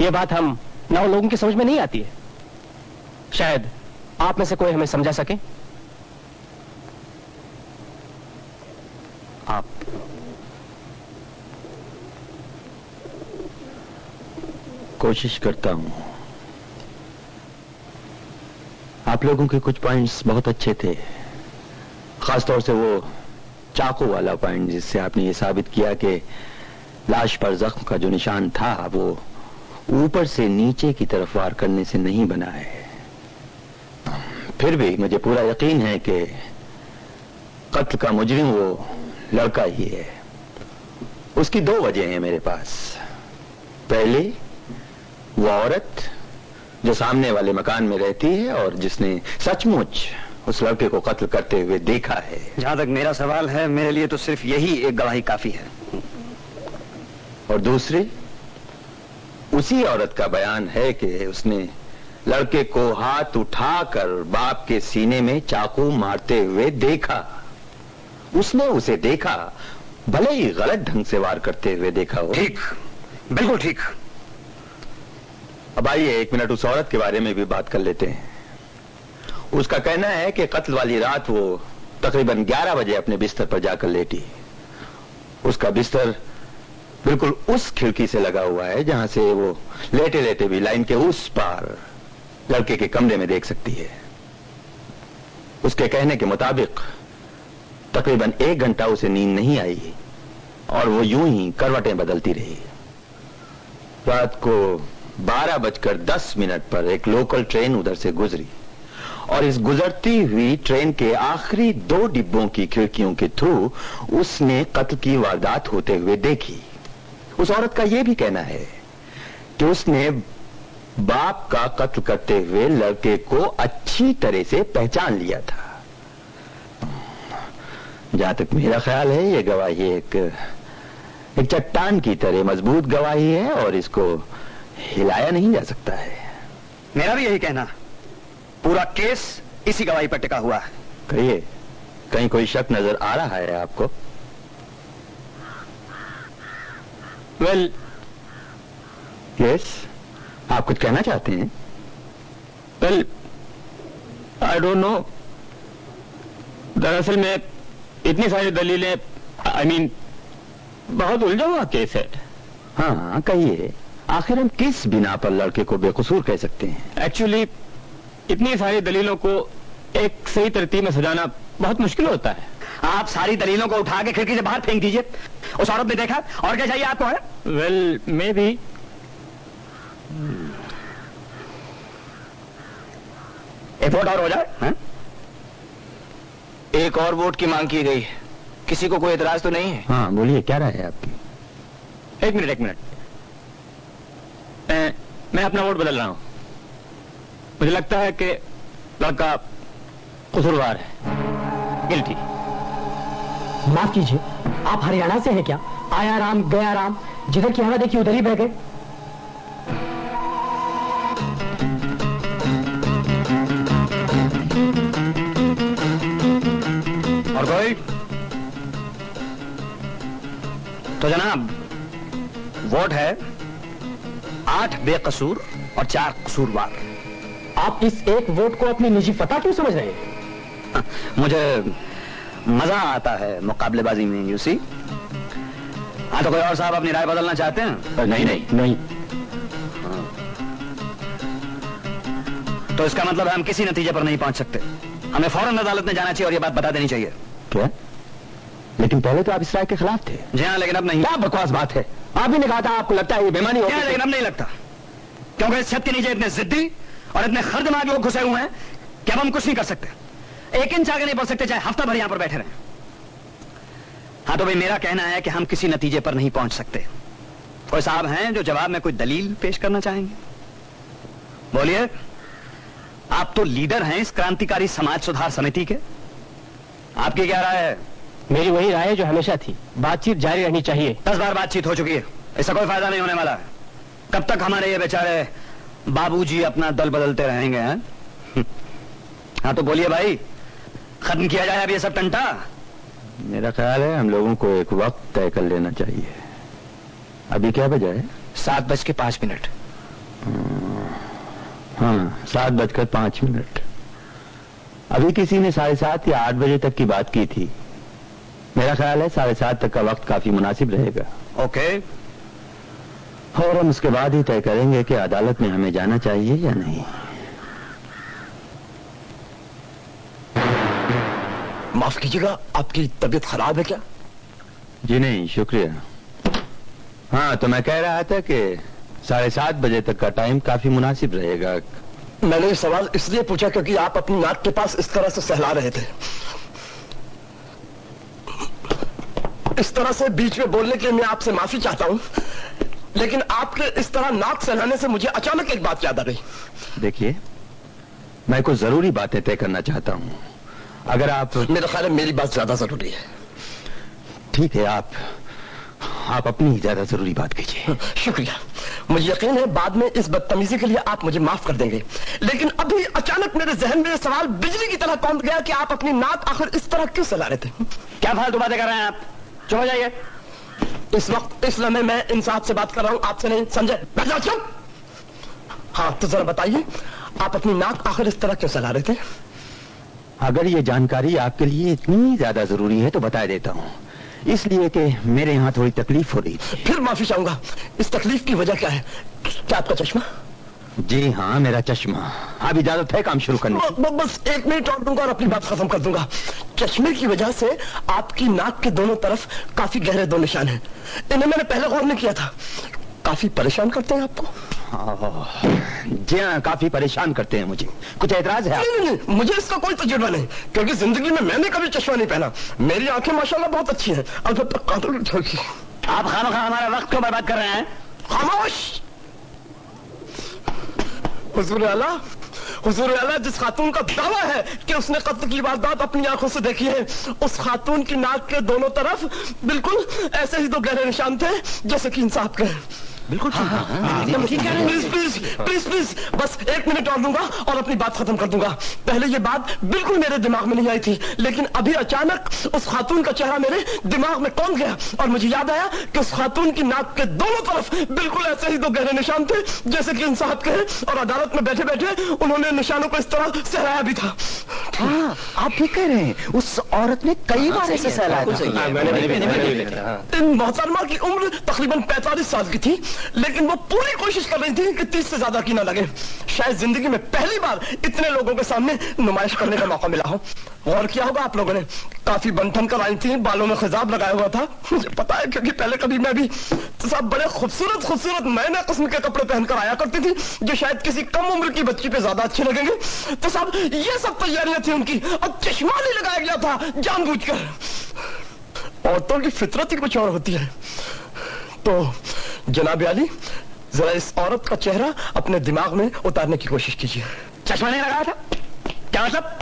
यह बात हम 9 लोगों की समझ में नहीं आती है। शायद आप में से कोई हमें समझा सके।
आप कोशिश करता हूं। आप लोगों के कुछ पॉइंट्स बहुत अच्छे थे, खासतौर से वो चाकू वाला पॉइंट जिससे आपने ये साबित किया कि लाश पर जख्म का जो निशान था वो ऊपर से नीचे की तरफ वार करने से नहीं बना है। फिर भी मुझे पूरा यकीन है कि कत्ल का मुजरिम वो लड़का ही है। उसकी 2 वजह हैं मेरे पास। पहले, वो औरत जो सामने वाले मकान में रहती है और जिसने सचमुच उस लड़के को कत्ल करते हुए देखा है।
जहां तक मेरा सवाल है, मेरे लिए तो सिर्फ यही एक गवाही काफी है।
और दूसरी, उसी औरत का बयान है कि उसने लड़के को हाथ उठाकर बाप के सीने में चाकू मारते हुए देखा। उसने उसे देखा, भले ही गलत ढंग से वार करते हुए देखा हो।
ठीक, बिल्कुल ठीक।
अब आइए 1 मिनट उस औरत के बारे में भी बात कर लेते हैं। उसका कहना है कि कत्ल वाली रात वो तकरीबन 11 बजे अपने बिस्तर पर जाकर लेटी। उसका बिस्तर बिल्कुल उस खिड़की से लगा हुआ है जहां से वो लेटे लेटे भी लाइन के उस पार लड़के के कमरे में देख सकती है। उसके कहने के मुताबिक तकरीबन 1 घंटा उसे नींद नहीं आई और वो यूं ही करवटें बदलती रही। रात को 12:10 पर एक लोकल ट्रेन उधर से गुजरी और इस गुजरती हुई ट्रेन के आखिरी 2 डिब्बों की खिड़कियों के थ्रू उसने कत्ल की वारदात होते हुए देखी। उस औरत का यह भी कहना है कि उसने बाप का कत्ल करते हुए लड़के को अच्छी तरह से पहचान लिया था। जहां तक मेरा ख्याल है, यह गवाही एक चट्टान की तरह मजबूत गवाही है और इसको हिलाया नहीं जा सकता है।
मेरा भी यही कहना। पूरा केस इसी गवाही पर टिका हुआ है।
कहिए, कहीं कोई शक नजर आ रहा है आपको?
वेल,
यस, आप कुछ कहना चाहते हैं?
Well, I don't know. दरअसल में इतनी सारी दलीलें, आई मीन बहुत उलझा हुआ केस है।
हाँ, कहिए, आखिर हम किस बिना पर लड़के को बेकसूर कह सकते हैं?
एक्चुअली इतनी सारी दलीलों को एक सही तरतीब में सजाना बहुत मुश्किल होता है।
आप सारी दलीलों को उठा के खिड़की से बाहर फेंक दीजिए। उस औरत ने देखा, और क्या चाहिए आपको? है
वेल, मे बी।
एक वोट और हो जाए। है?
एक और वोट की मांग की गई। किसी को कोई एतराज तो नहीं है?
हाँ, बोलिए, क्या राय है आपकी?
एक मिनट। मैं अपना वोट बदल रहा हूं। मुझे लगता है कि लड़का कसूरवार है, गिल्टी।
माफ कीजिए, आप हरियाणा से हैं क्या? आया राम गया राम, जिधर की हवा देखी उधर ही बह गए।
और कोई? तो जनाब, वोट है 8 बेकसूर और 4 कसूरवार।
आप इस एक वोट को अपनी निजी फतह क्यों समझ रहे हैं?
मुझे मजा आता है मुकाबलेबाजी में, यू सी। हाँ, तो कोई और साहब अपनी राय बदलना चाहते हैं?
नहीं।
तो इसका मतलब है हम किसी नतीजे पर नहीं पहुंच सकते। हमें फौरन अदालत में जाना चाहिए और यह बात बता देनी चाहिए।
क्या? लेकिन पहले तो आप इस राय के खिलाफ थे।
जी हाँ, लेकिन अब नहीं।
क्या बकवास बात है? आप ही ने कहा था आपको लगता है ये बेईमानी होगी।
लेकिन अब नहीं लगता, क्योंकि इस छत के नीचे इतने जिद्दी और इतने खरदमाग लोग घुसे हुए हैं कि अब हम कुछ नहीं कर सकते। 1 इंच आगे नहीं बढ़ सकते, चाहे हफ्ता भर यहां पर बैठे रहें। हाँ, तो भाई मेरा कहना है कि हम किसी नतीजे पर नहीं पहुंच सकते। कोई साहब हैं जो जवाब में कोई दलील पेश करना चाहेंगे? बोलिए, आप तो लीडर हैं इस क्रांतिकारी समाज सुधार समिति के, आपकी क्या राय है?
मेरी वही राय है जो हमेशा थी, बातचीत जारी रहनी चाहिए।
10 बार बातचीत हो चुकी है, इसका कोई फायदा नहीं होने वाला है। कब तक हमारे ये बेचारे बाबूजी अपना दल बदलते रहेंगे? हैं? हाँ तो बोलिए भाई, खत्म किया जाए अब ये सब टंटा।
मेरा ख्याल है हम लोगों को एक वक्त तय कर लेना चाहिए। अभी क्या बजा है?
7:05।
हाँ, 7:05। अभी किसी ने 7:30 या 8 बजे तक की बात की थी। मेरा ख्याल है 7:30 तक का वक्त काफी मुनासिब रहेगा।
ओके।
और हम उसके बाद ही तय करेंगे कि अदालत में हमें जाना चाहिए या नहीं।
माफ कीजिएगा, आपकी तबीयत खराब है क्या?
जी नहीं, शुक्रिया। हाँ, तो मैं कह रहा था कि 7:30 बजे तक का टाइम काफी मुनासिब रहेगा।
मैंने ये सवाल इसलिए पूछा क्योंकि आप अपनी नाक के पास इस तरह से सहला रहे थे। इस तरह से बीच में बोलने के लिए मैं आपसे माफी चाहता हूं, लेकिन आपके इस तरह नाक सहलाने से मुझे अचानक एक बात याद आ गई।
देखिए, मैं कुछ जरूरी बातें तय करना चाहता हूं। अगर आप...
मेरा ख्याल है मेरी बात ज्यादा जरूरी है।
ठीक है, आप अपनी ज्यादा जरूरी बात कीजिए।
शुक्रिया। मुझे यकीन है बाद में इस बदतमीजी के लिए आप मुझे माफ कर देंगे, लेकिन अभी अचानक मेरे जहन में सवाल बिजली की तरह कौंध गया कि आप अपनी नाक आखिर इस तरह क्यों सहला रहे थे?
क्या फालतू बातें कर रहे हैं आप? चुप हो जाइए।
इस वक्त इस लम्हे मैं इंसाफ से बात कर रहा हूं, आपसे नहीं। संजय, बैठ जाओ, चुप। हाँ, तो जरा बताइए, आप अपनी नाक आखिर इस तरह क्यों सहला रहे थे?
अगर ये जानकारी आपके लिए इतनी ज्यादा जरूरी है तो बता देता हूँ। इसलिए कि मेरे यहाँ थोड़ी तकलीफ हो रही थी।
फिर माफी चाहूंगा, इस तकलीफ की वजह क्या है? क्या आपका चश्मा?
जी हाँ, मेरा चश्मा। अब इजाजत है काम शुरू करने की?
बस 1 मिनट और दूंगा और अपनी बात खत्म कर दूंगा। चश्मे की वजह से आपकी नाक के दोनों तरफ काफी गहरे 2 निशान हैं। इन्हें मैंने पहले गौर नहीं किया था। काफी परेशान करते हैं आपको?
जी हाँ, काफी परेशान करते हैं मुझे। कुछ ऐतराज है?
नहीं, मुझे इसका कोई तजुर्बा नहीं, क्योंकि जिंदगी में मैंने कभी चश्मा नहीं पहना। मेरी आंखें माशाल्लाह बहुत अच्छी हैं। अलबत्ता
आप खामखा हमारा वक्त क्यों बर्बाद कर रहे हैं?
खामोश। हुजूर आला, हुजूर आला, जिस खातून का दावा है कि उसने कत्ल की वारदात अपनी आंखों से देखी है, उस खातून की नाक के दोनों तरफ बिल्कुल ऐसे ही 2 गहरे निशान थे जैसे कि इंसाफ के।
बिल्कुल
ठीक है। प्लीज प्लीज प्लीज प्लीज, बस 1 मिनट और दूंगा और अपनी बात खत्म कर दूंगा। पहले ये बात बिल्कुल मेरे दिमाग में नहीं आई थी, लेकिन अभी अचानक उस खातून का चेहरा मेरे दिमाग में कौंध गया और मुझे याद आया कि उस खातून की नाक के दोनों तरफ बिल्कुल ऐसे ही 2 गहरे निशान थे जैसे कि इंसाफ के, और अदालत में बैठे बैठे उन्होंने निशानों को इस तरह सहलाया भी था।
हाँ, आप ठीक कह रहे हैं, उस औरत ने कई बार ऐसे सहलाया था।
मोहतरमा की उम्र तकरीबन 45 साल की थी, लेकिन वो पूरी कोशिश कर रही थी कि 30 से ज्यादा की ना लगे। शायद जिंदगी में पहली बार इतने लोगों के सामने नुमाइश करने का मौका मिला हो। गौर किया होगा आप लोगों ने, काफी बनठन कर आई थी, बालों में खिजाब लगाया हुआ था। मुझे पता है क्योंकि पहले कभी मैं भी तो सब बड़े खूबसूरत खूबसूरत नए किस्म के कपड़े पहनकर आया करती थी जो शायद किसी कम उम्र की बच्ची पे ज्यादा अच्छे लगेंगे। तो सब ये सब तैयारियां थी उनकी, और चश्मा नहीं लगाया गया था जानबूझकर। औरतों की फितरत ही कुछ और होती है। तो जनाब अली, जरा इस औरत का चेहरा अपने दिमाग में उतारने की कोशिश कीजिए।
चश्मा नहीं लगाया था? क्या मतलब?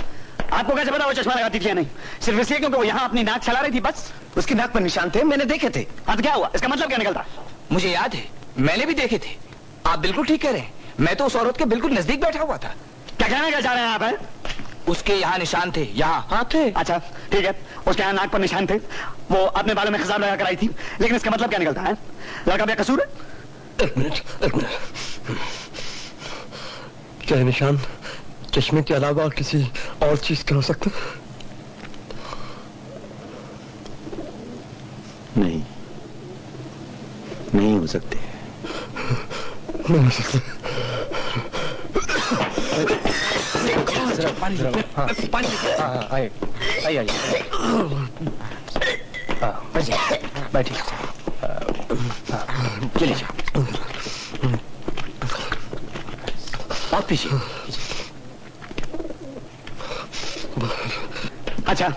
आपको कैसे पता वो चश्मा लगाती थी या नहीं? सिर्फ इसलिए क्योंकि वो यहाँ अपनी नाक चला रही थी बस?
उसकी नाक पर निशान थे, मैंने देखे थे।
अब क्या हुआ? इसका मतलब क्या निकलता?
मुझे याद है, मैंने भी देखे थे। आप बिल्कुल ठीक कह रहे हैं, मैं तो उस औरत के बिल्कुल नजदीक बैठा हुआ था।
क्या कहना क्या चाह रहे हैं आप? हैं?
उसके यहाँ निशान थे, यहाँ।
हाँ थे। अच्छा ठीक है, उसके यहाँ नाक पर निशान थे, वो अपने बालों में खिजाब लगा कर आई थी, लेकिन इसका मतलब क्या निकलता है? लड़का बेकसूर है?
एक मिनट। क्या निशान चश्मे के अलावा किसी और चीज के हो सकते?
नहीं, नहीं हो सकते।
नहीं हो सकते।
पानी आइए आइए आइए, बैठिए, चलिए जाओ
और पीछे।
अच्छा,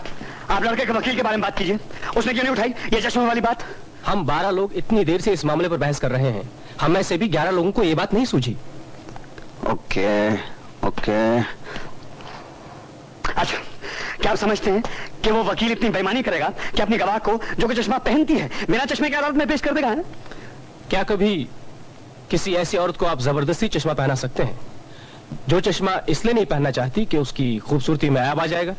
आप लड़के के वकील के बारे में बात कीजिए, उसने क्यों नहीं उठाई ये चश्मे वाली बात?
हम 12 लोग इतनी देर से इस मामले पर बहस कर रहे हैं, हम में से भी 11 लोगों को ये बात नहीं सूझी।
Okay okay. अच्छा, क्या आप समझते हैं कि वो वकील इतनी बेईमानी करेगा कि अपनी गवाह को जो कि चश्मा पहनती है बिना चश्मे के अदालत में पेश कर देगा? है?
क्या कभी किसी ऐसी औरत को आप जबरदस्ती चश्मा पहना सकते हैं जो चश्मा इसलिए नहीं पहनना चाहती कि उसकी खूबसूरती में ऐब आ जाएगा?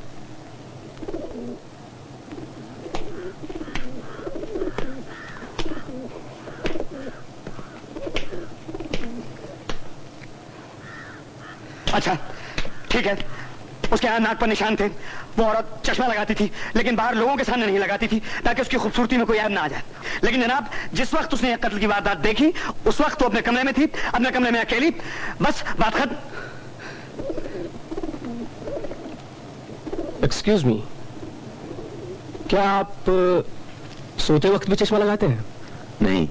अच्छा ठीक है, उसके यहाँ नाक पर निशान थे, वो औरत चश्मा लगाती थी लेकिन बाहर लोगों के सामने नहीं लगाती थी ताकि उसकी खूबसूरती में कोई ऐब ना आ जाए। लेकिन जनाब, जिस वक्त उसने कत्ल की वारदात देखी उस वक्त वो अपने कमरे में थी, अपने कमरे में अकेली, बस बात खत्म।
एक्सक्यूज मी, क्या आप सोते वक्त भी चश्मा लगाते हैं?
नहीं,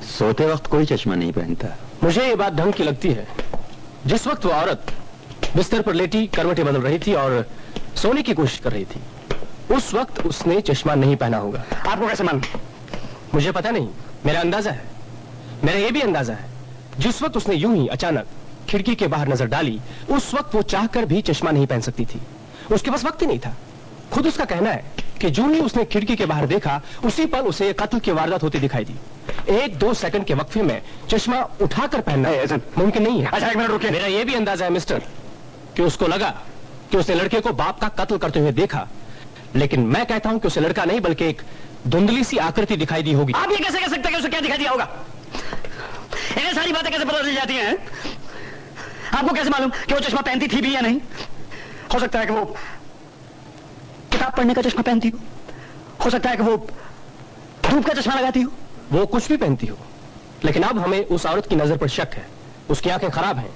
सोते वक्त कोई चश्मा नहीं पहनता।
मुझे ये बात ढंग की लगती है। जिस वक्त वो औरत बिस्तर पर लेटी करवटें बदल रही थी और सोने की कोशिश कर रही थी, उस वक्त उसने चश्मा नहीं पहना होगा।
आपको कैसे मालूम?
मुझे पता नहीं, मेरा अंदाजा है। मेरा ये भी अंदाजा है, जिस वक्त उसने यूं ही अचानक खिड़की के बाहर नजर डाली, उस वक्त वो चाहकर भी चश्मा नहीं पहन सकती थी। उसके पास वक्त ही नहीं था। खुद उसका कहना है कि जो ही उसने खिड़की के बाहर देखा, उसी पर उसे कत्ल की वारदात होती दिखाई दी। 1-2 सेकंड के वक्फे में चश्मा उठाकर पहनना मुमकिन नहीं है।
अच्छा, एक मिनट रुकिए।
मेरा यह भी अंदाजा है मिस्टर कि उसको लगा कि उसने लड़के को बाप का कत्ल करते हुए देखा, लेकिन मैं कहता हूं कि उसे लड़का नहीं बल्कि एक धुंधली सी आकृति दिखाई दी होगी।
आप ये कैसे कह सकते हैं कि उसे क्या दिखाई दिया होगा? इन्हें सारी बातें कैसे पता चल जाती हैं? आपको कैसे मालूम कि वो चश्मा पहनती थी भी या नहीं? हो सकता है कि वो किताब पढ़ने का चश्मा पहनती हो सकता है कि वो धूप का चश्मा लगाती हो,
वो कुछ भी पहनती हो, लेकिन अब हमें उस औरत की नजर पर शक है। उसकी आंखें खराब हैं।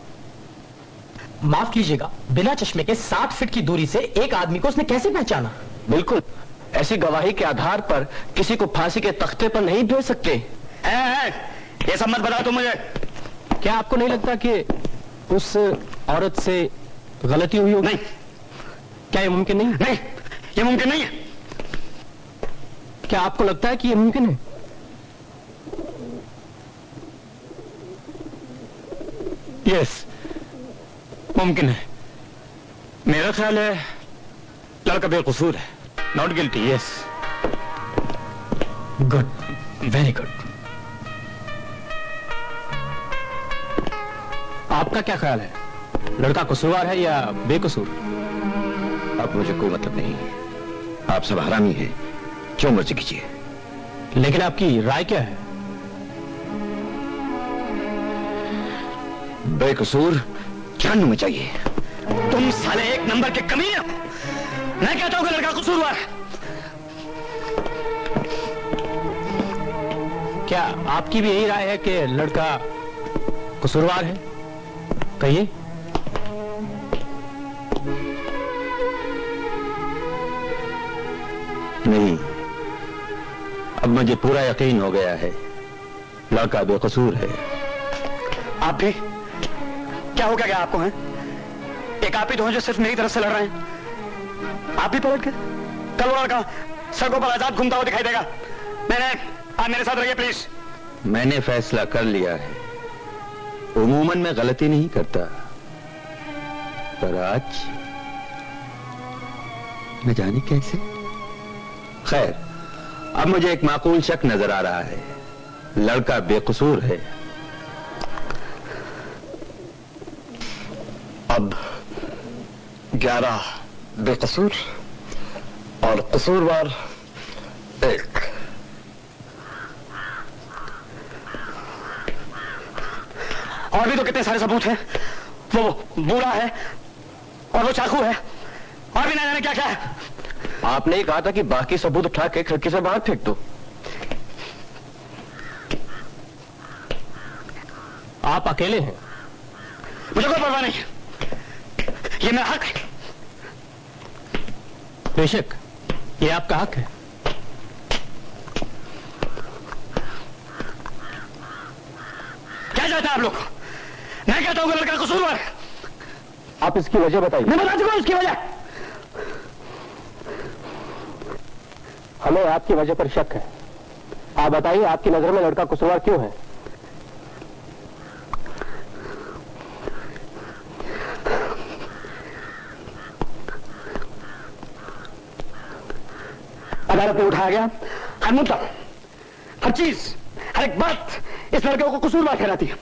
माफ कीजिएगा, बिना चश्मे के 60 फीट की दूरी से एक आदमी को उसने कैसे पहचाना?
बिल्कुल, ऐसी गवाही के आधार पर किसी को फांसी के तख्ते पर नहीं भेज सकते।
ये सब मत बताओ तुम मुझे।
क्या आपको नहीं लगता कि उस औरत से गलती हुई होगी?
नहीं।
क्या ये मुमकिन नहीं?
नहीं, ये मुमकिन नहीं है।
क्या आपको लगता है कि ये मुमकिन है?
यस, मुमकिन है। मेरा ख्याल है लड़का बेकसूर है, not guilty. Yes.
Good, very good.
आपका क्या ख्याल है, लड़का कसूरवार है या बेकसूर?
अब मुझे कोई मतलब नहीं, आप सब हरामी हैं, जो मर्जी कीजिए।
लेकिन आपकी राय क्या है?
बेकसूर जहन्नुम में चाहिए।
तुम साले एक नंबर के कमीने हो। मैं कहता हूं कि लड़का कसूरवार है।
क्या आपकी भी यही राय है कि लड़का कसूरवार है? कहिए।
नहीं, अब मुझे पूरा यकीन हो गया है, लड़का बेकसूर है।
आप भी? क्या हो गया आपको? हैं एक आप ही तो हैं जो सिर्फ मेरी तरफ से लड़ रहे हैं। आप भी पलट गए। कल वो लड़का सड़कों पर आजाद घूमता हुआ दिखाई देगा। मैंने आप मेरे साथ रहिए प्लीज।
मैंने फैसला कर लिया है, उमूमन मैं गलती नहीं करता, पर आज न जाने कैसे। खैर, अब मुझे एक माकूल शक नजर आ रहा है, लड़का बेकसूर है।
अब 11 बेकसूर और कसूरवार 1।
और भी तो कितने सारे सबूत हैं। वो बूढ़ा है और वो चाकू है और भी ना जाने क्या क्या है।
आपने ही कहा था कि बाकी सबूत उठा के खिड़की से बाहर फेंक दो।
आप अकेले हैं।
मुझे कोई परवाह नहीं, ये मेरा हक है।
बेशक, ये आपका हक है।
क्या चाहते हैं आप लोग? मैं कहता हूं कि लड़का कसूरवार है।
आप इसकी वजह बताइए।
मैं बता चुका हूं उसकी वजह।
हमें आपकी वजह पर शक है। आप बताइए, आपकी नजर में लड़का कसूरवार क्यों है?
अदालत में उठाया गया हर मुद्दा, हर चीज, हर एक बात इस लड़के को कसूरवार ठहराती है।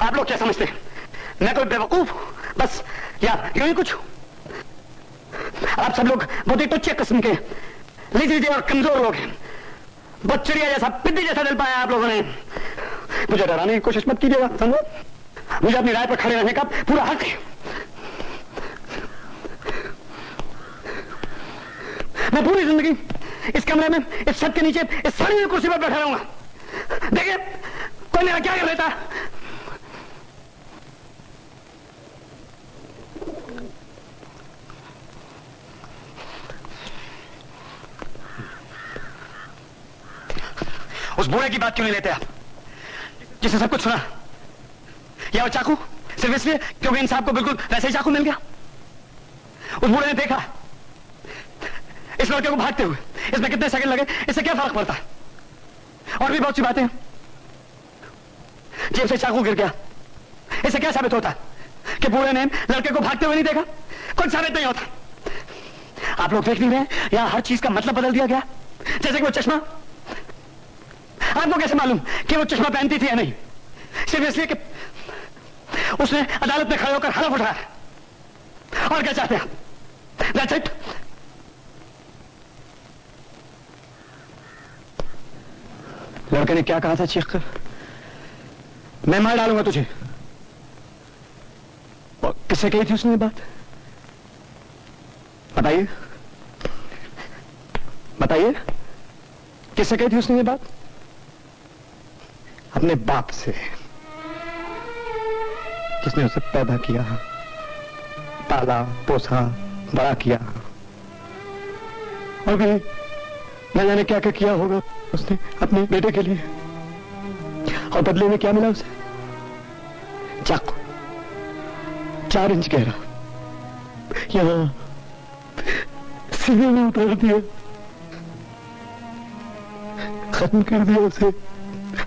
आप लोग क्या समझते हैं, मैं कोई बेवकूफ बस या यूं ही कुछ? आप सब लोग बहुत ही टुच्चे किस्म के लीजिए और कमजोर लोग हैं। बच्चरिया जैसा, पिद्दी जैसा दिल पाया आप लोगों ने। मुझे डराने की कोशिश मत कीजिएगा, समझो? मुझे अपनी राय पर खड़े रहने का पूरा हक है। मैं पूरी जिंदगी इस कमरे में, इस छत के नीचे, इस सारी हुई कुर्सी पर बैठा रहूंगा। देखिए कोई मेरा क्या कर लेता। उस बूढ़े की बात क्यों नहीं लेते आप, जिसने सब कुछ सुना? या वो चाकू सिर्फ इसलिए क्योंकि इन साहब को बिल्कुल वैसे ही चाकू मिल गया? उस बूढ़े ने देखा इस लड़के को भागते हुए, इसमें कितने सेकंड लगे, इससे क्या फर्क पड़ता? और भी बहुत सी बातें, जेब से चाकू गिर गया, इससे क्या साबित होता कि बूढ़े ने लड़के को भागते हुए नहीं देखा? कुछ साबित नहीं होता। आप लोग देख नहीं रहे यहां हर चीज का मतलब बदल दिया गया। जैसे कि वो चश्मा, आपको कैसे मालूम कि वो चश्मा पहनती थी या नहीं? सिर्फ इसलिए कि उसने अदालत में खड़े होकर हलफ उठाया। और क्या चाहते हैं आप? That's it? लड़के ने क्या कहा था चीख कर? मैं मार डालूंगा तुझे। और किससे कही थी उसने बात? बताइए बताइए, किससे कही थी उसने ये बात? अपने बाप से, जिसने उसे पैदा किया, पाला पोसा, बड़ा किया। और भी न जाने क्या क्या किया होगा उसने अपने बेटे के लिए। और बदले में क्या मिला उसे? चाकू 4 इंच गहरा यहां सीने में उतार दिया, खत्म कर दिया उसे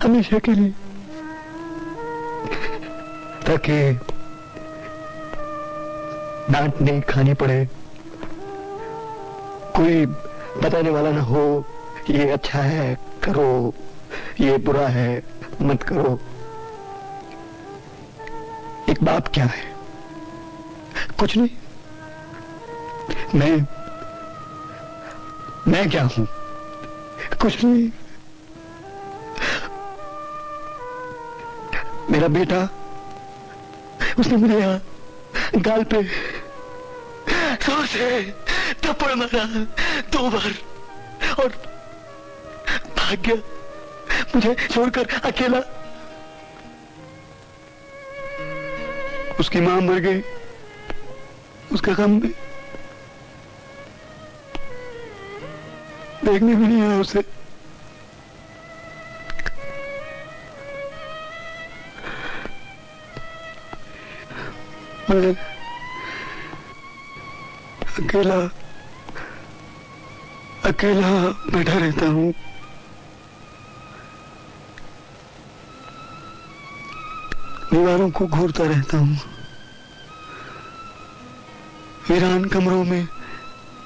हमेशा के लिए, ताकि डांट नहीं खानी पड़े, कोई बताने वाला ना हो, ये अच्छा है करो, ये बुरा है मत करो। एक बाप क्या है? कुछ नहीं। मैं क्या हूं? कुछ नहीं। मेरा बेटा, उसने मुझे यहां गाल पे जोर से थप्पड़ मारा 2 बार और भाग गया मुझे छोड़कर अकेला। उसकी मां मर गई, उसका गम भी देखने भी नहीं आया उसे। मगर अकेला बैठा रहता हूं। दीवारों को घूरता रहता हूं, वीरान कमरों में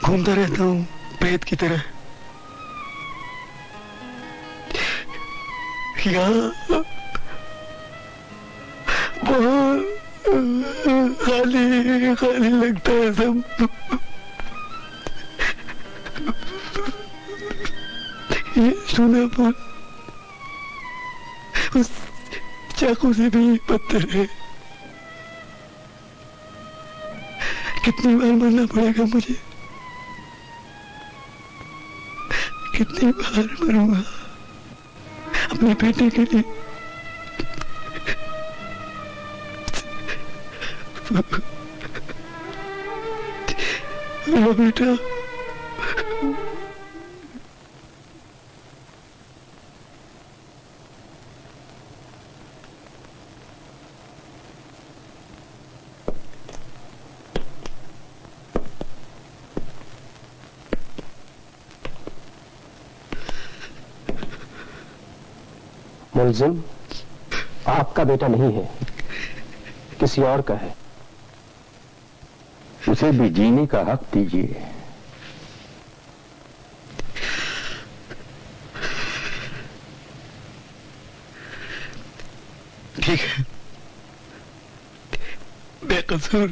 घूमता रहता हूं प्रेत की तरह। यहाँ बहुत खाली खाली लगता है सब। ये सूनापन उस चाकू से भी पत्थर है। कितनी बार मरना पड़ेगा मुझे? कितनी बार मरूंगा अपने बेटे के लिए? मेरा बेटा
मुल्जिम आपका बेटा नहीं है, किसी और का है।
उसे भी जीने का हक दीजिए।
ठीक है, बेकसूर।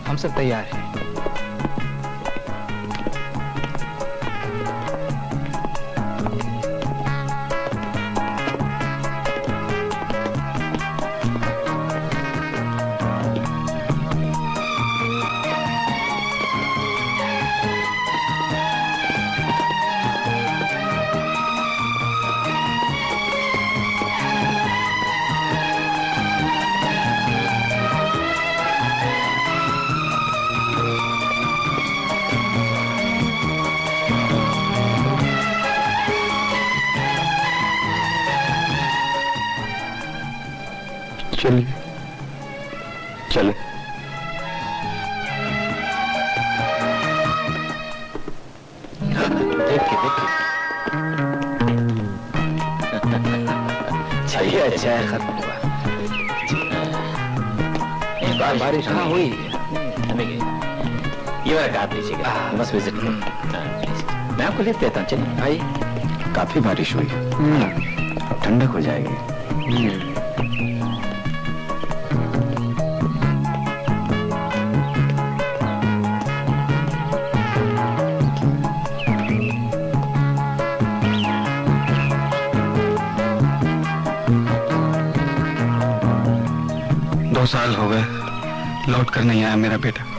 हम सब तैयार हैं।
चलिए, चले।
देखिए
चलिए, अच्छा है, खत्म हुआ।
एक बार
बारिश कहाँ हुई?
हमें ये वाला आप लीजिएगा, बस विजिट। मैं आपको लिफ्ट देता हूँ, चलिए
भाई।
काफी बारिश हुई, अब ठंडक हो जाएगी।
2 साल हो गए, लौट कर नहीं आया मेरा बेटा।